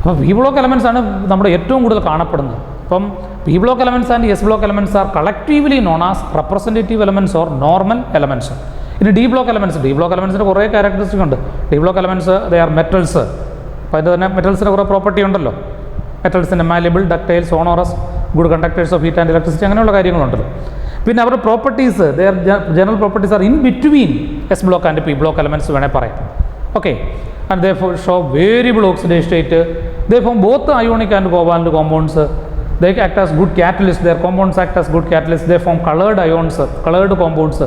അപ്പോൾ പി ബ്ലോക്ക് എലമെൻറ്റ്സ് ആണ് നമ്മുടെ ഏറ്റവും കൂടുതൽ കാണപ്പെടുന്നത്. അപ്പം P block elements and S block elements are collectively known as representative elements or normal elements. ഇനി ഡി ബ്ലോക്ക് എലമെൻറ്റ്സിന് കുറേ ക്യാരക്ടറിസ്റ്റിക് ഉണ്ട്. D block elements they are metals. അപ്പോൾ അതിൻ്റെ തന്നെ മെറ്റൽസിന് കുറേ പ്രോപ്പർട്ടി ഉണ്ടല്ലോ. മെറ്റൽസിൻ്റെ malleable, ductile, sonorous, good conductors of heat and electricity, അങ്ങനെയുള്ള കാര്യങ്ങളുണ്ടല്ലോ. പിന്നെ അവരുടെ properties, they are general properties are in between S block and P block elements വേണേൽ പറയാം. Okay, and they show variable oxidation state. They form both ionic and covalent compounds. They act as good catalysts. Their compounds act as good catalysts. They form colored ions, colored compounds,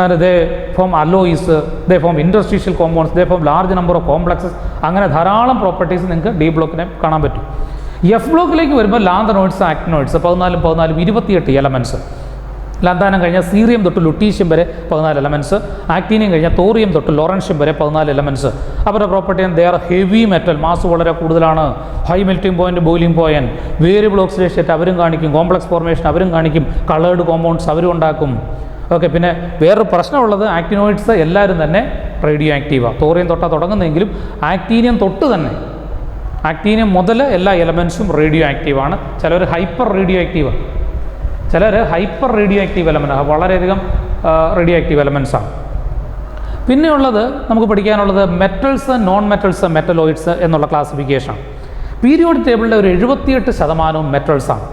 and they form alloys. They form interstitial compounds. They form large number of complexes. അങ്ങനെ ധാരാളം properties നിങ്ങൾക്ക് D ബ്ലോക്കിനെ കാണാൻ പറ്റും. F ബ്ലോക്കിലേക്ക് വരുമ്പോൾ lanthanoids, actinoids 14 28 elements. ലാന്താനം കഴിഞ്ഞാൽ cerium തൊട്ട് lutetium വരെ 14 elements, actinium കഴിഞ്ഞാൽ തോറിയം തൊട്ട് ലോറൻഷ്യം വരെ 14 എലമെൻറ്റ്സ്. അവരുടെ property they are heavy metal, mass വളരെ കൂടുതലാണ്, high melting point, boiling point, variable oxidation state അവരും കാണിക്കും, കോംപ്ലക്സ് ഫോർമേഷൻ അവരും കാണിക്കും, കളേർഡ് കോമ്പൗണ്ട്സ് അവരും ഉണ്ടാക്കും. ഓക്കെ, പിന്നെ വേറൊരു പ്രശ്നമുള്ളത് ആക്ടിനോയിഡ്സ് എല്ലാവരും തന്നെ റേഡിയോ ആക്റ്റീവാണ്. തോറിയം തൊട്ടാൽ തുടങ്ങുന്നെങ്കിലും ആക്ടീനിയം തൊട്ട് തന്നെ, ആക്ടീനിയം മുതൽ എല്ലാ എലമെൻറ്റ്സും റേഡിയോ ആക്റ്റീവാണ്. ചിലർ ഹൈപ്പർ റേഡിയോ ആക്റ്റീവാണ്, ചിലർ ഹൈപ്പർ റേഡിയോ ആക്റ്റീവ് എലമെൻറ്റാണ്, വളരെയധികം റേഡിയോ ആക്റ്റീവ് എലമെൻറ്റ്സാണ്. പിന്നെയുള്ളത് നമുക്ക് പഠിക്കാനുള്ളത് മെറ്റൽസ്, നോൺ മെറ്റൽസ്, മെറ്റലോയിഡ്സ് എന്നുള്ള ക്ലാസിഫിക്കേഷനാണ്. പീരിയോഡിക് ടേബിളിലെ ഒരു 78% മെറ്റൽസാണ്.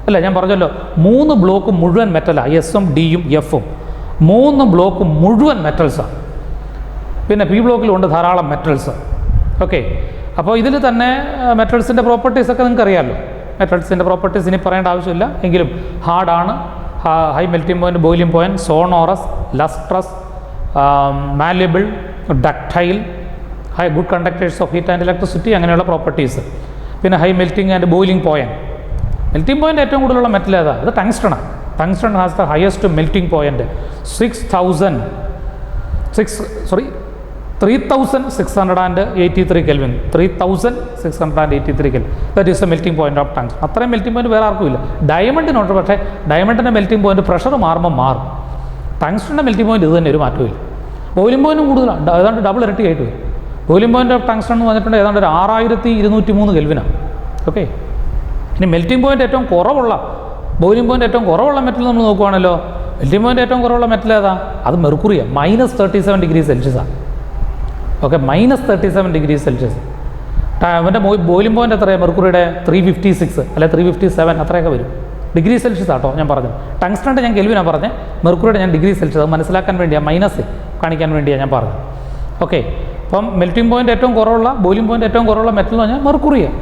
അല്ല, ഞാൻ പറഞ്ഞല്ലോ 3 ബ്ലോക്ക് മുഴുവൻ മെറ്റലാണ്, എസും ഡിയും എഫും. 3 ബ്ലോക്ക് മുഴുവൻ മെറ്റൽസാണ്. പിന്നെ പി ബ്ലോക്കിലുണ്ട് ധാരാളം മെറ്റൽസ്. ഓക്കെ, അപ്പോൾ ഇതിൽ തന്നെ മെറ്റൽസിൻ്റെ പ്രോപ്പർട്ടീസൊക്കെ നിങ്ങൾക്ക് അറിയാമല്ലോ. മെറ്റൽസിൻ്റെ പ്രോപ്പർട്ടീസ് ഇനി പറയേണ്ട ആവശ്യമില്ല, എങ്കിലും ഹാർഡാണ്, high melting point, boiling point, sonorous, lustrous, malleable, ductile, high good conductors of heat and electricity, അങ്ങനെയുള്ള പ്രോപ്പർട്ടീസ്. പിന്നെ high melting and boiling point. Melting point ഏറ്റവും കൂടുതലുള്ള മെറ്റൽ ഏതാ? അത് ടങ്സ്റ്റണാണ്. Tungsten has the highest melting point 3683 kelvin. 3683 kelvin, that is a melting point of tungsten. അത്രയും melting point വേറെ ആർക്കും ഇല്ല. ഡയമണ്ടിനുണ്ട്, പക്ഷേ ഡയമണ്ടിൻ്റെ മെൽറ്റിംഗ് പോയിൻറ്റ് പ്രഷർ മാറുമ്പോൾ മാറും. ടങ്സ്റ്റണിൻ്റെ മെൽറ്റിംഗ് പോയിൻറ്റ് ഇത് തന്നെ, ഒരു മാറ്റമില്ല. ബോയിലിംഗ് പോയിൻറ്റും കൂടുതലാണ്, ഏതാണ്ട് ഡബിൾ ഇരട്ടി ആയിട്ട് വരും. ബോയിലിംഗ് പോയിൻറ്റ് ഓഫ് ടങ്സ്റ്റൺ എന്ന് പറഞ്ഞിട്ടുണ്ട് ഏതാണ്ട് ഒരു 6203 കെൽവിനാണ്. ഓക്കെ, ഇനി മെൽറ്റിംഗ് പോയിൻറ്റ് ഏറ്റവും കുറവുള്ള, ബോയിലിംഗ് പോയിൻറ്റ് ഏറ്റവും കുറവുള്ള മെറ്റൽ നമ്മൾ നോക്കുവാണല്ലോ, മെൽറ്റിംഗ് പോയിൻറ്റ് ഏറ്റവും കുറവുള്ള മെറ്റൽ ഏതാ? അത് മെർക്കുറിയാണ്, -37 ഡിഗ്രി സെൽഷ്യസാണ്. Okay, -37 degree Celsius. അവൻ്റെ ബോയിലിംഗ് പോയിൻറ്റ് എത്രയാണ് മെർക്കുറിയുടെ? 356 അല്ലെ 357 അത്രയൊക്കെ വരും. ഡിഗ്രി സെൽഷ്യസ് ആട്ടോ ഞാൻ പറഞ്ഞത്. ടങ്സ്റ്റണിൻ്റെ ഞാൻ കെൽവിനാണ് പറഞ്ഞത്, മെർക്കുറിയുടെ ഞാൻ ഡിഗ്രി സെൽഷ്യസ്. അത് മനസ്സിലാക്കാൻ വേണ്ടിയാണ്, മൈനസ് കാണിക്കാൻ വേണ്ടിയാണ് ഞാൻ പറഞ്ഞത്. ഓക്കെ, അപ്പം മെൽറ്റിംഗ് പോയിൻറ്റ് ഏറ്റവും കുറവുള്ള, ബോയിലിംഗ് പോയിൻറ്റ് ഏറ്റവും കുറവുള്ള മെറ്റൽ എന്ന് പറഞ്ഞാൽ മെർക്കുറിയാണ്.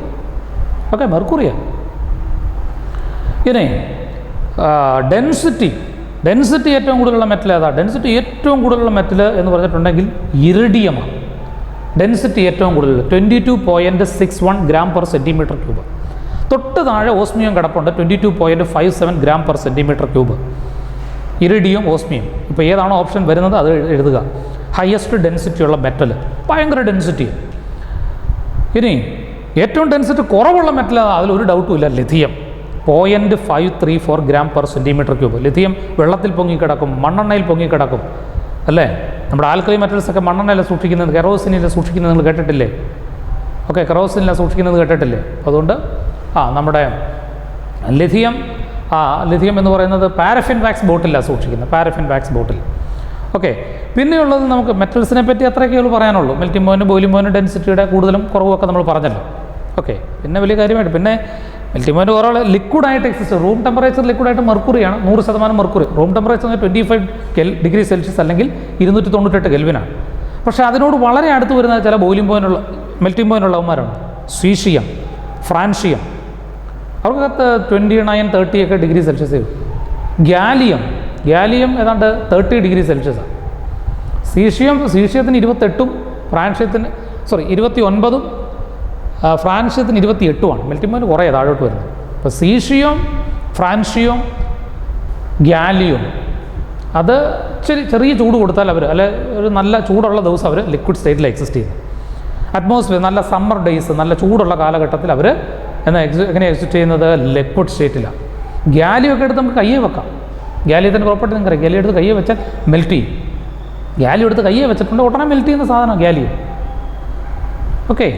ഓക്കെ, മെർക്കുറിയാണ്. ഇനി ഡെൻസിറ്റി ഏറ്റവും കൂടുതലുള്ള മെറ്റൽ ഏതാ? ഡെൻസിറ്റി ഏറ്റവും കൂടുതലുള്ള മെറ്റൽ എന്ന് പറഞ്ഞിട്ടുണ്ടെങ്കിൽ ഇറിഡിയമാണ്. ഡെൻസിറ്റി ഏറ്റവും കൂടുതൽ 22.61 ഗ്രാം പെർ സെൻറ്റിമീറ്റർ ക്യൂബ്. തൊട്ട് താഴെ ഓസ്മിയം കിടപ്പുണ്ട്, 22.57 gram per centimetre cube. Iridium, osmium, ഇപ്പോൾ ഏതാണോ ഓപ്ഷൻ വരുന്നത് അത് എഴുതുക. ഹയസ്റ്റ് ഡെൻസിറ്റിയുള്ള മെറ്റൽ, ഭയങ്കര ഡെൻസിറ്റി. ഇനി ഏറ്റവും ഡെൻസിറ്റി കുറവുള്ള മെറ്റൽ അതിലൊരു ഡൗട്ടും ഇല്ല, lithium. 0.534 gram per centimetre cube. Lithium വെള്ളത്തിൽ പൊങ്ങിക്കിടക്കും, മണ്ണെണ്ണയിൽ പൊങ്ങിക്കിടക്കും അല്ലേ? നമ്മുടെ ആൽക്കലി മെറ്റൽസൊക്കെ മണ്ണെണ്ണയിൽ സൂക്ഷിക്കുന്നത്, കെറോസിനിൽ സൂക്ഷിക്കുന്നത് നിങ്ങൾ കേട്ടിട്ടില്ലേ? ഓക്കെ, കെറോസിനിൽ സൂക്ഷിക്കുന്നത് കേട്ടിട്ടില്ലേ? അതുകൊണ്ട് നമ്മുടെ ലിഥിയം എന്ന് പറയുന്നത് പാരഫിൻ വാക്സ് ബോട്ടിലാണ് സൂക്ഷിക്കുന്നത്, പാരഫിൻ വാക്സ് ബോട്ടിൽ. ഓക്കെ, പിന്നെയുള്ളത് നമുക്ക് മെറ്റൽസിനെ പറ്റി അത്രയൊക്കെ ഉള്ളൂ പറയാനുള്ളൂ. മെൽറ്റിംഗ് പോയിൻറ്റ്, ബോയിലിംഗ് പോയിൻറ്റ്, ഡെൻസിറ്റിയുടെ കൂടുതലും കുറവൊക്കെ നമ്മൾ പറഞ്ഞല്ലോ. ഓക്കെ, പിന്നെ വലിയ കാര്യമായിട്ട് പിന്നെ മെൽറ്റിംഗ് പോയിൻറ്റ് കുറവുള്ള ലിക്വിഡായിട്ട് എക്സിസ്റ്റ്, റൂം ടെമ്പറേച്ചർ ലിക്വിഡായിട്ട് മെർക്കുറിയാണ്, 100% mercury. Room temperature 25 degree Celsius അല്ലെങ്കിൽ 298 കെൽവിനാണ്. പക്ഷേ അതിനോട് വളരെ അടുത്ത് വരുന്ന ചില ബോയിലിംഗ് പോയിൻറ്റുള്ള, മെൽറ്റിംഗ് പോയിൻറ്റുള്ളവന്മാരാണ്. സ്വീഷിയം, ഫ്രാൻഷിയം, അവർക്കകത്ത് 29-30 ഒക്കെ ഡിഗ്രി സെൽഷ്യസ് വരും. ഗാലിയം ഏതാണ്ട് 30 ഡിഗ്രി സെൽഷ്യസാണ്. സീഷ്യത്തിന് 28-ഉം 29-ഉം ഫ്രാൻഷ്യത്തിന് 28-ഉമാണ്. മെൽറ്റിംഗ് പോയിൻറ്റ് കുറേ താഴോട്ട് വരുന്നത്. അപ്പോൾ സീഷ്യം, ഫ്രാൻഷ്യം, ഗാലിയം അത് ചെറിയ ചൂട് കൊടുത്താൽ അവർ, അല്ലെ ഒരു നല്ല ചൂടുള്ള ദിവസം അവർ ലിക്വിഡ് സ്റ്റേറ്റിൽ എക്സിസ്റ്റ് ചെയ്യുന്നു. അറ്റ്മോസ്ഫിയർ നല്ല സമ്മർ ഡേയ്സ്, നല്ല ചൂടുള്ള കാലഘട്ടത്തിൽ അവർ എങ്ങനെ എക്സിസ്റ്റ് ചെയ്യുന്നത്? ലിക്വിഡ് സ്റ്റേറ്റിലാണ്. ഗാലിയൊക്കെ എടുത്ത് നമുക്ക് കയ്യെ വെക്കാം. ഗാലിയത്തിൻ്റെ പ്രോപ്പർട്ടി നിങ്ങൾക്കറിയാം. ഗാലിയം എടുത്ത് കയ്യെ വെച്ചാൽ മെൽറ്റ് ചെയ്യും. ഗാലിയം എടുത്ത് കയ്യെ വെച്ചിട്ടുണ്ട് ഉടനെ മെൽറ്റ് ചെയ്യുന്ന സാധനമാണ് ഗാലിയം. ഓക്കെ,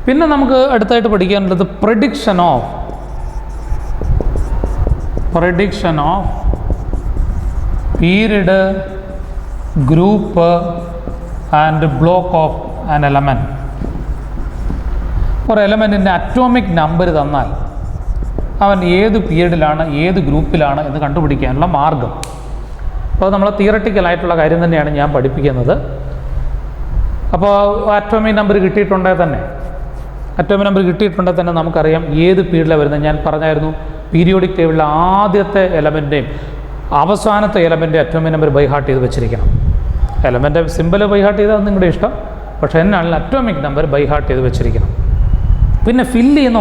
പിന്നെ നമുക്ക് അടുത്തായിട്ട് പഠിക്കാനുള്ളത് prediction of period, group and block of an element. ഒരു എലമെൻറ്റിൻ്റെ അറ്റോമിക് നമ്പർ തന്നാൽ അവൻ ഏത് പീരീഡിലാണ്, ഏത് ഗ്രൂപ്പിലാണ് എന്ന് കണ്ടുപിടിക്കാനുള്ള മാർഗം. അപ്പോൾ നമ്മൾ തിയറട്ടിക്കലായിട്ടുള്ള കാര്യം തന്നെയാണ് ഞാൻ പഠിപ്പിക്കുന്നത്. അപ്പോൾ അറ്റോമിക് നമ്പർ കിട്ടിയിട്ടുണ്ടെങ്കിൽ തന്നെ നമുക്കറിയാം ഏത് പീരീഡിലാണ് വരുന്നത്. ഞാൻ പറഞ്ഞായിരുന്നു, പീരിയോഡിക് ടേബിളിലെ ആദ്യത്തെ എലമെൻറ്റേയും അവസാനത്തെ എലമെൻറ്റ് അറ്റോമിക് നമ്പർ ബൈഹാർട്ട് ചെയ്ത് വെച്ചിരിക്കണം. എലമെൻ്റ് സിമ്പിൾ ബൈഹാർട്ട് ചെയ്താൽ നിങ്ങളുടെ ഇഷ്ടം, പക്ഷേ എന്നാണെങ്കിൽ അറ്റോമിക് നമ്പർ ബൈഹാർട്ട് ചെയ്ത് വെച്ചിരിക്കണം. പിന്നെ ഫില്ല് ചെയ്യുന്ന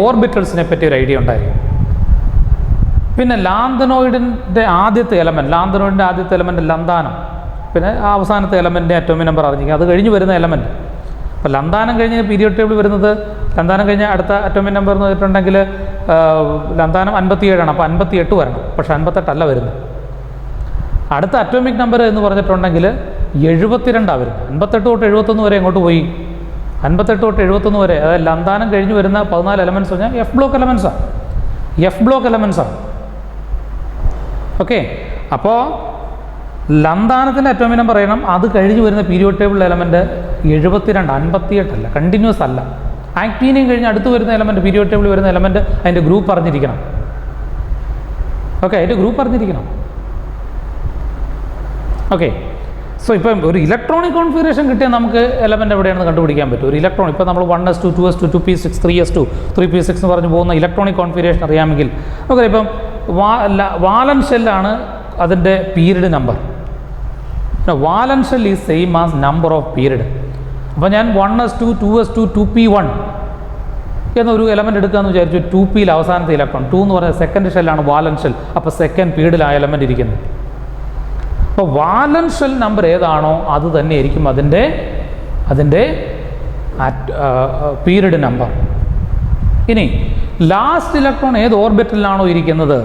ഓർബിറ്റൽസിനെ പറ്റി ഒരു ഐഡിയ ഉണ്ടായിരിക്കും. പിന്നെ ലാന്തനോയിഡിൻ്റെ ആദ്യത്തെ എലമെൻറ്റ് ലന്താനം, പിന്നെ അവസാനത്തെ എലമെൻറ്റിൻ്റെ അറ്റോമിക് നമ്പർ അറിഞ്ഞിരിക്കുക. അത് കഴിഞ്ഞ് വരുന്ന എലമെൻറ്റ്. അപ്പോൾ ലന്താനം കഴിഞ്ഞ് പീരിയോഡ് ടേബിൾ വരുന്നത്, ലന്താനം കഴിഞ്ഞ് അടുത്ത അറ്റോമിക് നമ്പർ എന്ന് പറഞ്ഞിട്ടുണ്ടെങ്കിൽ ലന്താനം 57ആണ്. അപ്പോൾ 58 വരണം. പക്ഷേ 58 വരുന്നത്. അടുത്ത അറ്റോമിക് നമ്പർ എന്ന് പറഞ്ഞിട്ടുണ്ടെങ്കിൽ 72 വരുന്നത്. 58 തൊട്ട് 71 വരെ എങ്ങോട്ട് പോയി? 58 തൊട്ട് 71 വരെ, അതായത് ലന്താനം കഴിഞ്ഞ് വരുന്ന 14 എലമെൻറ്റ്സ് പറഞ്ഞാൽ എഫ് ബ്ലോക്ക് എലമെൻറ്റ്സാണ്. ഓക്കെ, അപ്പോൾ ലന്താനത്തിൻ്റെ അറ്റോമിക് നമ്പർ പറയണം. അത് കഴിഞ്ഞ് വരുന്ന പീരിയോഡ് ടേബിൾ എലമെൻറ്റ് 72, 58 അല്ല, കണ്ടിന്യൂസ് അല്ല. ആക്ടീനിയം കഴിഞ്ഞ് അടുത്ത് വരുന്ന എലമെൻറ്റ്, പീരിയോഡ് ടേബിൾ വരുന്ന എലമെൻറ്റ്, അതിൻ്റെ ഗ്രൂപ്പ് അറിഞ്ഞിരിക്കണം. ഓക്കെ, അതിൻ്റെ ഗ്രൂപ്പ് അറിഞ്ഞിരിക്കണം. ഓക്കെ, സോ ഇപ്പം ഒരു ഇലക്ട്രോണിക് കോൺഫിഗറേഷൻ കിട്ടിയാൽ നമുക്ക് എലമെൻറ്റ് എവിടെയാണെന്ന് കണ്ടുപിടിക്കാൻ പറ്റും. ഒരു ഇലക്ട്രോൺ ഇപ്പോൾ നമ്മൾ 1s2, 2s2, 2p6, 3s2, 3p6 എന്ന് പറഞ്ഞ് പോകുന്ന ഇലക്ട്രോണിക് കോൺഫിഗറേഷൻ അറിയാമെങ്കിൽ നമുക്ക് ഇപ്പം വാലൻസ് ഷെല്ലാണ് അതിൻ്റെ period number. വാലൻസ് shell is same as number of period. അപ്പോൾ ഞാൻ 1s2, 2s2, 2p1 എന്നൊരു എലമെൻറ്റ് എടുക്കുകയെന്ന് വിചാരിച്ചു. 2pയിൽ അവസാനത്തെ ഇലക്ട്രോൺ, 2 എന്ന് പറയുന്നത് സെക്കൻഡ് ഷെല്ലാണ് വാലൻസ് ഷെൽ. അപ്പോൾ സെക്കൻഡ് പീരീഡിൽ ആ എലമെൻറ്റ് ഇരിക്കുന്നത്. അപ്പോൾ വാലൻസ് ഷെൽ നമ്പർ ഏതാണോ അത് തന്നെ ആയിരിക്കും അതിൻ്റെ പീരീഡ് നമ്പർ. ഇനി ലാസ്റ്റ് ഇലക്ട്രോൺ ഏത് ഓർബിറ്റലിലാണോ ഇരിക്കുന്നത്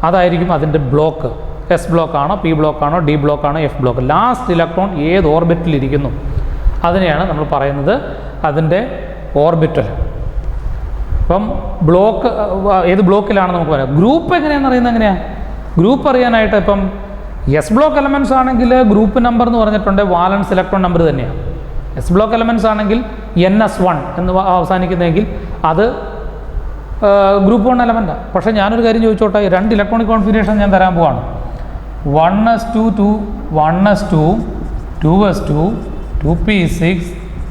അതായിരിക്കും അതിൻ്റെ ബ്ലോക്ക്. എസ് ബ്ലോക്കാണോ, പി ബ്ലോക്കാണോ, ഡി ബ്ലോക്കാണോ, എഫ് ബ്ലോക്ക്. ലാസ്റ്റ് ഇലക്ട്രോൺ ഏത് ഓർബിറ്റലിരിക്കുന്നു അതിനെയാണ് നമ്മൾ പറയുന്നത് അതിൻ്റെ ഓർബിറ്റൽ. അപ്പം ബ്ലോക്ക് ഏത് ബ്ലോക്കിലാണ് നമുക്ക് പറയാം. ഗ്രൂപ്പ് എങ്ങനെയാണെന്ന് അറിയുന്നത് എങ്ങനെയാണ്? ഗ്രൂപ്പ് അറിയാനായിട്ട് ഇപ്പം എസ് ബ്ലോക്ക് എലമെൻറ്റ്സ് ആണെങ്കിൽ ഗ്രൂപ്പ് നമ്പർ എന്ന് പറഞ്ഞിട്ടുണ്ട് വാലൻസ് ഇലക്ട്രോൺ നമ്പർ തന്നെയാണ്. എസ് ബ്ലോക്ക് എലമെൻറ്റ്സ് ആണെങ്കിൽ NS1 എന്ന് അവസാനിക്കുന്നതെങ്കിൽ അത് ഗ്രൂപ്പ് 1 എലമെൻറ്റാണ്. പക്ഷേ ഞാനൊരു കാര്യം ചോദിച്ചോട്ടെ, 2 ഇലക്ട്രോണിക് കോൺഫിഗറേഷൻ ഞാൻ തരാൻ പോവാണ്. 1s2, 2s2, 2p6,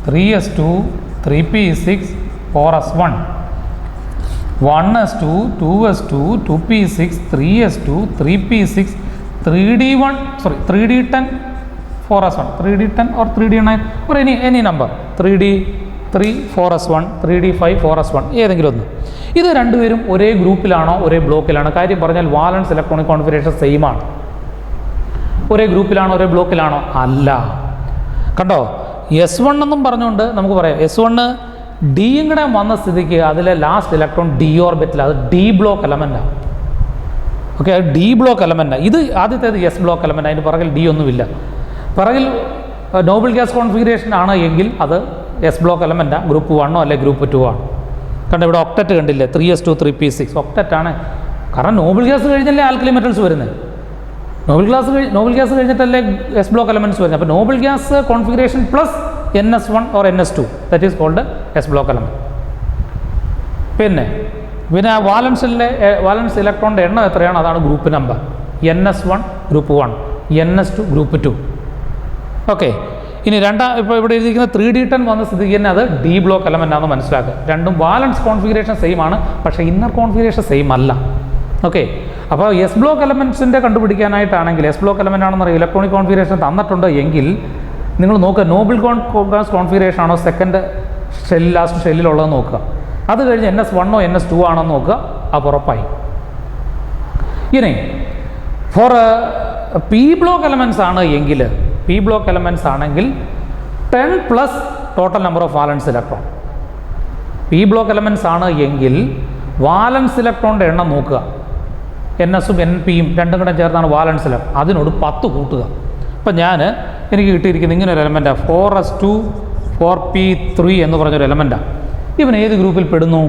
3s2, 3p6, 4s1. 1s2, 2s2, 2p6, 3s2, 3p6, 3d1, sorry 3d10, 4s1, 3d10 or 3d9 or any number, 3d3, 4s1, 3d5, 4s1 ഏതെങ്കിലും ഒന്ന്. ഇത് രണ്ടുപേരും ഒരേ ഗ്രൂപ്പിലാണോ ഒരേ ബ്ലോക്കിലാണോ? കാര്യം പറഞ്ഞാൽ വാലൻസ് ഇലക്ട്രോണിക് കോൺഫിഗറേഷൻ സെയിം ആണ്. ഒരേ ഗ്രൂപ്പിലാണോ ഒരേ ബ്ലോക്കിലാണോ? അല്ല. കണ്ടോ, S1 എന്നും പറഞ്ഞുകൊണ്ട് നമുക്ക് പറയാം S1 ഡിയും കൂടെ വന്ന സ്ഥിതിക്ക് അതിലെ ലാസ്റ്റ് ഇലക്ട്രോൺ ഡി ഓർബിറ്റിൽ, അത് ഡി ബ്ലോക്ക് എലമെൻറ്റാണ്. ഓക്കെ, അത് ഡി ബ്ലോക്ക് എലമെൻറ്റാണ്. ഇത് ആദ്യത്തേത് എസ് ബ്ലോക്ക് എലമെൻറ്റ്, അതിന് പിറകിൽ ഡി ഒന്നുമില്ല. പിറകിൽ നോബിൾ ഗ്യാസ് കോൺഫിഗറേഷൻ ആണ് എങ്കിൽ അത് എസ് ബ്ലോക്ക് എലമെൻറ്റാണ്, ഗ്രൂപ്പ് 1 അല്ലെ ഗ്രൂപ്പ് 2 ആണ്. കണ്ടോ, ഇവിടെ ഒക്ടറ്റ് കണ്ടില്ലേ, 3s2, 3p6 ഒക്ടറ്റാണ്. കാരണം നോബിൾ ഗ്യാസ് കഴിഞ്ഞല്ലേ ആൽക്കലി മെറ്റൽസ് വരുന്നത്. നോബിൾ ഗ്യാസ് കഴിഞ്ഞിട്ടല്ലേ എസ് ബ്ലോക്ക് എലമെൻറ്റ്സ് വരുന്നത്. അപ്പോൾ noble gas configuration plus NS1 or NS2, that is called S block element. പിന്നെ ആ വാലൻസ് ഇലക്ട്രോണിൻ്റെ എണ്ണം എത്രയാണ് അതാണ് group number. NS1 group 1, NS2 group 2. Okay, ഇനി ഇപ്പോൾ ഇവിടെ എഴുതിയിരിക്കുന്ന 3d10 വന്ന സ്ഥിതിക്ക് തന്നെ അത് ഡി ബ്ലോക്ക് എലമെൻ്റ് ആണെന്ന് മനസ്സിലാക്കുക. രണ്ടും വാലൻസ് കോൺഫിഗറേഷൻ സെയിം ആണ്, പക്ഷേ ഇന്നർ കോൺഫിഗറേഷൻ സെയിം അല്ല. ഓക്കെ, അപ്പോൾ എസ് ബ്ലോക്ക് എലമെൻറ്റ്സിൻ്റെ കണ്ടുപിടിക്കാനായിട്ടാണെങ്കിൽ എസ് ബ്ലോക്ക് എലമെൻ്റ് ആണെന്ന് അറിയാം, ഇലക്ട്രോണിക് കോൺഫിഗറേഷൻ തന്നിട്ടുണ്ട് എങ്കിൽ നിങ്ങൾ നോക്കുക നോബിൾ ഗ്യാസ് കോൺഫിഗറേഷൻ ആണോ സെക്കൻഡ് ലാസ്റ്റ് ഷെല്ലിലുള്ളത് നോക്കുക. അത് കഴിഞ്ഞ് NS1 NS2 ആണോ നോക്കുക, അപ്പോൾ ഉറപ്പായി. ഇനി ഫോർ പി ബ്ലോക്ക് എലമെൻറ്റ്സ് ആണ് എങ്കിൽ 10 plus total number of വാലൻസ് electron. P block elements ആണ് എങ്കിൽ വാലൻസ് ഇലക്ട്രോണിൻ്റെ എണ്ണം നോക്കുക. NSഉം NPയും രണ്ടും കൂടെ ചേർത്താണ് വാലൻസ് ഇലക്ട്രോൺ. അതിനോട് 10 കൂട്ടുക. അപ്പം എനിക്ക് കിട്ടിയിരിക്കുന്ന ഇങ്ങനെ ഒരു എലമെൻറ്റാണ് 4s2, 4p3 എന്ന് പറഞ്ഞൊരു എലമെൻറ്റാണ്. ഇവൻ ഏത് ഗ്രൂപ്പിൽ പെടുന്നു?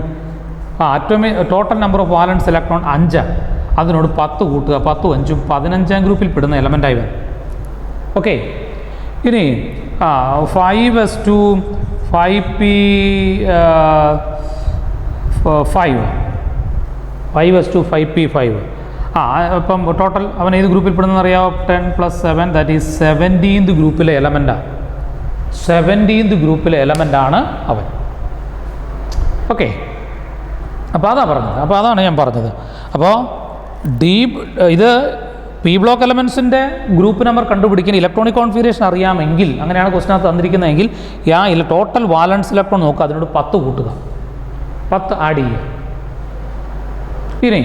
Total number of വാലൻസ് electron 5. അതിനോട് 10 കൂട്ടുക. 10ഉം 5ഉം 15ാം ഗ്രൂപ്പിൽ പെടുന്ന എലമെൻറ്റാണ് ഇവൻ. ഓക്കെ, ഇനി 5s2, 5p5. ഇപ്പം ടോട്ടൽ അവൻ ഏത് ഗ്രൂപ്പിൽ പെടുന്നതെന്ന് അറിയാമോ? 10 + 7 ദാറ്റ് ഈസ് 17th ഗ്രൂപ്പിലെ എലമെൻറ്റാണ്. 17th ഗ്രൂപ്പിലെ എലമെൻ്റാണ് അവൻ. ഓക്കെ, അപ്പോൾ അതാണ് ഞാൻ പറഞ്ഞത്. അപ്പോൾ ഇത് പി ബ്ലോക്ക് എലമെൻസിൻ്റെ ഗ്രൂപ്പ് നമ്പർ കണ്ടുപിടിക്കാൻ ഇലക്ട്രോണിക് കോൺഫിഗറേഷൻ അറിയാമെങ്കിൽ, അങ്ങനെയാണ് ക്വസ്റ്റിനകത്ത് തന്നിരിക്കുന്നതെങ്കിൽ ടോട്ടൽ വാലൻസ് ഇലക്ട്രോൺ നോക്കുക, അതിനോട് 10 കൂട്ടുക, 10 ആഡ് ചെയ്യുക. ഇനി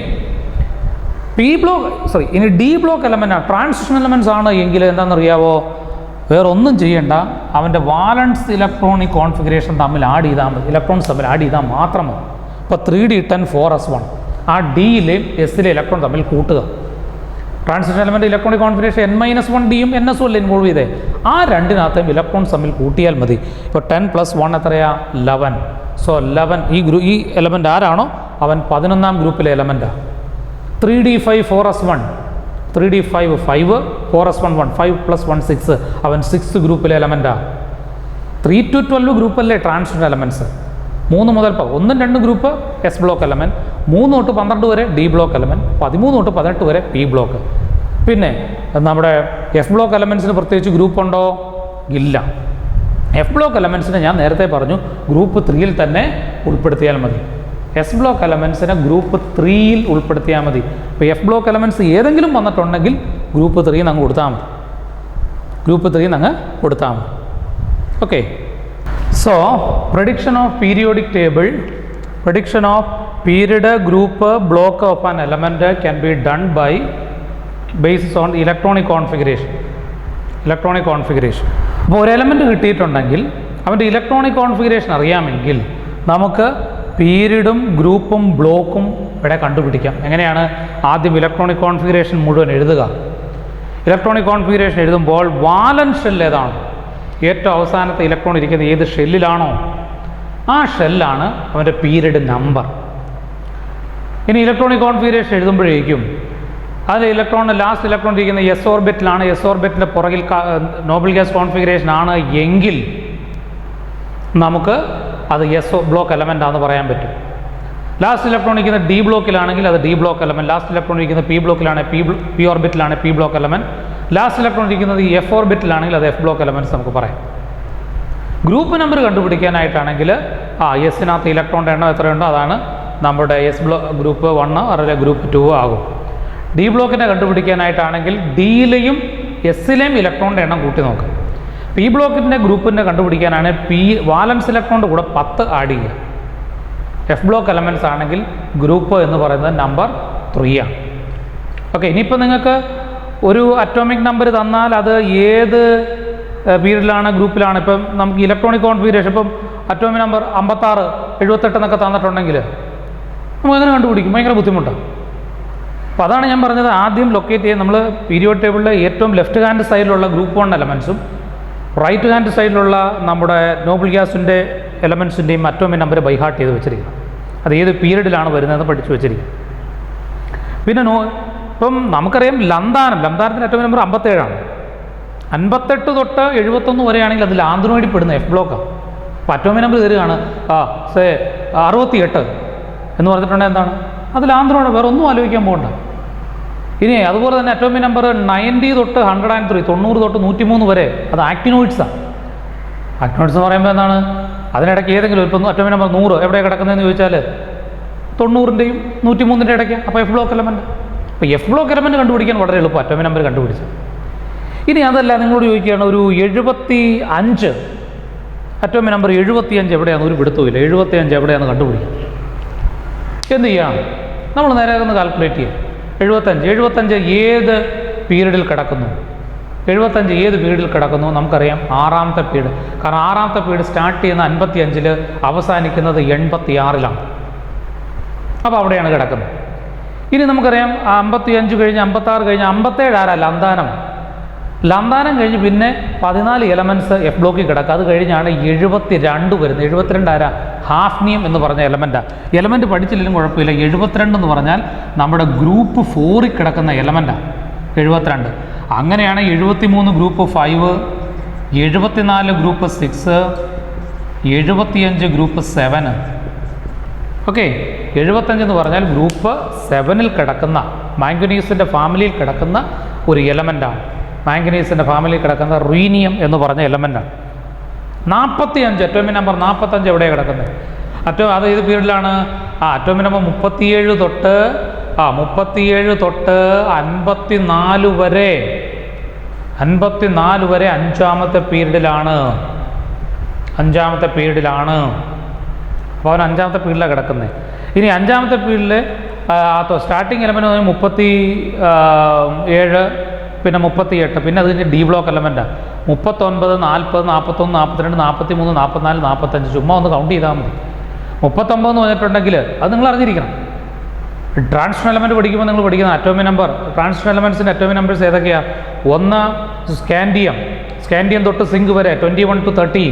ഇനി ഡി ബ്ലോക്ക് എലമെൻറ്റാണ്, ട്രാൻസിഷൻ എലമെൻറ്റ്സ് ആണ് എങ്കിൽ എന്താണെന്നറിയാവോ, വേറെ ഒന്നും ചെയ്യേണ്ട, അവൻ്റെ വാലൻസ് ഇലക്ട്രോണിക് കോൺഫിഗറേഷൻ തമ്മിൽ ആഡ് ചെയ്താൽ മതി, ഇലക്ട്രോൺസ് തമ്മിൽ ആഡ് ചെയ്താൽ മാത്രം മതി. ഇപ്പോൾ 3d10 4s1 ആ ഡിയിലെയും എസ്സിലെ ഇലക്ട്രോൺ തമ്മിൽ കൂട്ടുക. Transition element electronic configuration n-1 ഡിയും ns അല്ലേ ഇൻവോൾവ് ചെയ്തേ, ആ രണ്ടിനകത്തും ഇലക്ട്രോൺസ് തമ്മിൽ കൂട്ടിയാൽ മതി. ഇപ്പോൾ 10 + 1 എത്രയാ 11. സോ 11 ഈ എലമെൻ്റ് ആരാണോ അവൻ 11ാം ഗ്രൂപ്പിലെ എലമെൻറ്റാണ്. 3d5 4s1 3d5 5 4s1 1 5 + 1 6 അവൻ 6th ഗ്രൂപ്പിലെ എലമെൻറ്റാണ്. 3 to 12 ഗ്രൂപ്പല്ലേ ട്രാൻസിഷൻ എലമെൻറ്റ്സ്. 3 മുതൽ 1, 2 ഗ്രൂപ്പ് എസ് ബ്ലോക്ക് എലമെൻറ്റ്, 3 തൊട്ട് 12 വരെ ഡി ബ്ലോക്ക് എലമെൻറ്റ്, 13 തൊട്ട് 18 വരെ പി ബ്ലോക്ക്. പിന്നെ നമ്മുടെ എഫ് ബ്ലോക്ക് എലമെൻറ്റ്സിന് പ്രത്യേകിച്ച് ഗ്രൂപ്പ് ഉണ്ടോ? ഇല്ല. എഫ് ബ്ലോക്ക് എലമെൻറ്റ്സിനെ ഞാൻ നേരത്തെ പറഞ്ഞു ഗ്രൂപ്പ് 3യിൽ തന്നെ ഉൾപ്പെടുത്തിയാൽ മതി. എസ് ബ്ലോക്ക് എലമെൻറ്റ്സിനെ ഗ്രൂപ്പ് 3യിൽ ഉൾപ്പെടുത്തിയാൽ മതി. ഇപ്പോൾ എഫ് ബ്ലോക്ക് എലമെൻറ്റ്സ് ഏതെങ്കിലും വന്നിട്ടുണ്ടെങ്കിൽ ഗ്രൂപ്പ് 3 അങ്ങ് കൊടുത്താൽ മതി, ഗ്രൂപ്പ് 3 അങ്ങ് കൊടുത്താൽ മതി. Okay. So, prediction of periodic table, prediction of period group block of an element can be done by basis on electronic configuration. Electronic configuration. അപ്പോൾ ഒരു എലമെൻറ്റ് കിട്ടിയിട്ടുണ്ടെങ്കിൽ അവൻ്റെ ഇലക്ട്രോണിക് കോൺഫിഗറേഷൻ അറിയാമെങ്കിൽ നമുക്ക് പീരീഡും ഗ്രൂപ്പും ബ്ലോക്കും ഇവിടെ കണ്ടുപിടിക്കാം. എങ്ങനെയാണ്? ആദ്യം ഇലക്ട്രോണിക് കോൺഫിഗറേഷൻ മുഴുവൻ എഴുതുക. ഇലക്ട്രോണിക് കോൺഫിഗറേഷൻ എഴുതുമ്പോൾ വാലൻസ് ഷെൽ ഏതാണ്, ഏറ്റവും അവസാനത്തെ ഇലക്ട്രോൺ ഇരിക്കുന്നത് ഏത് ഷെല്ലിലാണോ ആ ഷെല്ലാണ് അവൻ്റെ പീരീഡ് നമ്പർ. ഇനി ഇലക്ട്രോണിക് കോൺഫിഗറേഷൻ എഴുതുമ്പോഴേക്കും അതിൽ ലാസ്റ്റ് ഇലക്ട്രോൺ ഇരിക്കുന്ന എസ് ഓർബിറ്റിലാണ്, എസ് ഓർബിറ്റിൻ്റെ പുറകിൽ നോബൽ ഗ്യാസ് കോൺഫിഗറേഷൻ ആണ് എങ്കിൽ നമുക്ക് അത് എസ് ബ്ലോക്ക് എലമെൻ്റ് ആണെന്ന് പറയാൻ പറ്റും. ലാസ്റ്റ് ഇലക്ട്രോൺ ഇരിക്കുന്ന ഡി ബ്ലോക്കിലാണെങ്കിൽ അത് D block element, last electron ഇരിക്കുന്ന പി ബ്ലോക്കിലാണ് പി ഓർബിറ്റിലാണ് P block element, last electron ഇരിക്കുന്നത് ഈ എഫ് ഓർബിറ്റിലാണെങ്കിൽ അത് എഫ് ബ്ലോക്ക് എലമെൻറ്റ്സ് നമുക്ക് പറയാം. ഗ്രൂപ്പ് നമ്പർ കണ്ടുപിടിക്കാനായിട്ടാണെങ്കിൽ എസിനകത്ത് ഇലക്ട്രോണിൻ്റെ എണ്ണം എത്രയുണ്ടോ അതാണ് നമ്മുടെ എസ് ഗ്രൂപ്പ് 1 അല്ലെങ്കിൽ ഗ്രൂപ്പ് 2 ആകും. ഡി ബ്ലോക്കിനെ കണ്ടുപിടിക്കാനായിട്ടാണെങ്കിൽ ഡിയിലെയും എസ്സിലെയും ഇലക്ട്രോണിൻ്റെ എണ്ണം കൂട്ടി നോക്കും. പി ബ്ലോക്കിൻ്റെ ഗ്രൂപ്പിൻ്റെ കണ്ടുപിടിക്കാനാണ് വാലൻസ് ഇലക്ട്രോണിൻ്റെ കൂടെ 10 ആഡ് ചെയ്യുക. എഫ് ബ്ലോക്ക് എലമെൻറ്റ്സ് ആണെങ്കിൽ ഗ്രൂപ്പ് എന്ന് പറയുന്നത് നമ്പർ 3 ആണ്. ഓക്കെ. ഇനിയിപ്പോൾ നിങ്ങൾക്ക് ഒരു അറ്റോമിക് നമ്പർ തന്നാൽ അത് ഏത് പീരീഡിലാണ് ഗ്രൂപ്പിലാണ്, ഇപ്പം നമുക്ക് ഇലക്ട്രോണിക് കോൺഫിഗറേഷൻ ഇപ്പം അറ്റോമിക് നമ്പർ 56 78 എന്നൊക്കെ തന്നിട്ടുണ്ടെങ്കിൽ നമുക്ക് എങ്ങനെ കണ്ടുപിടിക്കും? ഭയങ്കര ബുദ്ധിമുട്ടാണ്. അപ്പോൾ അതാണ് ഞാൻ പറഞ്ഞത്, ആദ്യം ലൊക്കേറ്റ് ചെയ്യാൻ നമ്മൾ പീരിയോഡ് ടേബിളിലെ ഏറ്റവും ലെഫ്റ്റ് ഹാൻഡ് സൈഡിലുള്ള ഗ്രൂപ്പ് 1 എലമെൻറ്റ്സും റൈറ്റ് ഹാൻഡ് സൈഡിലുള്ള നമ്മുടെ നോബൽ ഗ്യാസിൻ്റെ എലമെൻറ്റ്സിൻ്റെയും അറ്റോമിക് നമ്പർ ബൈഹാർട്ട് ചെയ്ത് വെച്ചിരിക്കണം. അത് ഏത് പീരീഡിലാണ് വരുന്നതെന്ന് പഠിച്ചു വെച്ചിരിക്കും. പിന്നെ ഇപ്പം നമുക്കറിയാം ലന്താനത്തിൻ്റെ അറ്റോമിക് നമ്പർ 57ആണ്. 58 തൊട്ട് 71 വരെയാണെങ്കിൽ അതിൽ ആന്ത്രോയിഡിൽ പെടുന്ന എഫ് ബ്ലോക്കാണ്. അപ്പോൾ അറ്റോമിക് നമ്പർ തരികയാണ് 68 എന്ന് പറഞ്ഞിട്ടുണ്ടെങ്കിൽ എന്താണ് അതിൽ ആന്ത്രോയിഡ്, വേറെ ഒന്നും ആലോചിക്കാൻ പോകണ്ട. ഇനി അതുപോലെ തന്നെ അറ്റോമിക് നമ്പർ 90 തൊട്ട് 103 90 തൊട്ട് 103 വരെ അത് ആക്ടിനോയിഡ്സാണ്. ആക്ടിനോയിഡ്സ് എന്ന് പറയുമ്പോൾ എന്താണ്, അതിനിടയ്ക്ക് ഏതെങ്കിലും ഇപ്പം അറ്റോമിക് നമ്പർ 100 എവിടെയാണ് കിടക്കുന്നതെന്ന് ചോദിച്ചാൽ 90ൻ്റെയും 103ൻ്റെ ഇടയ്ക്ക്. അപ്പോൾ എഫ് ബ്ലോക്ക് എലമെൻറ്റ്. അപ്പോൾ എഫ് ബ്ലോക്ക് എലമെൻറ്റ് കണ്ടുപിടിക്കാൻ വളരെ എളുപ്പം അറ്റോമിക് നമ്പർ കണ്ടുപിടിച്ചു. ഇനി അതല്ല, നിങ്ങളോട് ചോദിക്കുകയാണ് ഒരു 75 അറ്റോമിക് നമ്പർ 75 എവിടെയാണ്, ഒരു പിടുത്തമില്ല, 75 എവിടെയാണെന്ന് കണ്ടുപിടിക്കുക. എന്ത് ചെയ്യണം? നമ്മൾ നേരെ ഒന്ന് കാൽക്കുലേറ്റ് ചെയ്യും. 75 ഏത് പീരീഡിൽ കിടക്കുന്നു? 75 ഏത് പീരീഡിൽ കിടക്കുന്നു? നമുക്കറിയാം 6ാമത്തെ പീരീഡ്. കാരണം 6ാമത്തെ പീരീഡ് സ്റ്റാർട്ട് ചെയ്യുന്ന 55-ൽ അവസാനിക്കുന്നത് 86-ലാണ്. അപ്പോൾ അവിടെയാണ് കിടക്കുന്നത്. ഇനി നമുക്കറിയാം 55 കഴിഞ്ഞ് 56 കഴിഞ്ഞ് 57 ആരാ? ലന്താനം കഴിഞ്ഞ് പിന്നെ 14 എലമെൻറ്റ്സ് എഫ് ബ്ലോക്കിൽ കിടക്കുക. അത് കഴിഞ്ഞാണ് 72 വരുന്നത്. 72 ആരാ? ഹാഫ്നിയം എന്ന് പറഞ്ഞ എലമെൻറ്റാണ്. എലമെൻറ്റ് പഠിച്ചില്ലെങ്കിലും കുഴപ്പമില്ല. 72 എന്ന് പറഞ്ഞാൽ നമ്മുടെ ഗ്രൂപ്പ് 4ൽ കിടക്കുന്ന എലമെൻറ്റാണ് 72. അങ്ങനെയാണ് 73 ഗ്രൂപ്പ് 5, 74 ഗ്രൂപ്പ് 6, 75 ഗ്രൂപ്പ് 7. ഓക്കെ. 75 എന്ന് പറഞ്ഞാൽ ഗ്രൂപ്പ് 7-ൽ കിടക്കുന്ന മാംഗനീസിൻ്റെ ഫാമിലിയിൽ കിടക്കുന്ന ഒരു എലമെൻറ്റാണ്. മാംഗനീസിൻ്റെ ഫാമിലിയിൽ കിടക്കുന്ന റീനിയം എന്ന് പറഞ്ഞ എലമെൻറ്റാണ്. 45 അറ്റോമിക് നമ്പർ 45 എവിടെയാണ് കിടക്കുന്നത്? അത് ഏത് പീരീഡിലാണ്? അറ്റോമിക് നമ്പർ 37 തൊട്ട് 37 തൊട്ട് 54 വരെ 54 വരെ അഞ്ചാമത്തെ പീരീഡിലാണ്. അപ്പോൾ അവൻ അഞ്ചാമത്തെ പീരീഡിലാണ് കിടക്കുന്നത്. ഇനി അഞ്ചാമത്തെ പീരീഡിൽ സ്റ്റാർട്ടിങ് എലമെൻറ്റ് 37, പിന്നെ 38, പിന്നെ അത് കഴിഞ്ഞ് ഡി ബ്ലോക്ക് എലമെൻറ്റാണ് 39, 40, 41, 42, 43, 44, 45. ചുമ്മാ ഒന്ന് കൗണ്ട് ചെയ്താൽ മതി. 39 എന്ന് പറഞ്ഞിട്ടുണ്ടെങ്കിൽ അത് നിങ്ങൾ അറിഞ്ഞിരിക്കണം. ട്രാൻസിഷൻ എലമെൻറ്റ് പഠിക്കുമ്പോൾ നിങ്ങൾ പഠിക്കുന്ന അറ്റോമിക് നമ്പർ, ട്രാൻസിഷൻ എലമെൻറ്റ്സിൻ്റെ അറ്റോമിക് നമ്പേഴ്സ് ഏതൊക്കെയാണ്? ഒന്ന് സ്കാൻഡിയം തൊട്ട് സിങ്ക് വരെ 21 to 30.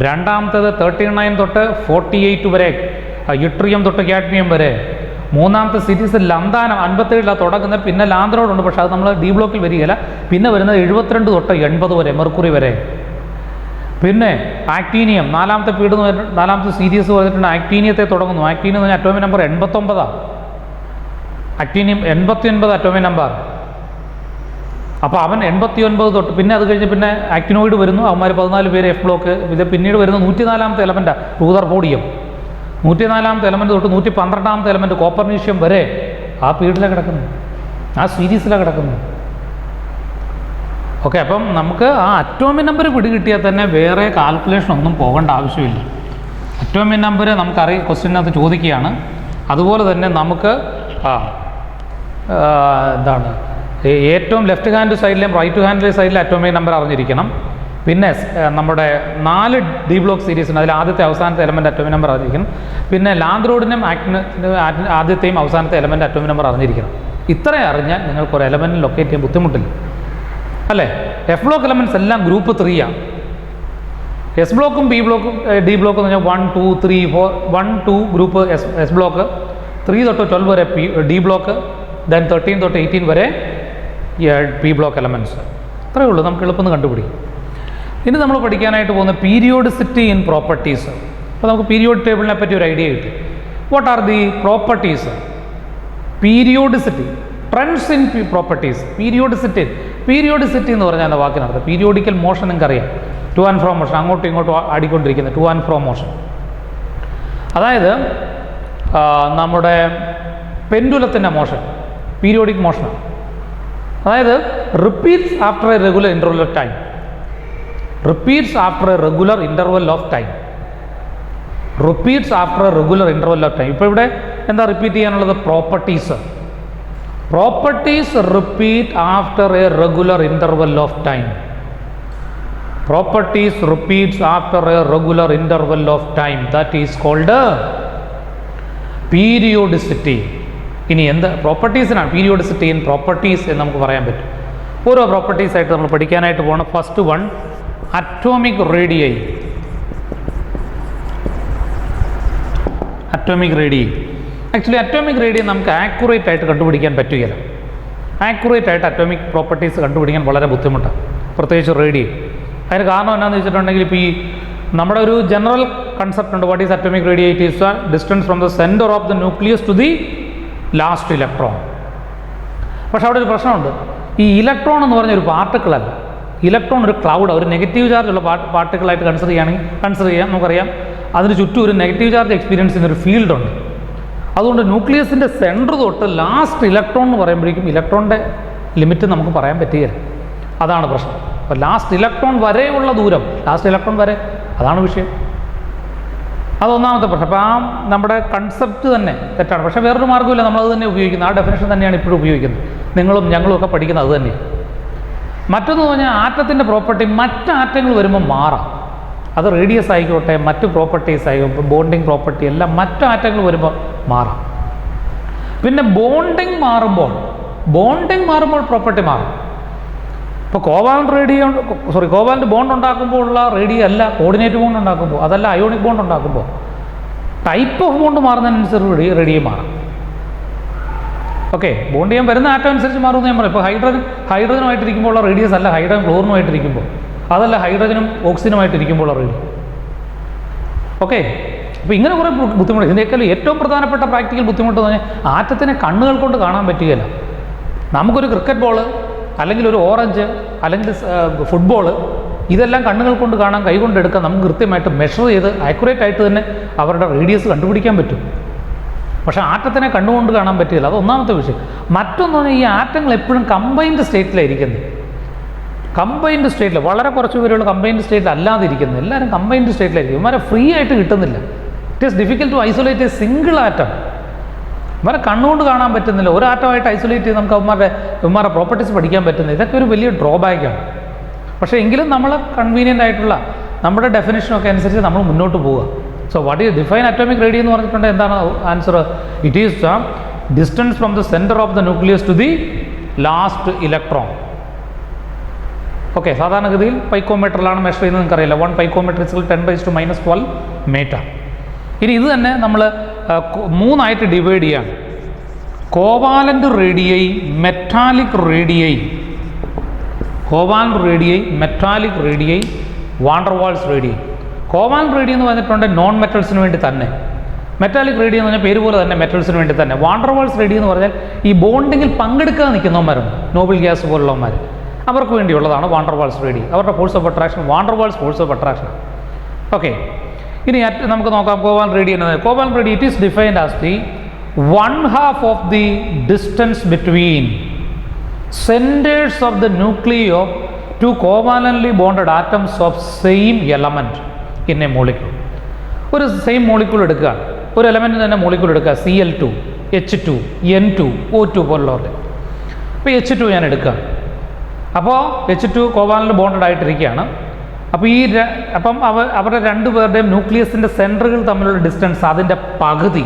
രണ്ടാമത്തേത് 39 തൊട്ട് 48 വരെ യുട്രിയം തൊട്ട് കാഡ്മിയം വരെ. മൂന്നാമത്തെ സീരീസ് ലന്താനം 57 തുടങ്ങുന്നത്. പിന്നെ ലാന്ത്രോഡുണ്ട്, പക്ഷേ അത് നമ്മൾ ഡി ബ്ലോക്കിൽ വരികയില്ല. പിന്നെ വരുന്നത് 72 തൊട്ട് 80 വരെ, മെർക്കുറി വരെ. പിന്നെ ആക്ടീനിയം നാലാമത്തെ പീരീഡ്, നാലാമത്തെ സീരീസ് പറഞ്ഞിട്ടുണ്ട്. ആക്ടീനിയത്തെ തുടങ്ങുന്നു. ആക്ടീനിയം എന്ന് പറഞ്ഞാൽ atomic number 89. Actinium 89 atomic number. അപ്പോൾ അവൻ 89 തൊട്ട് പിന്നെ അത് കഴിഞ്ഞ് പിന്നെ ആക്ടിനോയിഡ് വരുന്നു. അവന്മാർ 14 പേര് എഫ് ബ്ലോക്ക്. ഇത് പിന്നീട് വരുന്ന 104ാമത്തെ എലമെൻറ്റാണ് റൂദർഫോഡിയം. 104ാമത്തെ എലമെൻറ്റ് തൊട്ട് 112ാമത്തെ എലമെൻറ്റ് കോപ്പർനീഷ്യം വരെ ആ പീരീഡിലാണ് കിടക്കുന്നത്, ആ സീരീസിലാണ് കിടക്കുന്നത്. ഓക്കെ, അപ്പം നമുക്ക് ആ അറ്റോമിക് നമ്പർ പിടികിട്ടിയാൽ തന്നെ വേറെ കാൽക്കുലേഷൻ ഒന്നും പോകേണ്ട ആവശ്യമില്ല. അറ്റോമിക് നമ്പർ നമുക്കറിയാം, ക്വസ്റ്റ്യനകത്ത് ചോദിക്കുകയാണ്. അതുപോലെ തന്നെ നമുക്ക് എന്താണ് ഏറ്റവും ലെഫ്റ്റ് ഹാൻഡ് സൈഡിലെയും റൈറ്റ് ഹാൻഡ് സൈഡിലെ അറ്റോമിക് നമ്പർ അറിഞ്ഞിരിക്കണം. പിന്നെ നമ്മുടെ 4 ഡി ബ്ലോക്ക് സീരീസുണ്ട്. അതിൽ ആദ്യത്തെ അവസാനത്തെ എലമെൻറ്റ് അറ്റോമിക് നമ്പർ അറിഞ്ഞിരിക്കണം. പിന്നെ ലാന്ത്രോഡിനും ആദ്യത്തെയും അവസാനത്തെ എലമെൻറ്റ് അറ്റോമിക് നമ്പർ അറിഞ്ഞിരിക്കണം. ഇത്രയും അറിഞ്ഞാൽ നിങ്ങൾക്കൊരു എലമെൻറ്റ് ലൊക്കേറ്റ് ചെയ്യാൻ ബുദ്ധിമുട്ടില്ല, അല്ലേ? എഫ് ബ്ലോക്ക് എലമെൻറ്റ്സ് എല്ലാം ഗ്രൂപ്പ് 3 എസ് ബ്ലോക്കും ബി ബ്ലോക്കും ഡി ബ്ലോക്ക് എന്ന് പറഞ്ഞാൽ 1, 2, 3, 4 1, 2 ഗ്രൂപ്പ് എസ് ബ്ലോക്ക്, 3 തൊട്ട് 12 വരെ ഡി ബ്ലോക്ക്, ദെൻ 13 തൊട്ട് 18 വരെ പി ബ്ലോക്ക് എലമെൻറ്റ്സ്. അത്രയേ ഉള്ളൂ, നമുക്ക് എളുപ്പം കണ്ടുപിടിക്കും. ഇനി നമ്മൾ പഠിക്കാനായിട്ട് പോകുന്ന പീരിയോഡിസിറ്റി ഇൻ പ്രോപ്പർട്ടീസ്. അപ്പോൾ നമുക്ക് പീരിയോഡ് ടേബിളിനെ പറ്റി ഒരു ഐഡിയ കിട്ടി. What are the properties? Periodicity, trends in properties. Periodicity എന്ന് പറഞ്ഞാൽ എന്താ വാക്കിനർത്ഥം? പീരിയോഡിക്കൽ മോഷൻ നിങ്ങൾക്കറിയാം, ടു ആൻഡ് ഫ്രോ മോഷൻ, അങ്ങോട്ടും ഇങ്ങോട്ടും ആടിക്കൊണ്ടിരിക്കുന്നത് ടു ആൻഡ് ഫ്രോ മോഷൻ. അതായത് നമ്മുടെ പെൻഡുലത്തിൻ്റെ മോഷൻ പീരിയോഡിക് മോഷനാണ്. അതായത് repeats after A regular interval of time. ഇപ്പോൾ ഇവിടെ എന്താ റിപ്പീറ്റ് ചെയ്യാനുള്ളത്? Properties repeat after A regular interval of time. That is called periodicity. ഇനി എന്ത് പ്രോപ്പർട്ടീസിനാണ് പീരിയോഡിസിറ്റി ഇൻ പ്രോപ്പർട്ടീസ് എന്ന് നമുക്ക് പറയാൻ പറ്റും. ഓരോ പ്രോപ്പർട്ടീസായിട്ട് നമ്മൾ പഠിക്കാനായിട്ട് പോകണം. First one, atomic radii. Actually atomic radii നമുക്ക് ആക്യുറേറ്റ് ആയിട്ട് കണ്ടുപിടിക്കാൻ പറ്റുകയില്ല. ആക്യുറേറ്റ് ആയിട്ട് അറ്റോമിക് പ്രോപ്പർട്ടീസ് കണ്ടുപിടിക്കാൻ വളരെ ബുദ്ധിമുട്ടാണ്, പ്രത്യേകിച്ച് റേഡിയൈ. അതിന് കാരണം എന്താണെന്ന് വെച്ചിട്ടുണ്ടെങ്കിൽ, ഇപ്പോൾ ഈ നമ്മുടെ ഒരു ജനറൽ കൺസെപ്റ്റ് ഉണ്ട്. What is atomic radii? It is the distance from the centre of the nucleus to the last electron. പക്ഷെ അവിടെ ഒരു പ്രശ്നമുണ്ട്. ഈ ഇലക്ട്രോൺ എന്ന് പറഞ്ഞ ഒരു പാർട്ടിക്കിളല്ല. ഇലക്ട്രോൺ ഒരു ക്ലൗഡ്, ഒരു നെഗറ്റീവ് ചാർജുള്ള പാർട്ടിക്കിളായിട്ട് കൺസിഡർ ചെയ്യാം. നമുക്കറിയാം അതിന് ചുറ്റും ഒരു നെഗറ്റീവ് ചാർജ് എക്സ്പീരിയൻസ് ചെയ്യുന്ന ഒരു ഫീൽഡുണ്ട്. അതുകൊണ്ട് ന്യൂക്ലിയസിൻ്റെ സെൻറ്റർ തൊട്ട് ലാസ്റ്റ് ഇലക്ട്രോൺ എന്ന് പറയുമ്പോഴേക്കും ഇലക്ട്രോണിൻ്റെ ലിമിറ്റ് നമുക്ക് പറയാൻ പറ്റുകയില്ല. അതാണ് പ്രശ്നം. അപ്പോൾ ലാസ്റ്റ് ഇലക്ട്രോൺ വരെയുള്ള ദൂരം, ലാസ്റ്റ് ഇലക്ട്രോൺ വരെ, അതാണ് വിഷയം. അതൊന്നാമത്തെ പ്രശ്നം. അപ്പോൾ ആ നമ്മുടെ കൺസെപ്റ്റ് തന്നെ തെറ്റാണ്. പക്ഷേ വേറൊരു മാർഗ്ഗമില്ല, നമ്മളത് തന്നെ ഉപയോഗിക്കുന്നത്. ആ ഡെഫിനേഷൻ തന്നെയാണ് ഇപ്പോഴും ഉപയോഗിക്കുന്നത്. നിങ്ങളും ഞങ്ങളും ഒക്കെ പഠിക്കുന്നത് അത് തന്നെയാണ്. മറ്റൊന്ന് പറഞ്ഞാൽ ആറ്റത്തിൻ്റെ പ്രോപ്പർട്ടി മറ്റ് ആറ്റങ്ങൾ വരുമ്പോൾ മാറാം. അത് റേഡിയസ് ആയിക്കോട്ടെ, മറ്റ് പ്രോപ്പർട്ടീസ് ആയിക്കോട്ടെ, ബോണ്ടിങ് പ്രോപ്പർട്ടി എല്ലാം മറ്റ് ആറ്റങ്ങൾ വരുമ്പോൾ മാറാം. പിന്നെ ബോണ്ടിങ് മാറുമ്പോൾ പ്രോപ്പർട്ടി മാറും. ഇപ്പോൾ കോവാലൻ്റ് ബോണ്ട് ഉണ്ടാക്കുമ്പോൾ ഉള്ള റേഡിയ അല്ല കോർഡിനേറ്റ് ബോണ്ട് ഉണ്ടാക്കുമ്പോൾ, അതല്ല അയോണിക് ബോണ്ട് ഉണ്ടാക്കുമ്പോൾ. ടൈപ്പ് ഓഫ് ബോണ്ട് മാറുന്നതിനനുസരിച്ച് റേഡിയ മാറാം. ഓക്കെ, ബോണ്ട് ചെയ്യാൻ വരുന്ന ആറ്റം അനുസരിച്ച് മാറുമെന്ന് ഞാൻ പറയും. ഇപ്പോൾ ഹൈഡ്രജനുമായിട്ടിരിക്കുമ്പോൾ ഉള്ള റേഡിയസ് അല്ല ഹൈഡ്രജൻ ക്ലോറിനുമായിട്ടിരിക്കുമ്പോൾ, അതല്ല ഹൈഡ്രജനും ഓക്സിജനുമായിട്ടിരിക്കുമ്പോൾ ഉള്ള റേഡിയ. ഓക്കെ, അപ്പോൾ ഇങ്ങനെ കുറേ ബുദ്ധിമുട്ട്. ഇതിനേക്കാൾ ഏറ്റവും പ്രധാനപ്പെട്ട പ്രാക്ടിക്കൽ ബുദ്ധിമുട്ട് എന്ന് പറഞ്ഞാൽ ആറ്റത്തിനെ കണ്ണുകൾ കൊണ്ട് കാണാൻ പറ്റുകയില്ല. നമുക്കൊരു ക്രിക്കറ്റ് ബോൾ, അല്ലെങ്കിൽ ഒരു ഓറഞ്ച്, അല്ലെങ്കിൽ ഫുട്ബോൾ, ഇതെല്ലാം കണ്ണുകൾ കൊണ്ട് കാണാൻ, കൈകൊണ്ട് എടുക്കാൻ നമുക്ക് കൃത്യമായിട്ട് മെഷർ ചെയ്ത് ആക്യുറേറ്റ് ആയിട്ട് തന്നെ അവരുടെ റേഡിയസ് കണ്ടുപിടിക്കാൻ പറ്റും. പക്ഷേ ആറ്റത്തിനെ കണ്ടുകൊണ്ട് കാണാൻ പറ്റില്ല, അത് ഒന്നാമത്തെ വിഷയം. മറ്റൊന്ന് പറഞ്ഞാൽ ഈ ആറ്റങ്ങൾ എപ്പോഴും കമ്പൈൻഡ് സ്റ്റേറ്റിലായിരിക്കുന്നത്. കമ്പൈൻഡ് സ്റ്റേറ്റിൽ വളരെ കുറച്ച് പേരുകൾ കമ്പൈൻഡ് സ്റ്റേറ്റിൽ അല്ലാതെ ഇരിക്കുന്നത്, എല്ലാവരും കമ്പൈൻഡ് സ്റ്റേറ്റിലായിരിക്കും. ഇവരെ ഫ്രീ ആയിട്ട് കിട്ടുന്നില്ല. It is difficult to isolate a single atom. ഇവരെ കണ്ണുകൊണ്ട് കാണാൻ പറ്റുന്നില്ല, ഒരു ആറ്റമായിട്ട് ഐസൊലേറ്റ് ചെയ്ത് നമുക്ക് അവന്മാരുടെ പ്രോപ്പർട്ടീസ് പഠിക്കാൻ പറ്റുന്നില്ല. ഇതൊക്കെ ഒരു വലിയ ഡ്രോബാക്കാണ്. പക്ഷേ എങ്കിലും നമ്മൾ കൺവീനിയൻ്റ് ആയിട്ടുള്ള നമ്മുടെ ഡെഫിനേഷനൊക്കെ അനുസരിച്ച് നമ്മൾ മുന്നോട്ട് പോവുക. So what is define atomic radium എന്ന് പറഞ്ഞിട്ടുണ്ട്, എന്താണ് answer? It is the distance from the centre of the nucleus to the last electron. Okay, സാധാരണഗതിയിൽ പൈക്കോമീറ്ററിലാണ് മെഷർ ചെയ്യുന്നത്, നിങ്ങൾക്കറിയില്ല. 1 പൈക്കോമീറ്റർ ഇസ് 10⁻⁻12 മീറ്റർ. ഇനി ഇത് തന്നെ നമ്മൾ 3ആയിട്ട് ഡിവൈഡ് ചെയ്യാണ്. Covalent radii, metallic radii, covalent radii, metallic radii, van der Waals radii. Covalent radium എന്ന് പറഞ്ഞിട്ടുണ്ട് നോൺ മെറ്റൽസിന് വേണ്ടി തന്നെ. മെറ്റാലിക് റേഡിയം എന്ന് പറഞ്ഞാൽ പേര് പോലെ തന്നെ മെറ്റൽസിന് വേണ്ടി തന്നെ. വാണ്ടർവാൾസ് റേഡിയം എന്ന് പറഞ്ഞാൽ ഈ ബോണ്ടിങ്ങിൽ പങ്കെടുക്കാൻ നിൽക്കുന്നവന്മാരുണ്ട്, നോബൽ ഗ്യാസ് പോലുള്ളവന്മാർ, അവർക്ക് വേണ്ടിയുള്ളതാണ് വാണ്ടർവാൾസ് റേഡിയം. അവരുടെ force of attraction van der Waals force of attraction. Okay, ഇനി നമുക്ക് നോക്കാം കോവാലൻ്റ് റേഡിയം എന്നത്. Covalent radium it is defined as the 1/2 of the distance between centres of the nucleus of 2 covalently bonded atoms of same element in a molecule. ഒരു same molecule എടുക്കുക, ഒരു element തന്നെ molecule എടുക്കുക, Cl2, H2, N2, O2 പോലുള്ളവരുടെ. ഇപ്പോൾ H2 ഞാൻ എടുക്കുക. അപ്പോൾ H2 covalent bonded ആയിട്ടിരിക്കുകയാണ്. അപ്പോൾ അപ്പം അവരുടെ രണ്ടുപേരുടെയും ന്യൂക്ലിയസിൻ്റെ സെൻറ്ററുകൾ തമ്മിലുള്ള ഡിസ്റ്റൻസ് അതിൻ്റെ പകുതി,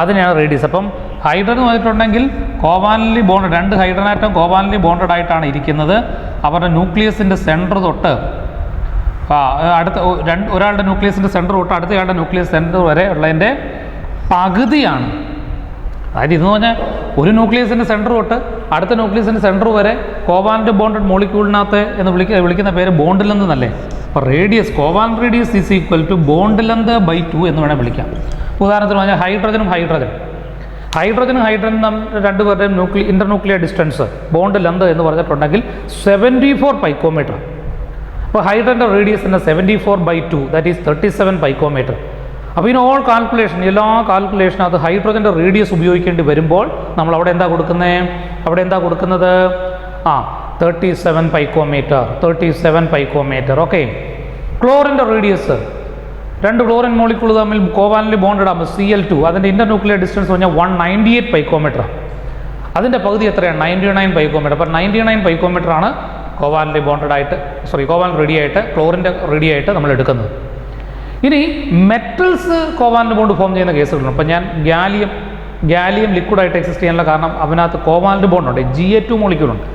അതിനെയാണ് റേഡിയസ്. അപ്പം ഹൈഡ്രജൻ വന്നിട്ടുണ്ടെങ്കിൽ covalent bonded, 2 hydrogen atom covalent bonded ആയിട്ടാണ് ഇരിക്കുന്നത്. അവരുടെ ന്യൂക്ലിയസിൻ്റെ സെൻറ്റർ തൊട്ട് ഒരാളുടെ ന്യൂക്ലിയസിൻ്റെ സെൻറ്റർ തൊട്ട് അടുത്തയാളുടെ ന്യൂക്ലിയസ് സെൻറ്റർ വരെ ഉള്ളതിൻ്റെ പകുതിയാണ്. അതായത് ഇതെന്ന് പറഞ്ഞാൽ ഒരു ന്യൂക്ലിയസിൻ്റെ സെൻറ്റർ തൊട്ട് അടുത്ത ന്യൂക്ലിയസിൻ്റെ സെൻറ്റർ വരെ കോവാലൻ്റ് ബോണ്ടഡ് മോളിക്യൂളിനകത്ത് എന്ന് വിളിക്കുന്ന പേര് ബോണ്ട് ലെന്ത് എന്നല്ലേ. അപ്പോൾ radius, covalent radius is equal to bond length by 2 എന്ന് വേണേൽ വിളിക്കാം. ഉദാഹരണത്തിന് പറഞ്ഞാൽ ഹൈഡ്രജനും ഹൈഡ്രജനും രണ്ടുപേരുടെയും ഇൻ്റർന്യൂക്ലിയർ ഡിസ്റ്റൻസ് ബോണ്ട് ലെന്ത് എന്ന് പറഞ്ഞിട്ടുണ്ടെങ്കിൽ 74 പൈക്കോമീറ്റർ. അപ്പോൾ ഹൈഡ്രജൻ്റെ റേഡിയസിൻ്റെ 74/2 ദാറ്റ് ഈസ് 37 പൈക്കോമീറ്റർ. അപ്പോൾ ഇൻ ഓൾ കാൽക്കുലേഷൻ, എല്ലാ കാൽക്കുലേഷനകത്ത് ഹൈഡ്രജൻ്റെ റേഡിയസ് ഉപയോഗിക്കേണ്ടി വരുമ്പോൾ നമ്മൾ അവിടെ എന്താ കൊടുക്കുന്നത്? 37 പൈക്കോമീറ്റർ. ഓക്കെ, ക്ലോറിൻ്റെ റേഡിയസ്, 2 ക്ലോറിൻ മോളിക്യൂൾ തമ്മിൽ കോവാലൻ്റ് ബോണ്ടഡ് ആകുമ്പോൾ Cl2, അതിൻ്റെ ഇൻ്റർന്യൂക്ലിയർ ഡിസ്റ്റൻസ് പറഞ്ഞാൽ 198 പൈക്കോമീറ്റർ. അതിൻ്റെ പകുതി എത്രയാണ്? 99 പൈക്കോമീറ്റർ. അപ്പോൾ 99 പൈക്കോമീറ്റർ ആണ് കോവാലൻ്റ് റേഡിയം ആയിട്ട്, ക്ലോറിൻ്റെ റേഡിയം ആയിട്ട് നമ്മൾ എടുക്കുന്നത്. ഇനി മെറ്റൽസ് കോവാലൻ്റ് ബോണ്ട് ഫോം ചെയ്യുന്ന കേസുകളുണ്ട്. അപ്പോൾ ഞാൻ ഗാലിയം ലിക്വിഡായിട്ട് എക്സിസ്റ്റ് ചെയ്യാനുള്ള കാരണം അതിനകത്ത് കോവാലൻ്റ് ബോണ്ടുണ്ട്, Ga2 മോളിക്യൂളുണ്ട്,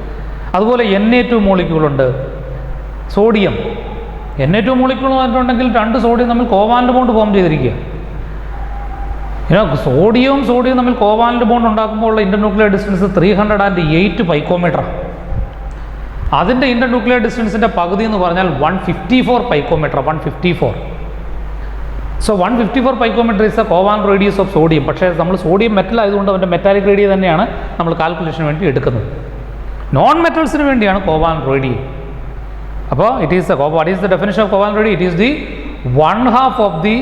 അതുപോലെ Na2 മോളിക്യൂളുണ്ട്. സോഡിയം Na2 മോളിക്യൂൾ പറഞ്ഞിട്ടുണ്ടെങ്കിൽ 2 സോഡിയം തമ്മിൽ കോവാലൻ്റ് ബോണ്ട് ഫോം ചെയ്തിരിക്കുക. സോഡിയവും തമ്മിൽ കോവാലൻ്റ് ബോണ്ട് ഉണ്ടാക്കുമ്പോൾ ഉള്ള ഇൻ്റർന്യൂക്ലിയർ ഡിസ്റ്റൻസ് 308 പൈക്കോമീറ്റർ. അതിൻ്റെ ഇൻ്റർന്യൂക്ലിയർ ഡിസ്റ്റൻസിൻ്റെ പകുതി എന്ന് പറഞ്ഞാൽ 154 picometre. 154. So 154 picometre is A covalent radius of sodium. പക്ഷേ നമ്മൾ സോഡിയം മെറ്റൽ ആയതുകൊണ്ട് അവൻ്റെ മെറ്റാലിക് റേഡിയം തന്നെയാണ് നമ്മൾ കാൽക്കുലേഷന് വേണ്ടി എടുക്കുന്നത്. നോൺ മെറ്റൽസിന് വേണ്ടിയാണ് കോവാലൻ്റ് റേഡിയം. അപ്പോൾ what is the definition of covalent radium? It is the 1/2 of the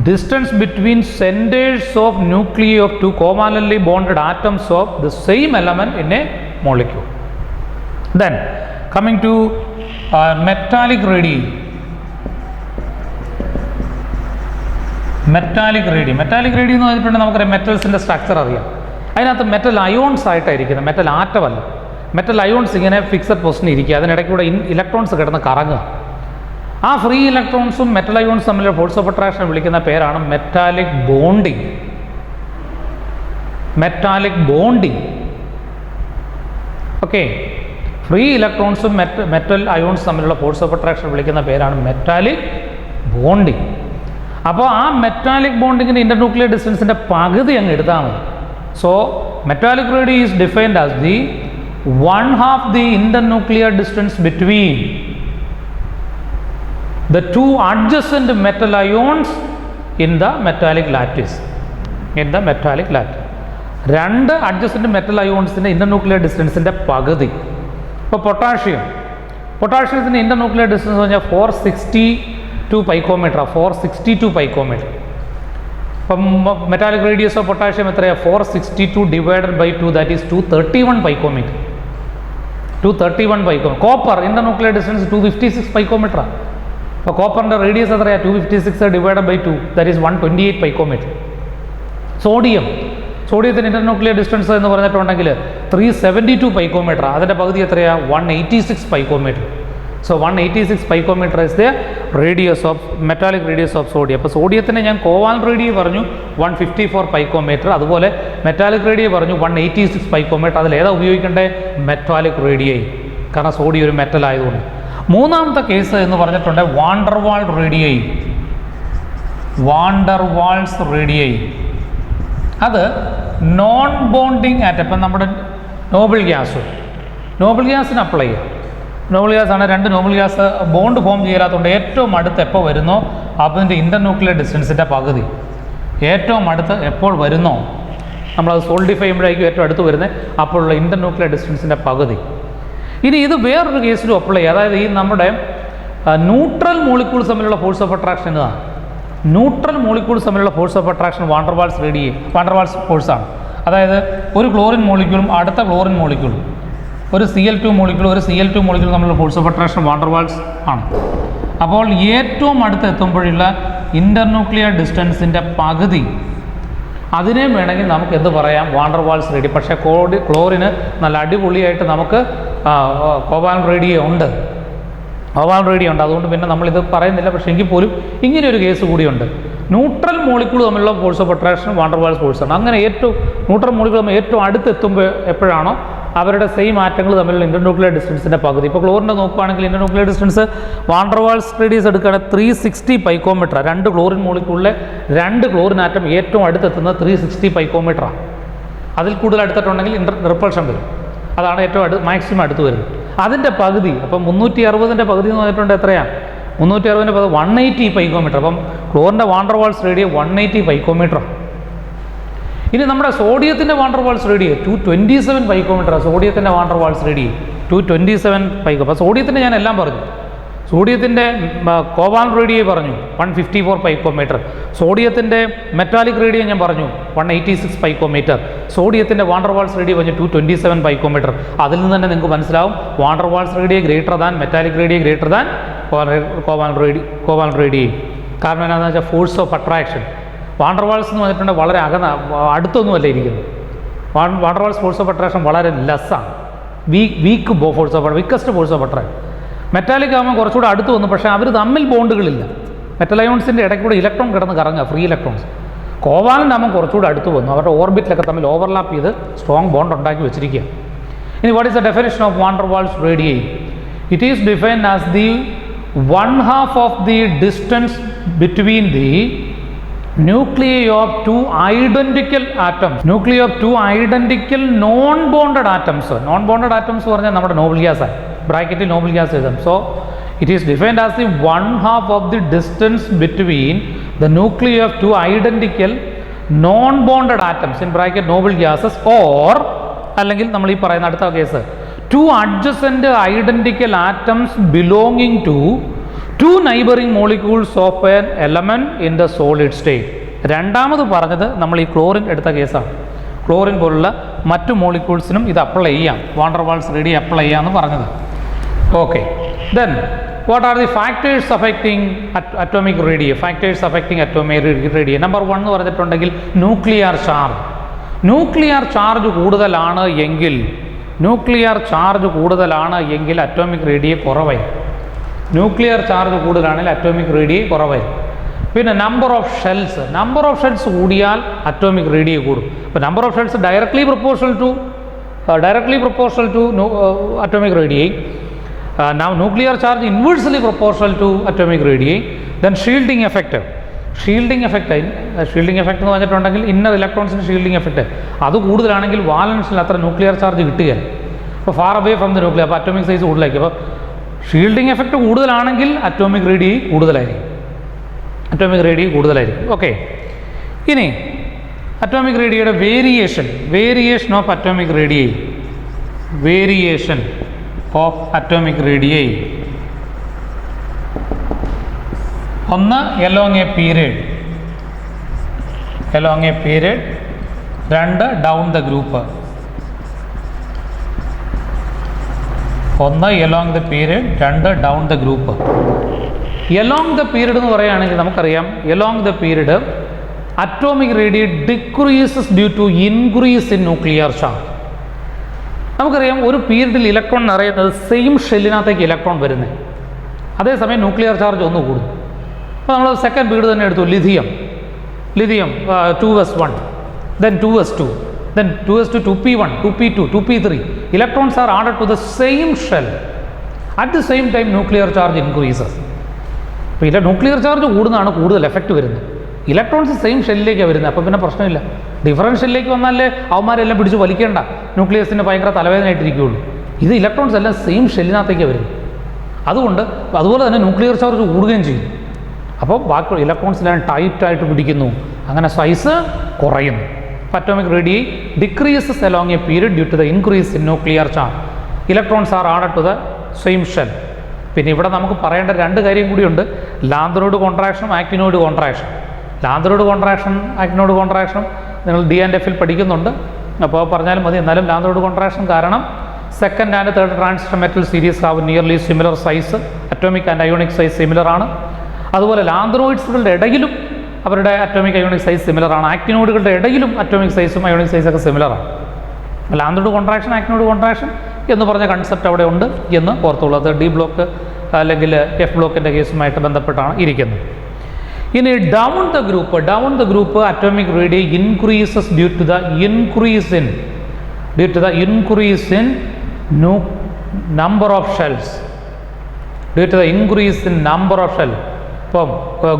distance between centers of nuclei of 2 covalently bonded atoms of the same element in a molecule. Then coming to metallic radii. Metallic radii എന്ന് പറഞ്ഞിട്ടുണ്ടെങ്കിൽ നമുക്കറിയാം മെറ്റൽസിൻ്റെ structure അറിയാം. അതിനകത്ത് metal ions ആയിട്ടായിരിക്കുന്നത്, metal ആറ്റമല്ല. Metal ions ഇങ്ങനെ fixed പൊസിഷനിൽ ഇരിക്കുക, അതിനിടയ്ക്കൂടെ ഇലക്ട്രോൺസ് കിടന്ന് കറങ്ങുക. ആ ഫ്രീ ഇലക്ട്രോൺസും മെറ്റൽ അയോൺസും തമ്മിലുള്ള ഫോഴ്സ് ഓഫ് അട്രാക്ഷൻ വിളിക്കുന്ന പേരാണ് മെറ്റാലിക് ബോണ്ടിങ്. ഓക്കെ, ഫ്രീ ഇലക്ട്രോൺസും മെറ്റൽ അയോൺസ് തമ്മിലുള്ള ഫോഴ്സ് ഓഫ് അട്രാക്ഷൻ വിളിക്കുന്ന പേരാണ് മെറ്റാലിക് ബോണ്ടിങ്. അപ്പോൾ ആ മെറ്റാലിക് ബോണ്ടിങ്ങിൻ്റെ ഇൻ്റർന്യൂക്ലിയർ ഡിസ്റ്റൻസിൻ്റെ പകുതി അങ്ങ് എടുത്താൽ മതി. So metallic radium is defined as the 1/2 the internuclear distance between the 2 adjacent metal ions in the metallic lattice. രണ്ട് അഡ്ജസൻറ്റ് മെറ്റൽ അയോൺസിൻ്റെ ഇൻ്റർന്യൂക്ലിയർ ഡിസ്റ്റൻസിൻ്റെ പകുതി. ഇപ്പോൾ പൊട്ടാഷ്യത്തിൻ്റെ ഇൻ്റർന്യൂക്ലിയർ ഡിസ്റ്റൻസ് പറഞ്ഞാൽ 462 പൈക്കോമീറ്റർ. അപ്പം മെറ്റാലിക് റേഡിയസ് ഓഫ് പൊട്ടാഷ്യം എത്രയാണ്? 462 divided by 2, that is 231 picometre. 231 picometre. Copper internuclear distance 256 പൈക്കോമീറ്ററാണ്. അപ്പോൾ കോപ്പറിൻ്റെ radius എത്രയാണ്? 256 divided by 2, that is 128 picometre. സോഡിയത്തിൻ്റെ ഇന്റർന്യൂക്ലിയർ ഡിസ്റ്റൻസ് എന്ന് പറഞ്ഞിട്ടുണ്ടെങ്കിൽ 372 പൈക്കോമീറ്റർ. അതിൻ്റെ പകുതി എത്രയാണ്? 186 picometre. So 186 picometre is the radius of metallic radius of sodium. അപ്പോൾ സോഡിയത്തിന് ഞാൻ കോവാലന്റ് റേഡിയം പറഞ്ഞു 154 പൈക്കോമീറ്റർ, അതുപോലെ മെറ്റാലിക് റേഡിയം പറഞ്ഞു 186 പൈക്കോമീറ്റർ. അതിലേതാ ഉപയോഗിക്കേണ്ടത്? മെറ്റാലിക് റേഡിയം, കാരണം സോഡിയം ഒരു മെറ്റൽ ആയതുകൊണ്ട്. മൂന്നാമത്തെ കേസ് എന്ന് പറഞ്ഞിട്ടുണ്ട് വാണ്ടർവാൾസ് റേഡിയൈ. അത് നോൺ ബോണ്ടിങ് ആറ്റം. ഇപ്പം നമ്മുടെ നോബിൾ ഗ്യാസിന് അപ്ലൈ ചെയ്യാം. നോബിൾ ഗ്യാസാണ്, രണ്ട് നോബിൾ ഗ്യാസ് ബോണ്ട് ഫോം ചെയ്യാത്തതുകൊണ്ട് ഏറ്റവും അടുത്ത് എപ്പോൾ വരുന്നോ അതിൻ്റെ ഇൻ്റർന്യൂക്ലിയർ ഡിസ്റ്റൻസിൻ്റെ പകുതി ഏറ്റവും അടുത്ത് എപ്പോൾ വരുന്നോ നമ്മളത് സോൾഡിഫൈ ചെയ്യുമ്പോഴേക്കും ഏറ്റവും അടുത്ത് വരുന്നത് അപ്പോഴുള്ള ഇൻ്റർന്യൂക്ലിയർ ഡിസ്റ്റൻസിൻ്റെ പകുതി. ഇനി ഇത് വേറൊരു കേസിലും അപ്ലൈ ചെയ്യുക. അതായത് ഈ നമ്മുടെ ന്യൂട്രൽ മോളിക്യൂൾസ് തമ്മിലുള്ള ഫോഴ്സ് ഓഫ് അട്രാക്ഷൻ എന്നതാണ്. ന്യൂട്രൽ മോളിക്യൂൾസ് തമ്മിലുള്ള ഫോഴ്സ് ഓഫ് അട്രാക്ഷൻ വാണ്ടർവാൾസ് ഫോഴ്സാണ്. അതായത് ഒരു ക്ലോറിൻ മോളിക്യൂളും അടുത്ത ക്ലോറിൻ മോളിക്യൂളും, ഒരു Cl2 മോളിക്യൂൾ തമ്മിലുള്ള ഫോഴ്സ് ഓഫ് അട്രാക്ഷൻ വാണ്ടർവാൾസ് ആണ്. അപ്പോൾ ഏറ്റവും അടുത്ത് എത്തുമ്പോഴുള്ള ഇൻ്റർന്യൂക്ലിയർ ഡിസ്റ്റൻസിൻ്റെ പകുതി അതിനെ വേണമെങ്കിൽ നമുക്ക് എന്ത് പറയാം? Van der Waals radium. പക്ഷേ ക്ലോറിന് നല്ല അടിപൊളിയായിട്ട് നമുക്ക് കോവാലന്റ് റേഡിയം ഉണ്ട്. അതുകൊണ്ട് പിന്നെ നമ്മളിത് പറയുന്നില്ല. പക്ഷേ എങ്കിൽ പോലും ഇങ്ങനെ ഒരു കേസ് കൂടിയുണ്ട്. ന്യൂട്രൽ മോളിക്യൂൾ തമ്മിലുള്ള ഫോഴ്സ് ഓഫ് അട്രാക്ഷൻ വാണ്ടർവാൾസ് ഫോഴ്സാണ്. അങ്ങനെ ന്യൂട്രൽ മോളിക്യൂൾ തമ്മിൽ ഏറ്റവും അടുത്തെത്തുമ്പോൾ എപ്പോഴാണോ അവരുടെ സെയിം ആറ്റങ്ങൾ തമ്മിലുള്ള ഇൻ്റർന്യൂക്ലിയർ ഡിസ്റ്റൻസിൻ്റെ പകുതി. ഇപ്പോൾ ക്ലോറിൻ്റെ നോക്കുകയാണെങ്കിൽ ഇൻ്റർന്യൂക്ലിയർ ഡിസ്റ്റൻസ് വാണ്ടർവാൾസ് റേഡിയസ് എടുക്കുകയാണെങ്കിൽ 360 പൈക്കോമീറ്റർ. രണ്ട് ക്ലോറിൻ മോളിക്യൂളിലെ രണ്ട് ക്ലോറിൻ ആറ്റം ഏറ്റവും അടുത്തെത്തുന്നത് 360 പൈക്കോമീറ്ററാണ്. അതിൽ കൂടുതൽ അടുത്തിട്ടുണ്ടെങ്കിൽ റിപ്പൾഷൻ വരും. അതാണ് ഏറ്റവും മാക്സിമം അടുത്ത് വരുന്നത്. അതിൻ്റെ പകുതി അപ്പം 360ൻ്റെ പകുതി എന്ന് പറഞ്ഞിട്ടുണ്ട് എത്രയാണ്? 360ൻ്റെ പകുതി 180 പൈക്കോമീറ്റർ. അപ്പം ക്ലോറിൻ്റെ വാണ്ടർവാൾസ് റേഡിയം 180 പൈക്കോമീറ്ററാണ്. ഇനി നമ്മുടെ സോഡിയത്തിൻ്റെ വാണ്ടർവാൾസ് റേഡിയം 227 പൈക്കോമീറ്റർ. സോഡിയത്തിൻ്റെ വാണ്ടർവാൾസ് റേഡിയം 227 പൈക്കോ. അപ്പോൾ സോഡിയത്തിൻ്റെ ഞാൻ എല്ലാം പറഞ്ഞു. സോഡിയത്തിൻ്റെ കോവാലന്റ് റേഡിയം പറഞ്ഞു 154 പൈക്കോമീറ്റർ. സോഡിയത്തിൻ്റെ മെറ്റാലിക് റേഡിയം ഞാൻ പറഞ്ഞു 186 പൈക്കോമീറ്റർ. സോഡിയത്തിൻ്റെ വാണ്ടർവാൾസ് റേഡിയം പറഞ്ഞു 227 പൈക്കോമീറ്റർ. അതിൽ നിന്ന് തന്നെ നിങ്ങൾക്ക് മനസ്സിലാവും van der Waals radium greater than metallic radium greater than covalent radium. കാരണം എന്താണെന്ന് വെച്ചാൽ ഫോഴ്സ് ഓഫ് അട്രാക്ഷൻ. വാണ്ടർവാൾസ് എന്ന് പറഞ്ഞിട്ടുണ്ടെങ്കിൽ വളരെ അടുത്തൊന്നുമല്ല ഇരിക്കുന്നത്. വാണ്ടർവാൾസ് ഫോഴ്സ് ഓഫ് അട്രാക്ഷൻ വളരെ ലെസ്സാണ്, weak weakest force of attraction. Metallic ആകുമ്പോൾ കുറച്ചുകൂടെ അടുത്ത് വന്നു, പക്ഷേ അവർ തമ്മിൽ ബോണ്ടുകളില്ല. മെറ്റൽ അയോൺസിൻ്റെ ഇടയ്ക്കൂടെ ഇലക്ട്രോൺ കിടന്ന് കറങ്ങുക, ഫ്രീ ഇലക്ട്രോൺസ്. കോവാലന്റ് ആകുമ്പോൾ കുറച്ചുകൂടെ അടുത്ത് വന്നു, അവരുടെ ഓർബിറ്റിലൊക്കെ തമ്മിൽ ഓവർലാപ്പ് ചെയ്ത് സ്ട്രോങ് ബോണ്ട് ഉണ്ടാക്കി വെച്ചിരിക്കുക. ഇനി what is the definition of van der Waals radium? It is defined as the 1/2 of the distance between the nuclei of two identical atoms, non-bonded atoms. Non-bonded atoms പറഞ്ഞാൽ നമ്മുടെ നോബിൾ ഗ്യാസ് ആണ്, ബ്രാക്കറ്റിൽ noble gas എഴുതാം. So it is defined as the 1/2 of the distance between the nuclei of two identical non-bonded atoms in bracket noble gases, or അല്ലെങ്കിൽ നമ്മൾ ഈ പറയുന്ന അടുത്ത case 2 adjacent identical atoms belonging to two neighboring molecules of an element in the solid state. രണ്ടാമത് പറഞ്ഞത് നമ്മൾ ഈ chlorine എടുത്ത കേസാണ്. ക്ലോറിൻ പോലുള്ള മറ്റു മോളിക്യൂൾസിനും ഇത് അപ്ലൈ ചെയ്യാം, വാണ്ടർവാൾസ് റേഡിയം അപ്ലൈ ചെയ്യാമെന്ന് പറഞ്ഞത്. Okay, then what are the factors affecting atomic radium? Factors affecting atomic radium number 1 എന്ന് പറഞ്ഞിട്ടുണ്ടെങ്കിൽ ന്യൂക്ലിയർ ചാർജ്. ന്യൂക്ലിയർ ചാർജ് കൂടുതലാണ് എങ്കിൽ അറ്റോമിക് റേഡിയം കുറവായിരിക്കും. ന്യൂക്ലിയർ ചാർജ് കൂടുതലാണെങ്കിൽ അറ്റോമിക് റേഡിയം കുറവായിരിക്കും. പിന്നെ നമ്പർ ഓഫ് ഷെൽസ് കൂടിയാൽ അറ്റോമിക് റേഡിയം കൂടും. അപ്പോൾ number of shells directly proportional to atomic radium. Nuclear charge inversely proportional to atomic radium. Then shielding effect എന്ന് പറഞ്ഞിട്ടുണ്ടെങ്കിൽ ഇന്നർ ഇലക്ട്രോൺസിൻ്റെ ഷീൽഡിംഗ് എഫക്റ്റ് അത് കൂടുതലാണെങ്കിൽ വാലൻസിൽ അത്ര ന്യൂക്ലിയർ ചാർജ് കിട്ടുകയില്ല. അപ്പോൾ far away from the nuclear, അപ്പോൾ അറ്റോമിക് സൈസ് കൂടുതലായിരിക്കും. അപ്പോൾ ഷീൽഡിംഗ് എഫക്റ്റ് കൂടുതലാണെങ്കിൽ അറ്റോമിക് റേഡിയം കൂടുതലായിരിക്കും. ഓക്കെ, ഇനി അറ്റോമിക് റേഡിയയുടെ വേരിയേഷൻ ഓഫ് അറ്റോമിക് റേഡിയൈ. ഒന്ന് along a period, along a period, 2 down the group. 1 along the period, 2 down the group. Along the period എന്ന് പറയുകയാണെങ്കിൽ നമുക്കറിയാം along the period atomic radii decreases due to increase in nuclear charge. നമുക്കറിയാം ഒരു പീരീഡിൽ electron എന്ന് പറയുന്നത് same ഷെല്ലിനകത്തേക്ക് electron വരുന്നത്, അതേസമയം ന്യൂക്ലിയർ ചാർജ് ഒന്ന് കൂടും. അപ്പോൾ നമ്മൾ സെക്കൻഡ് പീരീഡ് തന്നെ എടുത്തു, lithium 2s1, then 2s2, then 2s2 2p1, 2p2, 2p3. Electrons are added to the same shell. At the same time nuclear charge increases. അപ്പോൾ ന്യൂക്ലിയർ ചാർജ് കൂടുന്നതാണ് കൂടുതൽ എഫക്റ്റ് വരുന്നത്. ഇലക്ട്രോൺസ് സെയിം ഷെല്ലിലേക്കാണ് വരുന്നത്, അപ്പോൾ പിന്നെ പ്രശ്നമില്ല. ഡിഫറൻറ്റ് ഷെല്ലിലേക്ക് വന്നാലേ അവന്മാരെല്ലാം പിടിച്ച് വലിക്കേണ്ട, ന്യൂക്ലിയസിന് ഭയങ്കര തലവേദനയായിട്ടിരിക്കുകയുള്ളൂ. ഇത് ഇലക്ട്രോൺസ് എല്ലാം സെയിം ഷെല്ലിനകത്തേക്കാണ് വരുന്നത്. അതുപോലെ തന്നെ ന്യൂക്ലിയർ ചാർജ് കൂടുകയും ചെയ്യും. അപ്പോൾ ബാക്കി ഇലക്ട്രോൺസിലെല്ലാം ടൈറ്റായിട്ട് പിടിക്കുന്നു, അങ്ങനെ സൈസ് കുറയുന്നു. Atomic radii decreases along a period due to the increase in nuclear charge. Electrons are added to the same shell. പിന്നെ ഇവിടെ നമുക്ക് പറയേണ്ട 2 കാര്യം കൂടിയുണ്ട്, ലാന്ത്രോയിഡ് കോൺട്രാക്ഷനും ആക്റ്റിനോയിഡ് കോൺട്രാക്ഷൻ. ലാന്ത്രോയിഡ് കോൺട്രാക്ഷൻ ആക്റ്റിനോയിഡ് കോൺട്രാക്ഷനും നിങ്ങൾ D&Fൽ പഠിക്കുന്നുണ്ട്, അപ്പോൾ പറഞ്ഞാലും മതി. എന്നാലും ലാന്ത്രോയിഡ് കോൺട്രാക്ഷൻ കാരണം second and third transistor metal series have nearly similar size, atomic and ionic size similar ആണ്. അതുപോലെ ലാന്ത്രോയിഡ്സുകളുടെ ഇടയിലും അവരുടെ അറ്റോമിക് അയോണിക് സൈസ് സിമിലർ ആണ്. ആക്റ്റിനോയിഡുകളുടെ ഇടയിലും അറ്റോമിക് സൈസും അയോണിക് സൈസൊക്കെ സിമിലറാണ്. ലാന്ത്രോയിഡ് കോൺട്രാക്ഷൻ ആക്റ്റിനോയിഡ് കോൺട്രാക്ഷൻ എന്ന് പറഞ്ഞ കൺസെപ്റ്റ് അവിടെ ഉണ്ട് എന്ന് ഓർത്തുള്ളൂ. അത് D ബ്ലോക്ക് അല്ലെങ്കിൽ F ബ്ലോക്കിൻ്റെ കേസുമായിട്ട് ബന്ധപ്പെട്ടാണ് ഇരിക്കുന്നത്. ഇനി down the group atomic radii increases due to the increase in number of shells. ഇപ്പം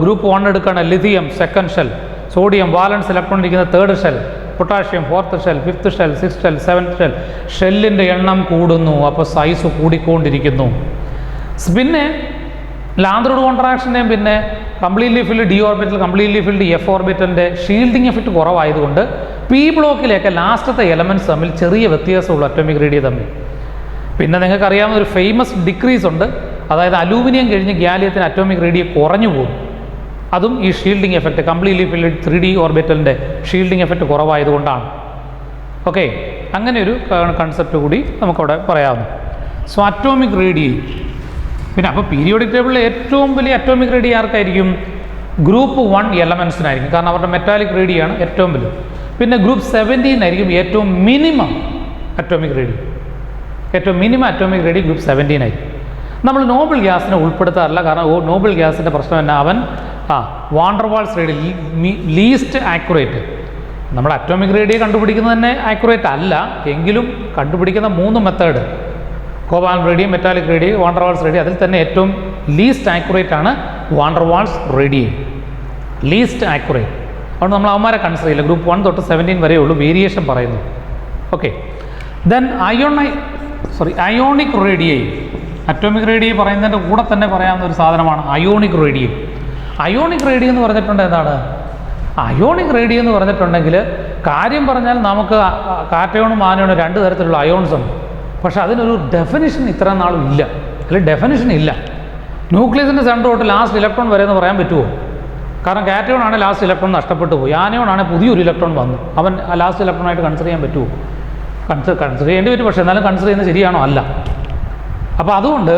ഗ്രൂപ്പ് 1 എടുക്കുകയാണ്, lithium second shell, sodium valence electron ഇരിക്കുന്ന third shell, potassium fourth shell, fifth shell, six shell, seventh shell. ഷെല്ലിൻ്റെ എണ്ണം കൂടുന്നു, അപ്പോൾ size കൂടിക്കൊണ്ടിരിക്കുന്നു. പിന്നെ lanthanoid കോൺട്രാക്ഷൻ്റെയും പിന്നെ completely filled D orbital, completely filled F ഓർബിറ്റലിൻ്റെ ഷീൽഡിങ് എഫക്റ്റ് കുറവായതുകൊണ്ട് P ബ്ലോക്കിലേക്ക് ലാസ്റ്റത്തെ എലമെൻറ്റ്സ് തമ്മിൽ ചെറിയ വ്യത്യാസമുള്ളൂ അറ്റോമിക് റേഡിയൈ തമ്മിൽ. പിന്നെ നിങ്ങൾക്ക് അറിയാവുന്ന ഒരു ഫേമസ് ഡിക്രീസ് ഉണ്ട്, അതായത് അലൂമിനിയം കഴിഞ്ഞ് ഗ്യാലിയത്തിന് അറ്റോമിക് റേഡിയൈ കുറഞ്ഞു പോകും. അതും ഈ shielding effect, completely filled 3D ഓർബിറ്റലിൻ്റെ ഷീൽഡിങ് എഫക്റ്റ് കുറവായതുകൊണ്ടാണ്. ഓക്കെ, അങ്ങനെ ഒരു കൺസെപ്റ്റ് കൂടി നമുക്കവിടെ പറയാവുന്നു. So atomic radii. പിന്നെ അപ്പോൾ പീരിയോഡിക് ടേബിളിലെ ഏറ്റവും വലിയ അറ്റോമിക് റേഡിയൈ ആർക്കായിരിക്കും? ഗ്രൂപ്പ് 1 എലമെൻസിനായിരിക്കും, കാരണം അവരുടെ മെറ്റാലിക് റേഡിയൈ ആണ് ഏറ്റവും വലുത്. പിന്നെ ഗ്രൂപ്പ് 17 ആയിരിക്കും ഏറ്റവും മിനിമം അറ്റോമിക് റേഡിയൈ. ഏറ്റവും മിനിമം അറ്റോമിക് റേഡിയൈ ഗ്രൂപ്പ് 17 ആയിരിക്കും. നമ്മൾ നോബിൾ ഗ്യാസിനെ ഉൾപ്പെടുത്താറില്ല, കാരണം നോബിൾ ഗ്യാസിൻ്റെ പ്രശ്നം തന്നെ അവൻ van der Waals radii least accurate. നമ്മൾ അറ്റോമിക് റേഡിയൈ കണ്ടുപിടിക്കുന്നത് തന്നെ ആക്യുറേറ്റ് അല്ല എങ്കിലും കണ്ടുപിടിക്കുന്ന 3 method, covalent radii, metallic radii, van der Waals radii, അതിൽ തന്നെ ഏറ്റവും ലീസ്റ്റ് ആക്യുറേറ്റ് ആണ് van der Waals radii, least accurate. അതുകൊണ്ട് നമ്മൾ അവന്മാരെ കൺസിഡർ ചെയ്യില്ല. ഗ്രൂപ്പ് 1 തൊട്ട് 17 വരെ ഉള്ളൂ വേരിയേഷൻ പറയുന്നു. Okay, then ionic radii. Atomic radii പറയുന്നതിൻ്റെ കൂടെ തന്നെ പറയാവുന്ന ഒരു സാധനമാണ് അയോണിക് റേഡിയൈ. അയോണിക് റേഡിയൈ എന്ന് പറഞ്ഞിട്ടുണ്ട് എന്താണ്? അയോണിക് റേഡിയൈ എന്ന് പറഞ്ഞിട്ടുണ്ടെങ്കിൽ കാര്യം പറഞ്ഞാൽ നമുക്ക് കാറ്റയോണും ആനയോണും 2 തരത്തിലുള്ള അയോൺസ് ഉണ്ട്. പക്ഷെ അതിനൊരു ഡെഫിനിഷൻ ഇത്ര നാളും ഇല്ല, അല്ലെങ്കിൽ ഡെഫിനിഷൻ ഇല്ല. ന്യൂക്ലിയസിൻ്റെ സെൻറ്റർ തൊട്ട് ലാസ്റ്റ് ഇലക്ട്രോൺ വരെ എന്ന് പറയാൻ പറ്റുമോ? കാരണം കാറ്റയോൺ ആണ് ലാസ്റ്റ് ഇലക്ട്രോൺ നഷ്ടപ്പെട്ടു പോയി, ആനയോൺ ആണെങ്കിൽ പുതിയൊരു ഇലക്ട്രോൺ വന്നു, അവൻ ലാസ്റ്റ് ഇലക്ട്രോണായിട്ട് കൺസിഡർ ചെയ്യാൻ പറ്റുമോ? കൺസിഡർ ചെയ്യേണ്ടി വരും, പക്ഷേ എന്നാലും കൺസിഡർ ചെയ്യുന്നത് ശരിയാണോ? അല്ല. അപ്പോൾ അതുകൊണ്ട്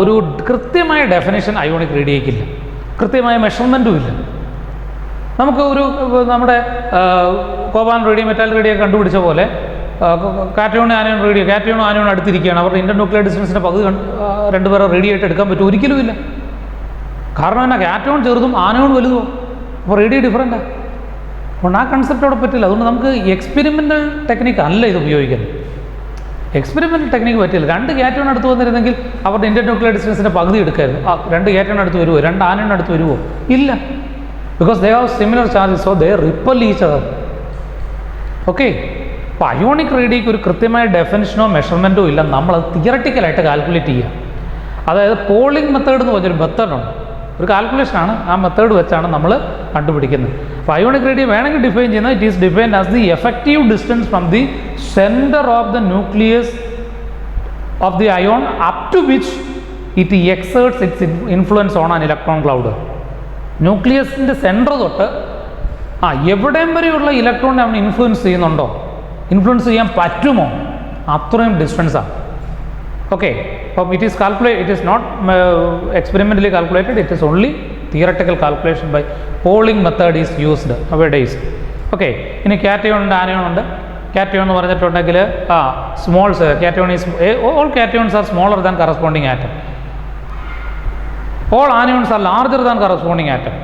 ഒരു കൃത്യമായ ഡെഫിനിഷൻ അയോണിക് റേഡിയൈക്കില്ല, കൃത്യമായ മെഷർമെൻറ്റും ഇല്ല. നമുക്ക് നമ്മുടെ കോവാലന്റ് റേഡിയൈ, മെറ്റാലിക് റേഡിയൈ കണ്ടുപിടിച്ച പോലെ കാറ്റയോൺ ആനയോൺ റേഡിയോ, കാറ്റയോണും ആനയോൺ അടുത്തിരിക്കുകയാണ്, അവരുടെ ഇന്റർന്യൂക്ലിയർ ഡിസ്റ്റൻസിൻ്റെ പകുതി 2 പേരെ റേഡിയായിട്ട് എടുക്കാൻ പറ്റും? ഒരിക്കലും ഇല്ല. കാരണം എന്നാ, കാറ്റയോൺ ചെറുതും ആനയോൺ വലുതോ, അപ്പോൾ റേഡിയോ ഡിഫറൻറ്റാണ്. അതുകൊണ്ട് ആ കൺസെപ്റ്റ് അവിടെ പറ്റില്ല. അതുകൊണ്ട് നമുക്ക് എക്സ്പെരിമെൻ്റൽ ടെക്നിക്ക് അല്ല ഇത് ഉപയോഗിക്കുന്നത്. എക്സ്പെരിമെൻ്റൽ ടെക്നിക്ക് പറ്റില്ല. 2 കാറ്റയോൺ അടുത്ത് വന്നിരുന്നെങ്കിൽ അവരുടെ ഇന്റർന്യൂക്ലിയർ ഡിസ്റ്റൻസിൻ്റെ പകുതി എടുക്കായിരുന്നു. 2 കാറ്റയോൺ അടുത്ത് വരുമോ? 2 ആനയോൺ അടുത്ത് വരുമോ? ഇല്ല. Because they have similar charges, so they ripple each other. Okay, അപ്പോൾ അയോണിക് റേഡിയൈക്ക് ഒരു കൃത്യമായ ഡെഫിനിഷനോ മെഷർമെൻറ്റോ ഇല്ല. നമ്മളത് തിയറട്ടിക്കലായിട്ട് കാൽക്കുലേറ്റ് ചെയ്യുക. അതായത് പോളിംഗ് മെത്തേഡ് എന്ന് പറഞ്ഞൊരു മെത്തേഡുണ്ട്, ഒരു കാൽക്കുലേഷനാണ്. ആ മെത്തേഡ് വെച്ചാണ് നമ്മൾ കണ്ടുപിടിക്കുന്നത്. അപ്പോൾ അയോണിക് റേഡിയൈ വേണമെങ്കിൽ ഡിഫൈൻ ചെയ്യുന്നത് it is defined as the effective distance from the centre of the nucleus of the ion up to which it exerts its influence on an electron cloud. ന്യൂക്ലിയസിൻ്റെ centre തൊട്ട് എവിടെയും വരെയുള്ള ഇലക്ട്രോണിനെ അവൻ influence ചെയ്യുന്നുണ്ടോ, influence ചെയ്യാൻ പറ്റുമോ, അത്രയും ഡിസ്റ്റൻസാണ്. ഓക്കെ, അപ്പം it is not experimentally calculated, it is only theoretical calculation by Pauling method is used our days. Okay, ഇനി കാറ്റയോൺ ഉണ്ട്, ആനയോൺ ഉണ്ട്. കാറ്റയോൺ എന്ന് പറഞ്ഞിട്ടുണ്ടെങ്കിൽ small cation is all cations are smaller than corresponding atom. All anions are larger than corresponding atom.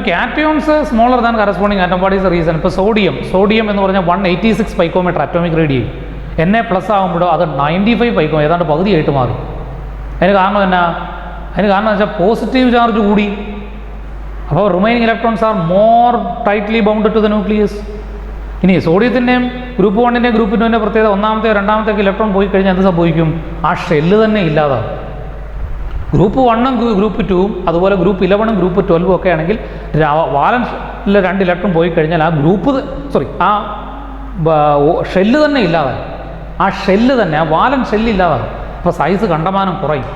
Cations smaller than corresponding atom. What is the reason? ഇപ്പോൾ sodium എന്ന് പറഞ്ഞാൽ 186 picometre atomic radium. Na+ ആകുമ്പോഴോ അത് 95 പൈക്കോ, ഏതാണ്ട് പകുതിയായിട്ട് മാറി. അതിന് കാരണം എന്നാ? അതിന് കാരണം എന്ന് വെച്ചാൽ പോസിറ്റീവ് ചാർജ് കൂടി. അപ്പോൾ remaining electrons are more tightly bounded to the nucleus. ഇനി സോഡിയത്തിൻ്റെയും ഗ്രൂപ്പ് 1-ൻ്റെയും ഗ്രൂപ്പ് 2-ൻ്റെ പ്രത്യേകത, ഒന്നാമത്തെ രണ്ടാമത്തെ ഇലക്ട്രോൺ പോയി കഴിഞ്ഞാൽ എന്ത് സംഭവിക്കും? ആ ഷെല്ല് തന്നെ ഇല്ലാതാകും. ഗ്രൂപ്പ് 1-ഉം ഗ്രൂപ്പ് 2-ഉം അതുപോലെ ഗ്രൂപ്പ് 11-ഉം ഗ്രൂപ്പ് 12-ഉം ഒക്കെ ആണെങ്കിൽ വാലൻസിലെ 2 ഇലക്ട്രോൺ പോയി കഴിഞ്ഞാൽ ആ ഷെല്ല് തന്നെ ഇല്ലാതായി. ആ ഷെല്ല് തന്നെ, ആ വാലൻ ഷെല്ല് ഇല്ലാതാകും. അപ്പോൾ സൈസ് കണ്ടമാനം കുറയും.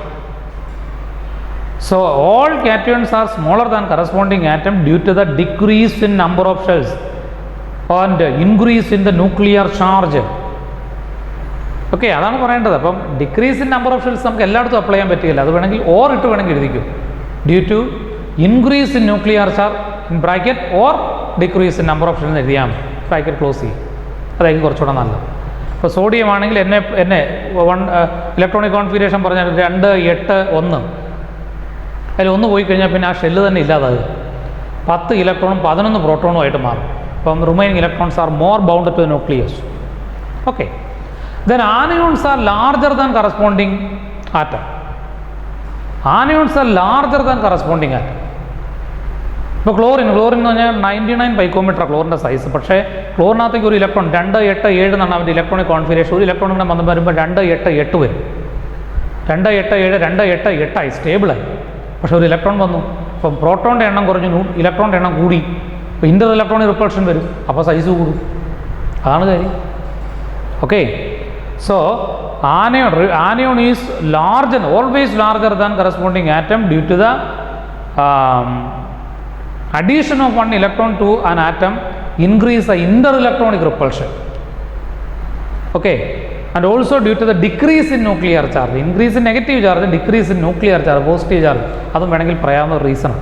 So all cations are smaller than corresponding atom due to the decrease in number of shells and increase in the nuclear charge. Okay, അതാണ് പറയേണ്ടത്. അപ്പം decrease in number of shells നമുക്ക് എല്ലായിടത്തും അപ്ലൈ ചെയ്യാൻ പറ്റില്ല. അത് വേണമെങ്കിൽ ഓർ ഇട്ട് വേണമെങ്കിൽ എഴുതിക്കും. Due to increase in nuclear charge in bracket or decrease in number of shells എഴുതിയാൽ ബ്രാക്കറ്റ് ക്ലോസ് ചെയ്യും. അതായിരിക്കും കുറച്ചുകൂടെ നല്ലത്. ഇപ്പോൾ സോഡിയം ആണെങ്കിൽ എന്നെ 1 ഇലക്ട്രോണിക് കോൺഫിഗറേഷൻ പറഞ്ഞാൽ 2, 8, 1. അതിൽ 1 പോയി കഴിഞ്ഞാൽ പിന്നെ ആ ഷെല്ല് തന്നെ ഇല്ലാതാകും. 10 ഇലക്ട്രോണും 11 പ്രോട്ടോണും ആയിട്ട് മാറും. അപ്പം remaining electrons are more bounded to the nucleus. Okay, then anions are larger than corresponding atom. Anions are larger than corresponding atom. ഇപ്പോൾ ക്ലോറിൻ എന്ന് പറഞ്ഞാൽ 99 പൈക്കോമീറ്റർ ക്ലോറിൻ്റെ സൈസ്. പക്ഷേ ക്ലോറിനകത്തേക്ക് ഒരു ഇലക്ട്രോൺ 2, 8, 7 എന്നാണ് അവൻ്റെ ഇലക്ട്രോണിക് കോൺഫിഗറേഷൻ. ഒരു ഇലക്ട്രോൺ ഇങ്ങനെ വരുമ്പോൾ 2, 8, 8 വരും. 2, 8, 7, 2, 8, 8 സ്റ്റേബിളായി. പക്ഷേ ഒരു ഇലക്ട്രോൺ വന്നു, അപ്പം പ്രോട്ടോണിൻ്റെ എണ്ണം കുറഞ്ഞു, ഇലക്ട്രോണിൻ്റെ എണ്ണം കൂടി. അപ്പോൾ ഇൻ്റർ ഇലക്ട്രോണിക് റിപ്പൾഷൻ വരും, അപ്പോൾ സൈസ് കൂടും. അതാണ് കാര്യം. Okay, so anion is larger, always larger than corresponding atom due to the addition of 1 electron to an atom increase the interelectronic repulsion. Okay, and also due to the decrease in nuclear charge, increase in negative charge, decrease in nuclear charge, positive charge. അതും വേണമെങ്കിൽ പറയാവുന്ന reason.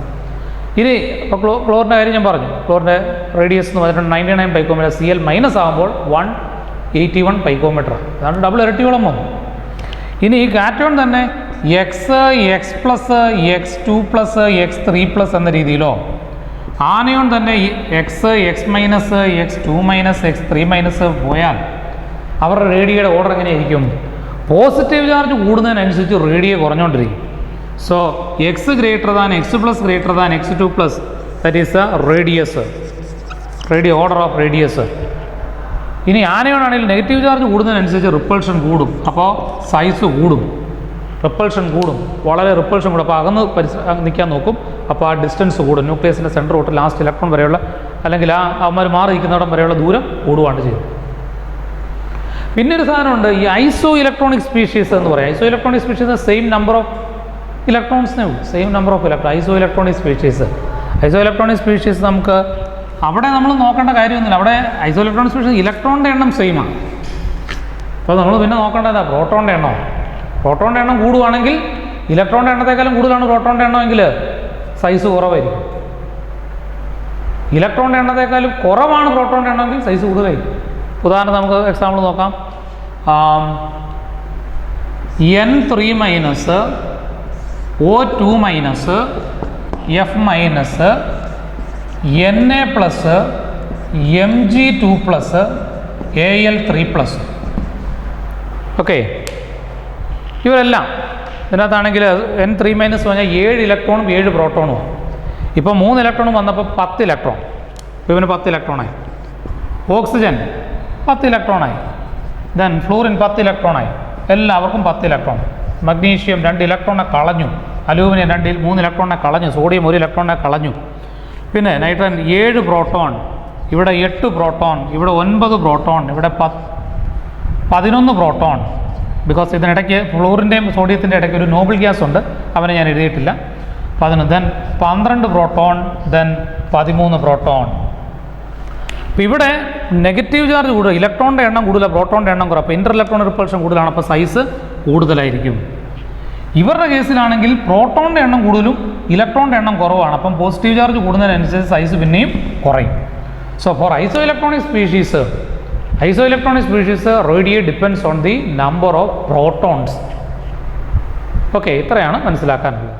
ഇനി ഇപ്പോൾ ക്ലോറിൻ്റെ കാര്യം ഞാൻ പറഞ്ഞു. ക്ലോറിൻ്റെ radius എന്ന് പറഞ്ഞിട്ട് 99 പൈക്കോമീറ്റർ. Cl മൈനസ് ആകുമ്പോൾ 181 പൈക്കോമീറ്റർ. അതാണ് ഡബിൾ ഇരട്ടിയോളം വന്നു. ഇനി ഈ കാറ്റോൺ തന്നെ X+, X2+, X3+ എന്ന രീതിയിലോ, ആനയോൺ തന്നെ X, X-, X2-, X3- പോയാൽ അവരുടെ റേഡിയയുടെ ഓർഡർ എങ്ങനെയായിരിക്കും? പോസിറ്റീവ് ചാർജ് കൂടുന്നതിനനുസരിച്ച് റേഡിയ കുറഞ്ഞുകൊണ്ടിരിക്കും. So X X+, X2+, that is a radius, order of radius. ഇനി ആനയോൺ ആണെങ്കിൽ നെഗറ്റീവ് ചാർജ് കൂടുന്നതിനനുസരിച്ച് റിപ്പൾഷൻ കൂടും. അപ്പോൾ സൈസ് കൂടും, റിപ്പൾഷൻ കൂടും, വളരെ റിപ്പൾഷൻ കൂടും. അപ്പോൾ അകന്ന് നിൽക്കാൻ നോക്കും. അപ്പോൾ ആ ഡിസ്റ്റൻസ് കൂടും. ന്യൂക്ലിയസിൻ്റെ സെൻറ്റർ തൊട്ട് ലാസ്റ്റ് ഇലക്ട്രോൺ വരെയുള്ള, അല്ലെങ്കിൽ ആ അവന്മാർ മാറി നിൽക്കുന്നിടം വരെയുള്ള ദൂരം കൂടുകയാണ് ചെയ്യും. പിന്നെ ഒരു സാധനമുണ്ട്, ഈ ഐസോ ഇലക്ട്രോണിക് സ്പീഷീസ് എന്ന് പറയും. Isoelectronic species same number of ഇലക്ട്രോൺസിനേ ഉള്ളൂ, same number of electron. Isoelectronic species നമുക്ക് അവിടെ നമ്മൾ നോക്കേണ്ട കാര്യമൊന്നുമില്ല. അവിടെ ഐസോ ഇലക്ട്രോണിക് സ്പീഷീസ് ഇലക്ട്രോണിൻ്റെ എണ്ണം സെയിമാണ്. അപ്പോൾ നമ്മൾ പിന്നെ നോക്കേണ്ടതാ പ്രോട്ടോണിൻ്റെ എണ്ണം. പ്രോട്ടോണിൻ്റെ എണ്ണം കൂടുകയാണെങ്കിൽ ഇലക്ട്രോണിൻ്റെ എണ്ണത്തെക്കാളും കൂടുതലാണ് പ്രോട്ടോണിൻ്റെ എണ്ണമെങ്കിൽ സൈസ് കുറവായിരിക്കും. ഇലക്ട്രോണിൻ്റെ എണ്ണത്തെക്കാളും കുറവാണ് പ്രോട്ടോണിൻ്റെ എണ്ണമെങ്കിൽ സൈസ് കൂടുതലായിരിക്കും. ഉദാഹരണം നമുക്ക് എക്സാമ്പിൾ നോക്കാം. N3-, O2-, F-, Na+, Mg2+, Al3+. Okay, ഇവരെല്ലാം ഇതിനകത്താണെങ്കിൽ N3- പറഞ്ഞാൽ 7 ഇലക്ട്രോണും 7 പ്രോട്ടോണും. ഇപ്പോൾ 3 ഇലക്ട്രോണും വന്നപ്പോൾ 10 ഇലക്ട്രോൺ. ഇപ്പോൾ ഇവന് 10 ഇലക്ട്രോണായി. ഓക്സിജൻ 10 ഇലക്ട്രോണായി. ദെൻ ഫ്ലൂറിൻ 10 ഇലക്ട്രോണായി. എല്ലാവർക്കും 10 ഇലക്ട്രോൺ. മഗ്നീഷ്യം 2 ഇലക്ട്രോണെ കളഞ്ഞു. അലൂമിനിയം 3 ഇലക്ട്രോണെ കളഞ്ഞു. സോഡിയം 1 ഇലക്ട്രോണെ കളഞ്ഞു. പിന്നെ നൈട്രജൻ 7 പ്രോട്ടോൺ, ഇവിടെ 8 പ്രോട്ടോൺ, ഇവിടെ 9 പ്രോട്ടോൺ, ഇവിടെ 11 പ്രോട്ടോൺ. ബിക്കോസ് ഇതിനിടയ്ക്ക് ഫ്ലൂറിൻ്റെയും സോഡിയത്തിൻ്റെ ഇടയ്ക്ക് ഒരു നോബിൾ ഗ്യാസ് ഉണ്ട്, അവനെ ഞാൻ എഴുതിയിട്ടില്ല. Then 12 proton, then 13 proton. അപ്പോൾ ഇവിടെ നെഗറ്റീവ് ചാർജ് കൂടുതൽ, ഇലക്ട്രോണിൻ്റെ എണ്ണം കൂടുതൽ, പ്രോട്ടോണിൻ്റെ എണ്ണം കുറവ്. അപ്പോൾ ഇൻ്റർ ഇലക്ട്രോൺ റിപ്പൾഷൻ കൂടുതലാണ്, അപ്പോൾ സൈസ് കൂടുതലായിരിക്കും. ഇവരുടെ കേസിലാണെങ്കിൽ പ്രോട്ടോണിൻ്റെ എണ്ണം കൂടുതലും ഇലക്ട്രോണിൻ്റെ എണ്ണം കുറവാണ്. അപ്പം പോസിറ്റീവ് ചാർജ് കൂടുന്നതിനനുസരിച്ച് സൈസ് പിന്നെയും കുറയും. So for isoelectronic species, radiate depends on the number of protons. Okay, ഇത്രയാണ് മനസ്സിലാക്കാനുള്ളത്.